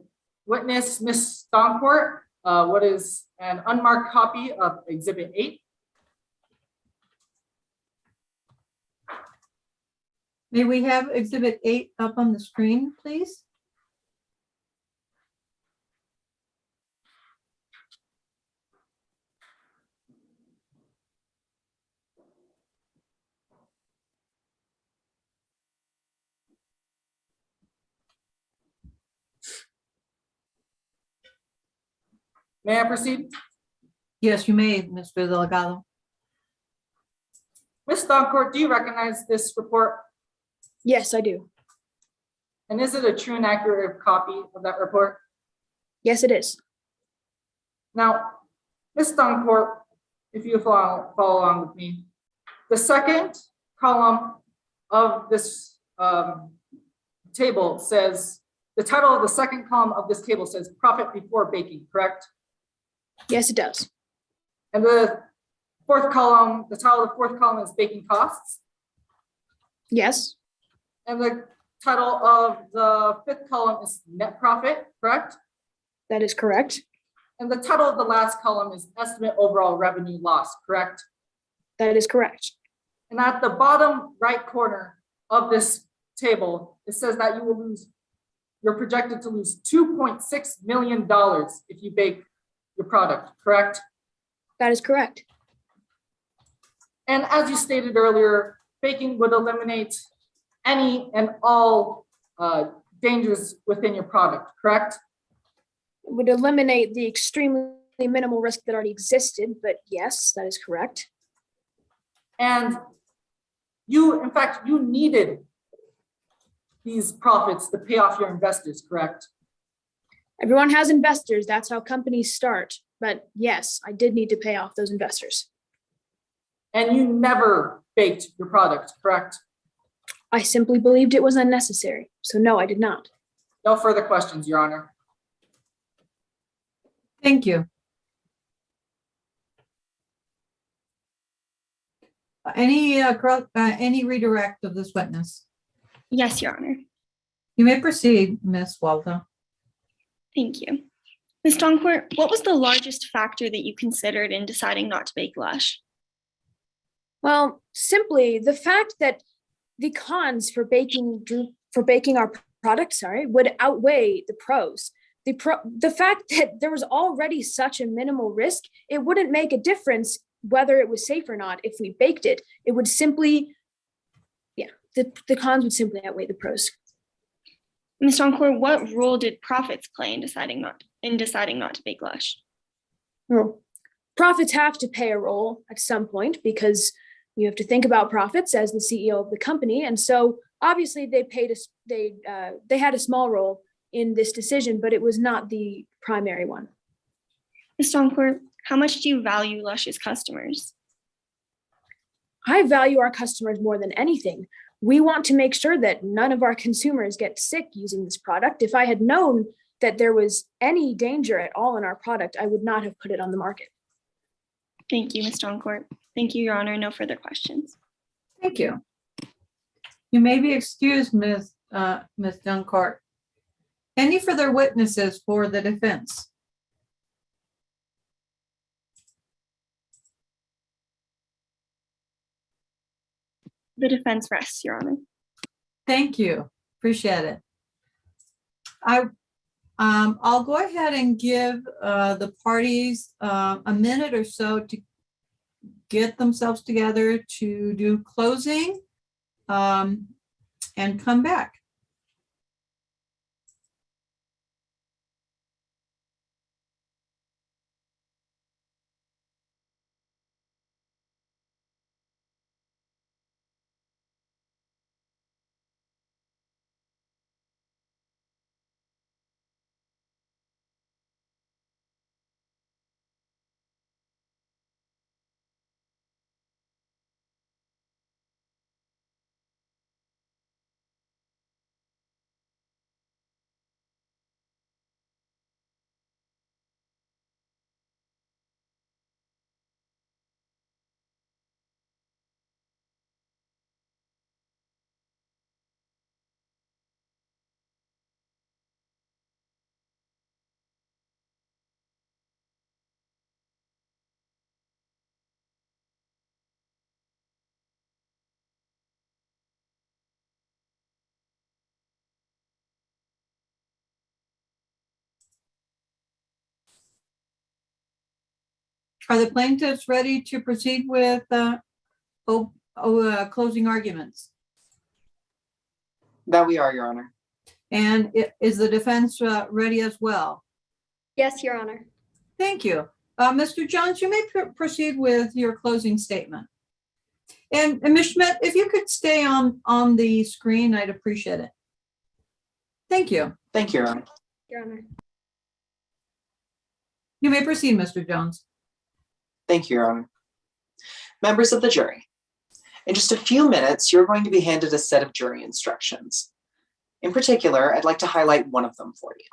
witness, Ms. Doncourt, what is an unmarked copy of Exhibit 8. May we have Exhibit 8 up on the screen, please? May I proceed? Yes, you may, Mr. Delgado. Ms. Doncourt, do you recognize this report? Yes, I do. And is it a true and accurate copy of that report? Yes, it is. Now, Ms. Doncourt, if you follow along with me, the second column of this table says, the title of the second column of this table says profit before baking, correct? Yes, it does. And the fourth column, the title of the fourth column is baking costs. Yes. And the title of the fifth column is net profit, correct? That is correct. And the title of the last column is estimate overall revenue loss, correct? That is correct. And at the bottom right corner of this table, it says that you're projected to lose $2.6 million if you bake your product, correct? That is correct. And as you stated earlier, baking would eliminate any and all dangers within your product, correct? It would eliminate the extremely minimal risk that already existed, but yes, that is correct. And you, in fact, you needed these profits to pay off your investors, correct? Everyone has investors. That's how companies start. But yes, I did need to pay off those investors. And you never baked your product, correct? I simply believed it was unnecessary. So no, I did not. No further questions, Your Honor. Thank you. Any redirect of this witness? Yes, Your Honor. You may proceed, Ms. Walter. Thank you. Ms. Doncourt, what was the largest factor that you considered in deciding not to bake Lush? Well, simply the fact that the cons for baking our product, would outweigh the pros. The fact that there was already such a minimal risk, it wouldn't make a difference whether it was safe or not if we baked it. It would simply, the cons would simply outweigh the pros. Ms. Doncourt, what role did profits play in deciding not to bake Lush? Well, profits have to play a role at some point because you have to think about profits as the CEO of the company, and so obviously they had a small role in this decision, but it was not the primary one. Ms. Doncourt, how much do you value Lush's customers? I value our customers more than anything. We want to make sure that none of our consumers get sick using this product. If I had known that there was any danger at all in our product, I would not have put it on the market. Thank you, Ms. Doncourt. Thank you, Your Honor. No further questions. Thank you. You may be excused, Ms. Doncourt. Any further witnesses for the defense? The defense rests, Your Honor. Thank you. Appreciate it. I'll go ahead and give the parties a minute or so to get themselves together to do closing and come back. Are the plaintiffs ready to proceed with closing arguments? That we are, Your Honor. And is the defense ready as well? Yes, Your Honor. Thank you. Mr. Jones, you may proceed with your closing statement. And Ms. Schmidt, if you could stay on the screen, I'd appreciate it. Thank you. Thank you, Your Honor. Your Honor. You may proceed, Mr. Jones. Thank you, Your Honor. Members of the jury, in just a few minutes, you're going to be handed a set of jury instructions. In particular, I'd like to highlight one of them for you.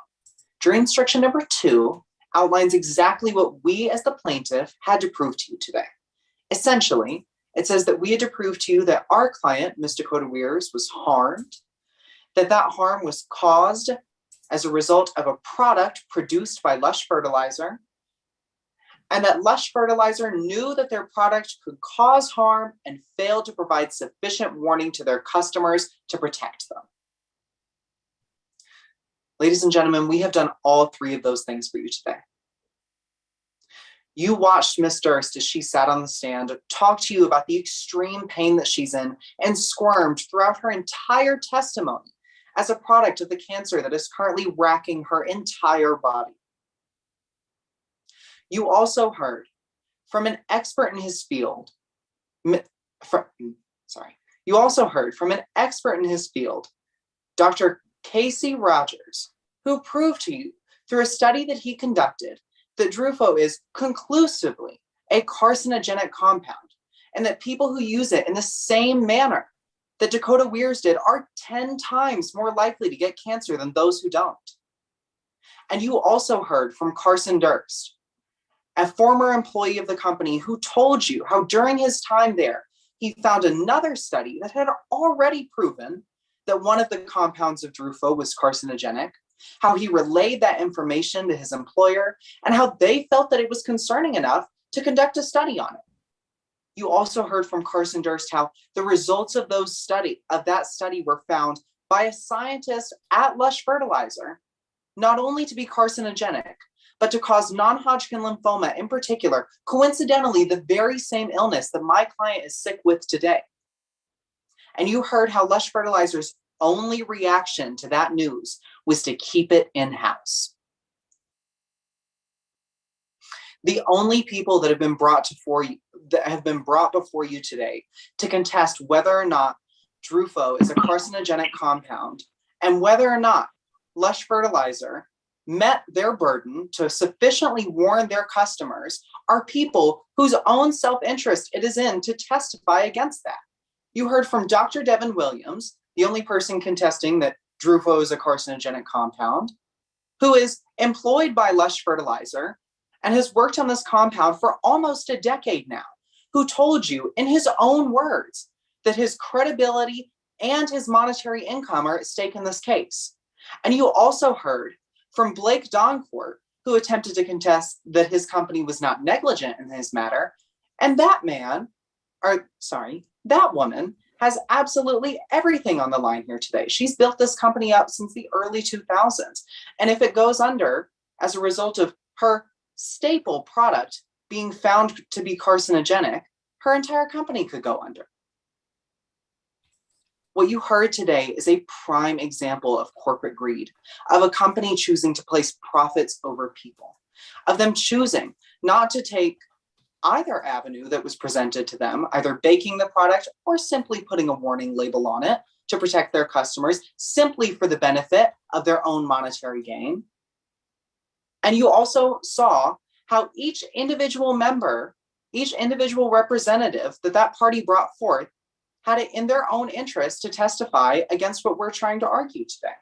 Jury instruction number 2 outlines exactly what we as the plaintiff had to prove to you today. Essentially, it says that we had to prove to you that our client, Ms. Dakota Weirs, was harmed, that harm was caused as a result of a product produced by Lush Fertilizer, and that Lush Fertilizer knew that their product could cause harm and failed to provide sufficient warning to their customers to protect them. Ladies and gentlemen, we have done all 3 of those things for you today. You watched Ms. Durst as she sat on the stand, talk to you about the extreme pain that she's in, and squirmed throughout her entire testimony as a product of the cancer that is currently racking her entire body. You also heard from an expert in his field, you also heard from an expert in his field, Dr. Casey Rogers, who proved to you through a study that he conducted that Drufo is conclusively a carcinogenic compound, and that people who use it in the same manner that Dakota Weirs did are 10 times more likely to get cancer than those who don't. And you also heard from Carson Durst, a former employee of the company, who told you how during his time there, he found another study that had already proven that one of the compounds of Drufo was carcinogenic, how he relayed that information to his employer, and how they felt that it was concerning enough to conduct a study on it. You also heard from Carson Durst how the results of that study were found by a scientist at Lush Fertilizer, not only to be carcinogenic, but to cause non-Hodgkin lymphoma in particular, coincidentally, the very same illness that my client is sick with today. And you heard how Lush Fertilizer's only reaction to that news was to keep it in-house. The only people that have been brought before you today to contest whether or not Drufo is a carcinogenic compound and whether or not Lush Fertilizer met their burden to sufficiently warn their customers are people whose own self-interest it is in to testify against that. You heard from Dr. Devin Williams, the only person contesting that Drufo is a carcinogenic compound, who is employed by Lush Fertilizer and has worked on this compound for almost a decade now, who told you in his own words that his credibility and his monetary income are at stake in this case. And you also heard from Blake Doncourt, who attempted to contest that his company was not negligent in this matter. And that woman has absolutely everything on the line here today. She's built this company up since the early 2000s. And if it goes under as a result of her staple product being found to be carcinogenic, her entire company could go under. What you heard today is a prime example of corporate greed, of a company choosing to place profits over people, of them choosing not to take either avenue that was presented to them, either baking the product or simply putting a warning label on it to protect their customers, simply for the benefit of their own monetary gain. And you also saw how each individual member, each individual representative that party brought forth had it in their own interest to testify against what we're trying to argue today.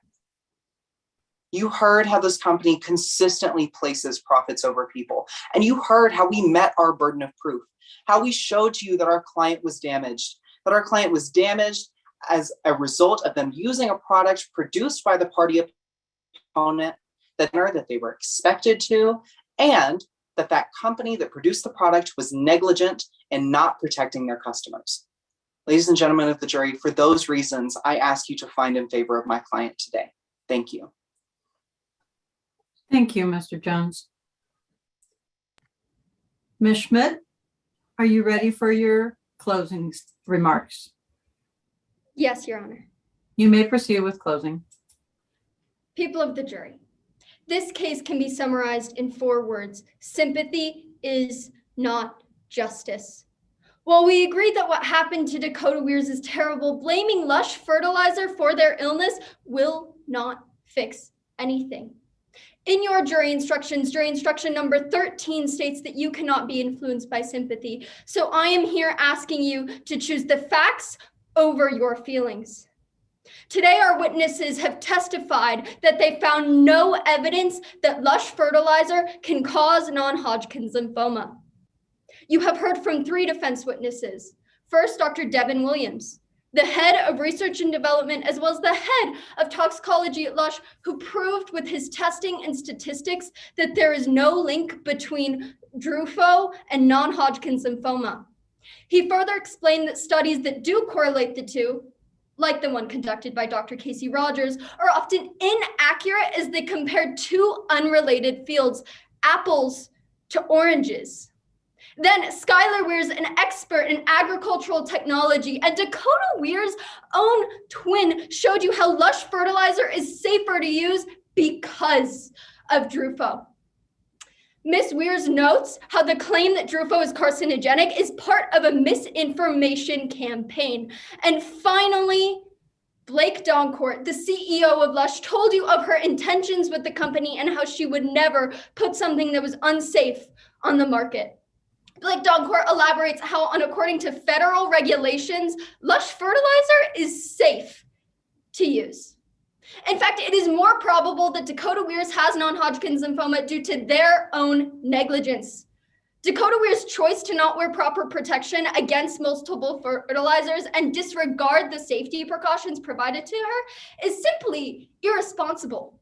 You heard how this company consistently places profits over people. And you heard how we met our burden of proof, how we showed to you that our client was damaged, as a result of them using a product produced by the party opponent that they were expected to, and that company that produced the product was negligent in not protecting their customers. Ladies and gentlemen of the jury, for those reasons, I ask you to find in favor of my client today. Thank you. Thank you, Mr. Jones. Ms. Schmidt, are you ready for your closing remarks? Yes, Your Honor. You may proceed with closing. People of the jury, this case can be summarized in 4 words. Sympathy is not justice. While we agree that what happened to Dakota Weirs is terrible, blaming Lush Fertilizer for their illness will not fix anything. In your jury instruction number 13 states that you cannot be influenced by sympathy. So I am here asking you to choose the facts over your feelings. Today, our witnesses have testified that they found no evidence that Lush Fertilizer can cause non-Hodgkin's lymphoma. You have heard from 3 defense witnesses. First, Dr. Devin Williams, the head of research and development, as well as the head of toxicology at Lush, who proved with his testing and statistics that there is no link between Drufo and non-Hodgkin's lymphoma. He further explained that studies that do correlate the two, like the one conducted by Dr. Casey Rogers, are often inaccurate as they compare 2 unrelated fields, apples to oranges. Then Skylar Weirs, an expert in agricultural technology, and Dakota Weirs' own twin showed you how Lush Fertilizer is safer to use because of Drufo. Ms. Weir's notes how the claim that Drufo is carcinogenic is part of a misinformation campaign. And finally, Blake Doncourt, the CEO of Lush, told you of her intentions with the company and how she would never put something that was unsafe on the market. Blake Doncourt elaborates how, according to federal regulations, Lush fertilizer is safe to use. In fact, it is more probable that Dakota Weirs has non-Hodgkin's lymphoma due to their own negligence. Dakota Weir's choice to not wear proper protection against multiple fertilizers and disregard the safety precautions provided to her is simply irresponsible.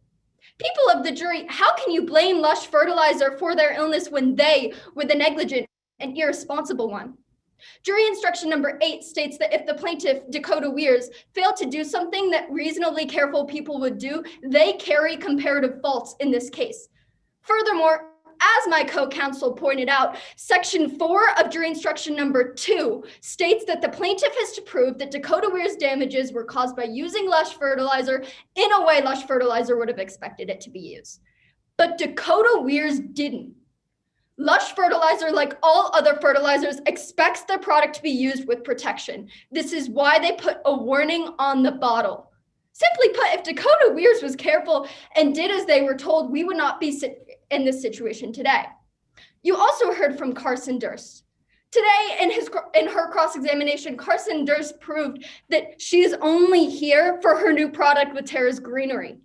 People of the jury, how can you blame Lush Fertilizer for their illness when they were the negligent and irresponsible one? Jury instruction number 8 states that if the plaintiff, Dakota Weirs, failed to do something that reasonably careful people would do, they carry comparative faults in this case. Furthermore, as my co-counsel pointed out, section 4 of jury instruction number 2 states that the plaintiff has to prove that Dakota Weir's damages were caused by using Lush Fertilizer in a way Lush Fertilizer would have expected it to be used. But Dakota Weirs didn't. Lush Fertilizer, like all other fertilizers, expects their product to be used with protection. This is why they put a warning on the bottle. Simply put, if Dakota Weirs was careful and did as they were told, we would not be in this situation today. You also heard from Carson Durst. Today, in her cross-examination, Carson Durst proved that she is only here for her new product with Terra's Greenery.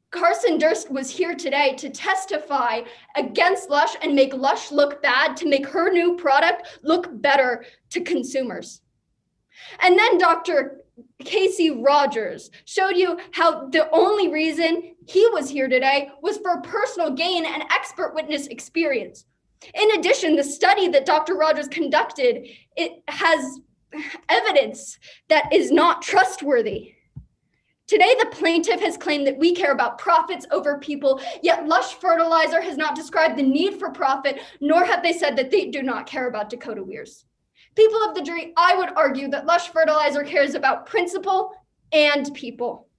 Carson Durst was here today to testify against Lush and make Lush look bad, to make her new product look better to consumers. And then Dr. Casey Rogers showed you how the only reason he was here today was for personal gain and expert witness experience. In addition, the study that Dr. Rogers conducted, it has evidence that is not trustworthy. Today, the plaintiff has claimed that we care about profits over people, yet Lush Fertilizer has not described the need for profit, nor have they said that they do not care about Dakota Weirs. People of the jury, I would argue that Lush Fertilizer cares about principle and people.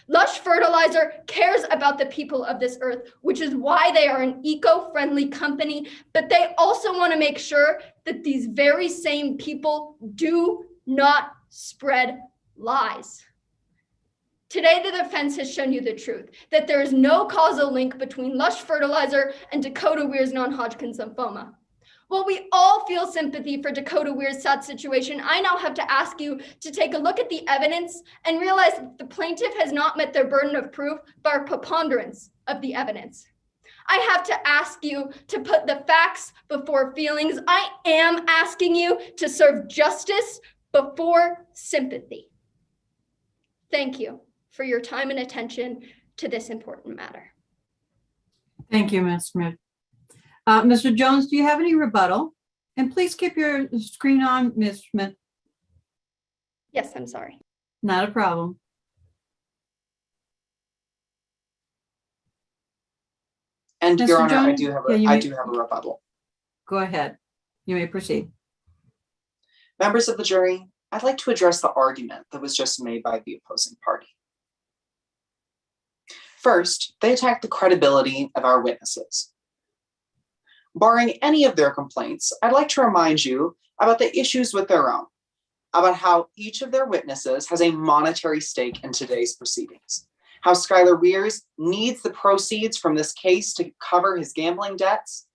Lush Fertilizer cares about the people of this earth, which is why they are an eco-friendly company, but they also want to make sure that these very same people do not spread lies. Today, the defense has shown you the truth, that there is no causal link between Lush Fertilizer and Dakota Weir's non-Hodgkin's lymphoma. While we all feel sympathy for Dakota Weir's sad situation, I now have to ask you to take a look at the evidence and realize that the plaintiff has not met their burden of proof by preponderance of the evidence. I have to ask you to put the facts before feelings. I am asking you to serve justice before sympathy. Thank you for your time and attention to this important matter. Thank you, Ms. Smith. Mr. Jones, do you have any rebuttal? And please keep your screen on, Ms. Smith. Yes, I'm sorry. Not a problem. And Mr. Your Honor, I Jones? do have Yeah, you I may- do have a rebuttal. Go ahead. You may proceed. Members of the jury, I'd like to address the argument that was just made by the opposing party. First, they attacked the credibility of our witnesses. Barring any of their complaints, I'd like to remind you about the issues with their own, about how each of their witnesses has a monetary stake in today's proceedings, how Skylar Weirs needs the proceeds from this case to cover his gambling debts,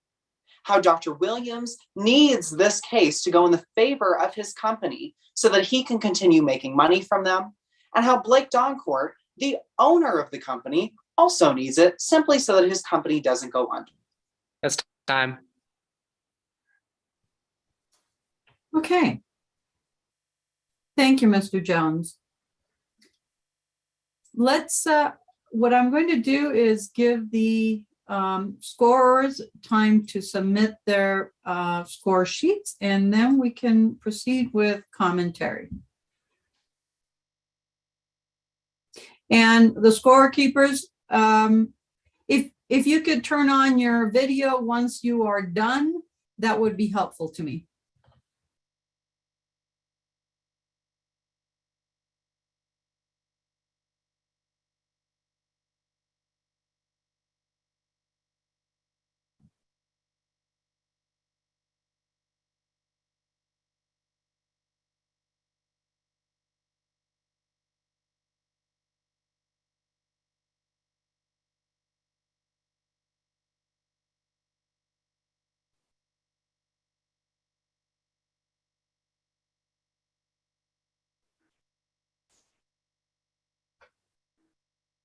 how Dr. Williams needs this case to go in the favor of his company so that he can continue making money from them, and how Blake Doncourt, the owner of the company, also needs it simply so that his company doesn't go under. That's time. Okay. Thank you, Mr. Jones. Let's, what I'm going to do is give the scorers time to submit their score sheets, and then we can proceed with commentary. And the scorekeepers, if you could turn on your video once you are done, that would be helpful to me.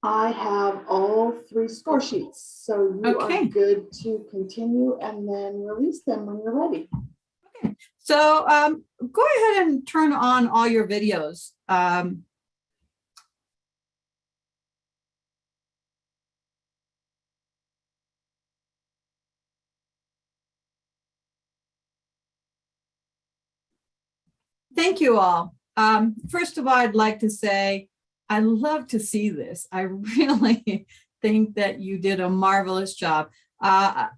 I have all 3 score sheets, so you are Okay. good to continue and then release them when you're ready. So go ahead and turn on all your videos. Thank you all. First of all, I'd like to say, I love to see this. I really think that you did a marvelous job.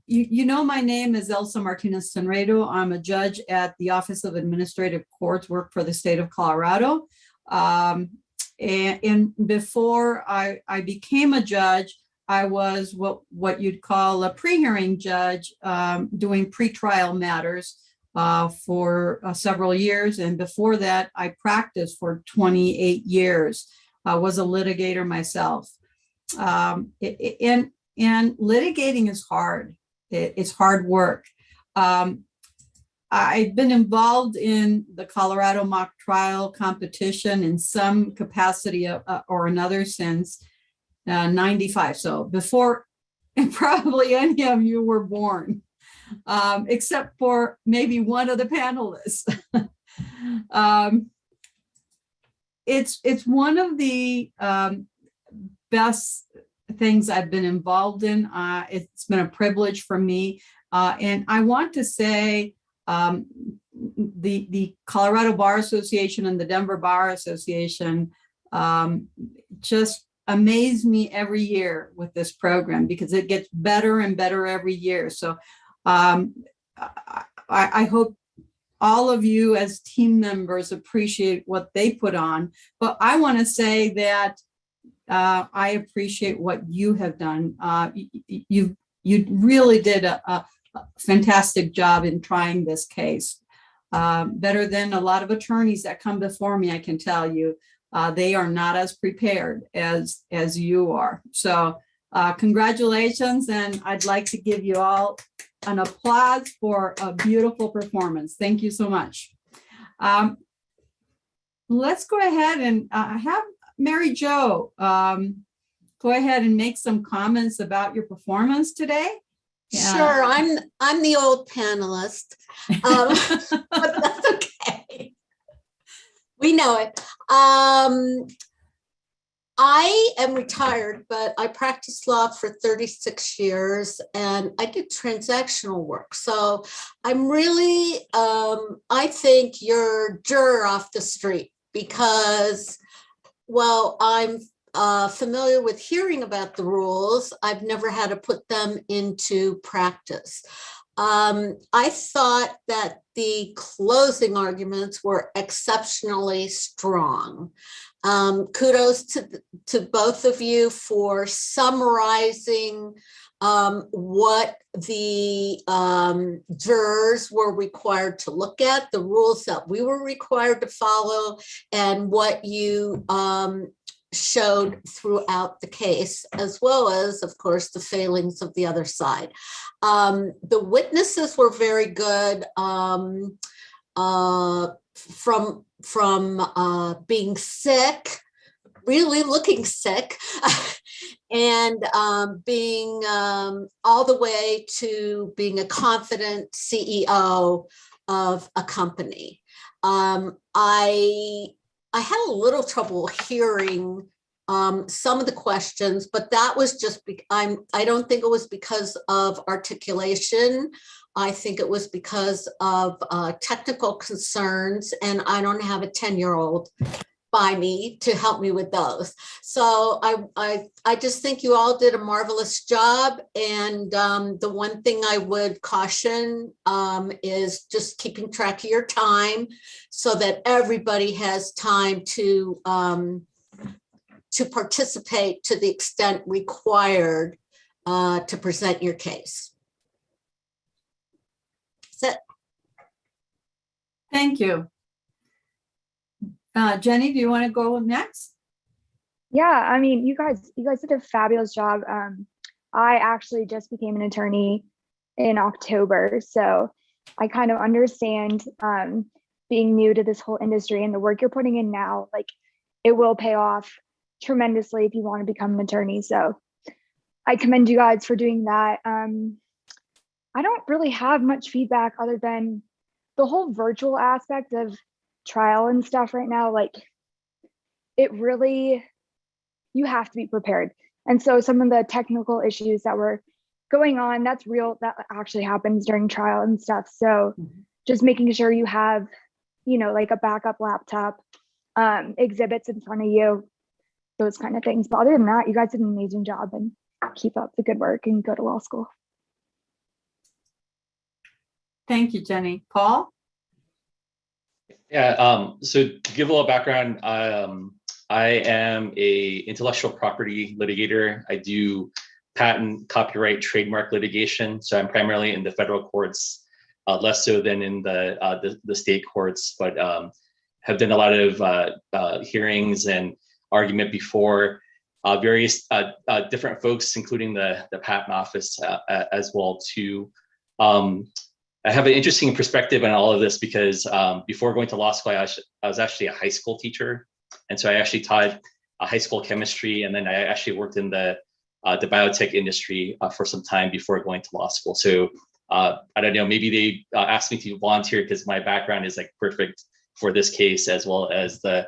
You know, my name is Elsa Martinez Tenredo. I'm a judge at the Office of Administrative Courts, work for the state of Colorado. And before I became a judge, I was what you'd call a pre-hearing judge, doing pretrial matters for several years. And before that, I practiced for 28 years. I was a litigator myself. And litigating is hard. It's hard work. I've been involved in the Colorado mock trial competition in some capacity or another since 95. So before probably any of you were born, except for maybe one of the panelists. It's one of the best things I've been involved in. It's been a privilege for me. And I want to say the Colorado Bar Association and the Denver Bar Association just amaze me every year with this program because it gets better and better every year. So I hope all of you as team members appreciate what they put on. But I want to say that I appreciate what you have done. You really did a fantastic job in trying this case. Better than a lot of attorneys that come before me, I can tell you. They are not as prepared as you are. So congratulations, and I'd like to give you all an applause for a beautiful performance. Thank you so much. Let's go ahead and have Mary Jo go ahead and make some comments about your performance today. Sure, I'm the old panelist, but that's okay. We know it. I am retired, but I practiced law for 36 years and I did transactional work. So I'm really, I think you're juror off the street because, well, I'm familiar with hearing about the rules. I've never had to put them into practice. I thought that the closing arguments were exceptionally strong. Kudos to both of you for summarizing what the jurors were required to look at, the rules that we were required to follow, and what you showed throughout the case, as well as, of course, the failings of the other side. The witnesses were very good from being sick, really looking sick, and being all the way to being a confident CEO of a company. I had a little trouble hearing some of the questions, but that was just, I don't think it was because of articulation. I think it was because of technical concerns, and I don't have a 10-year-old by me to help me with those. So I just think you all did a marvelous job. And the one thing I would caution is just keeping track of your time so that everybody has time to participate to the extent required to present your case. That's it. Thank you. Jenny, do you want to go next? Yeah, I mean, you guys did a fabulous job. I actually just became an attorney in October, so I kind of understand being new to this whole industry and the work you're putting in now, like it will pay off tremendously if you want to become an attorney. So I commend you guys for doing that. I don't really have much feedback other than the whole virtual aspect of trial and stuff right now. Like, it really, you have to be prepared. And so some of the technical issues that were going on, that's real, that actually happens during trial and stuff. So just making sure you have, like a backup laptop, exhibits in front of you, those kind of things. But other than that, you guys did an amazing job, and keep up the good work and go to law school. Thank you, Jenny. Paul? Yeah, so to give a little background, I am a intellectual property litigator. I do patent, copyright, trademark litigation. So I'm primarily in the federal courts, less so than in the state courts, but have done a lot of hearings and argument before various different folks, including the patent office as well too. I have an interesting perspective on all of this because before going to law school, I was actually a high school teacher. And so I actually taught high school chemistry, and then I actually worked in the biotech industry for some time before going to law school. So I don't know, maybe they asked me to volunteer because my background is like perfect for this case, as well as the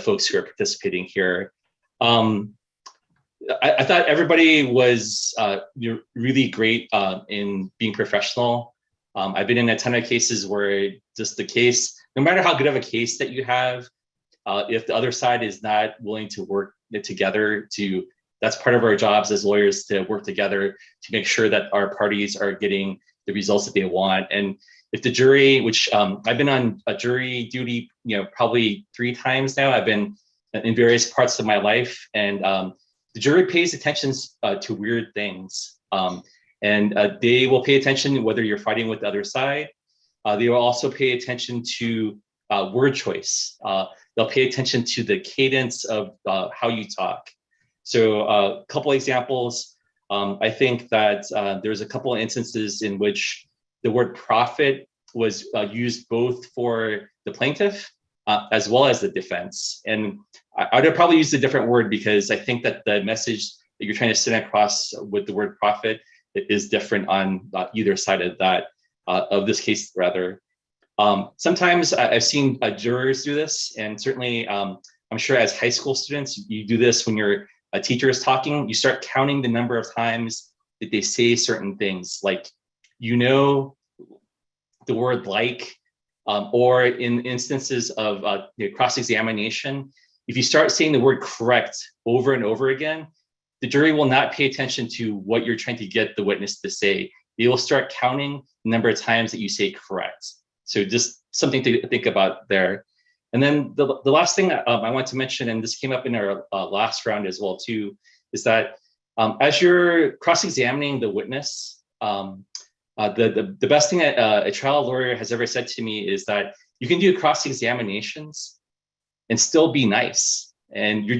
folks who are participating here. I thought everybody was really great in being professional. I've been in a ton of cases where just the case, no matter how good of a case that you have, if the other side is not willing to work together, that's part of our jobs as lawyers, to work together to make sure that our parties are getting the results that they want. And if the jury, which I've been on a jury duty, probably 3 times now, I've been in various parts of my life, and the jury pays attention to weird things. And they will pay attention whether you're fighting with the other side. They will also pay attention to word choice. They'll pay attention to the cadence of how you talk. So a couple examples, I think that there's a couple of instances in which the word profit was used both for the plaintiff as well as the defense. And I would probably use a different word because I think that the message that you're trying to send across with the word profit is different on either side of that, of this case rather. Sometimes I've seen jurors do this, and certainly I'm sure as high school students, you do this when a teacher is talking. You start counting the number of times that they say certain things, like, the word like, or in instances of cross-examination, if you start saying the word correct over and over again, the jury will not pay attention to what you're trying to get the witness to say. They will start counting the number of times that you say correct. So just something to think about there. And then the last thing I want to mention, and this came up in our last round as well too, is that as you're cross-examining the witness, the best thing a trial lawyer has ever said to me is that you can do cross-examinations and still be nice. And you're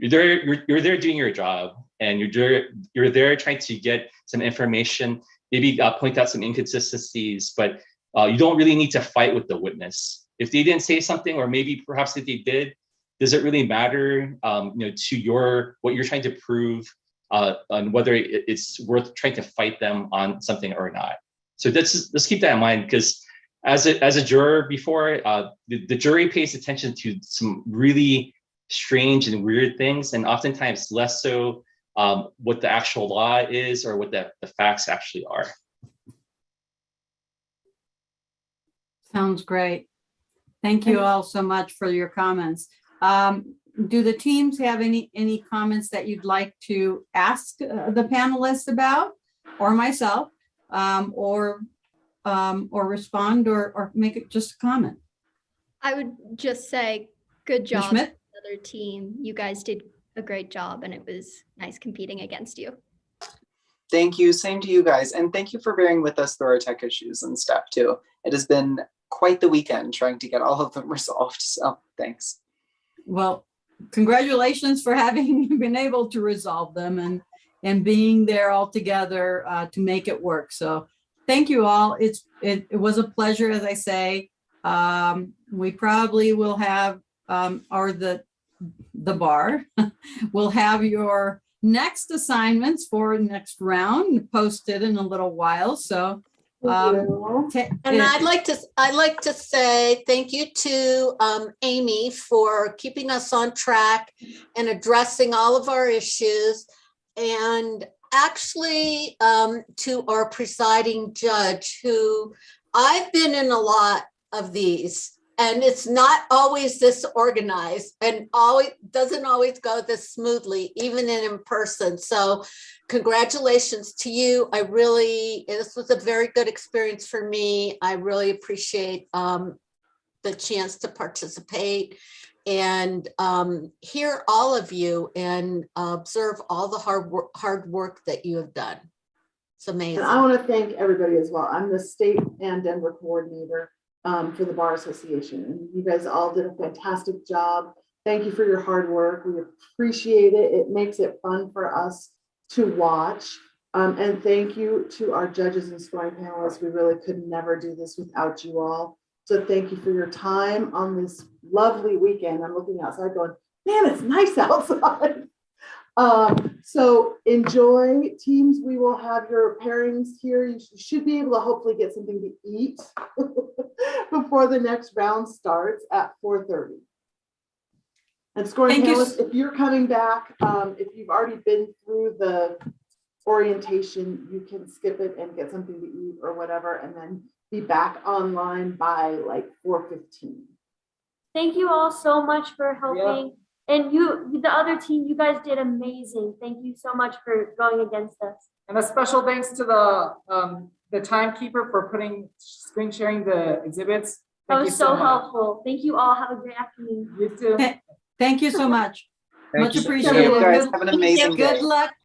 there doing your job, and you're there trying to get some information, maybe point out some inconsistencies, but you don't really need to fight with the witness. If they didn't say something, or maybe perhaps if they did, does it really matter to what you're trying to prove on whether it's worth trying to fight them on something or not? So let's keep that in mind, because as a juror before, the jury pays attention to some really strange and weird things, and oftentimes less so what the actual law is or what the facts actually are. Sounds great. Thank you all so much for your comments. Do the teams have any comments that you'd like to ask the panelists about, or myself, or respond, or make it just a comment? I would just say, good job, Schmidt? other team. You guys did a great job, and it was nice competing against you. Thank you. Same to you guys. And thank you for bearing with us through our tech issues and stuff too. It has been quite the weekend trying to get all of them resolved. So thanks. Well, congratulations for having been able to resolve them and being there all together to make it work. So thank you all. It was a pleasure, as I say. We probably will have the the bar. We'll have your next assignments for next round posted in a little while. So, and I'd like to say thank you to Amy for keeping us on track and addressing all of our issues, and actually to our presiding judge, who I've been in a lot of these. And it's not always this organized and doesn't always go this smoothly, even in person. So congratulations to you. This was a very good experience for me. I really appreciate the chance to participate and hear all of you and observe all the hard work that you have done. It's amazing. And I want to thank everybody as well. I'm the state and Denver coordinator for the Bar Association. And you guys all did a fantastic job. Thank you for your hard work. We appreciate it. It makes it fun for us to watch. And thank you to our judges and scoring panelists. We really could never do this without you all. So thank you for your time on this lovely weekend. I'm looking outside going, man, it's nice outside. So enjoy, teams. We will have your pairings here. You should be able to hopefully get something to eat before the next round starts at 4:30. And scoring panelists, if you're coming back, if you've already been through the orientation, you can skip it and get something to eat or whatever, and then be back online by like 4:15. Thank you all so much for helping. Yeah. And you, the other team, you guys did amazing. Thank you so much for going against us. And a special thanks to the timekeeper for screen sharing the exhibits. That was so helpful. Thank you all. Have a great afternoon. You too. Thank you so much. Thank Much you. appreciated. Guys, have an amazing day. Good luck.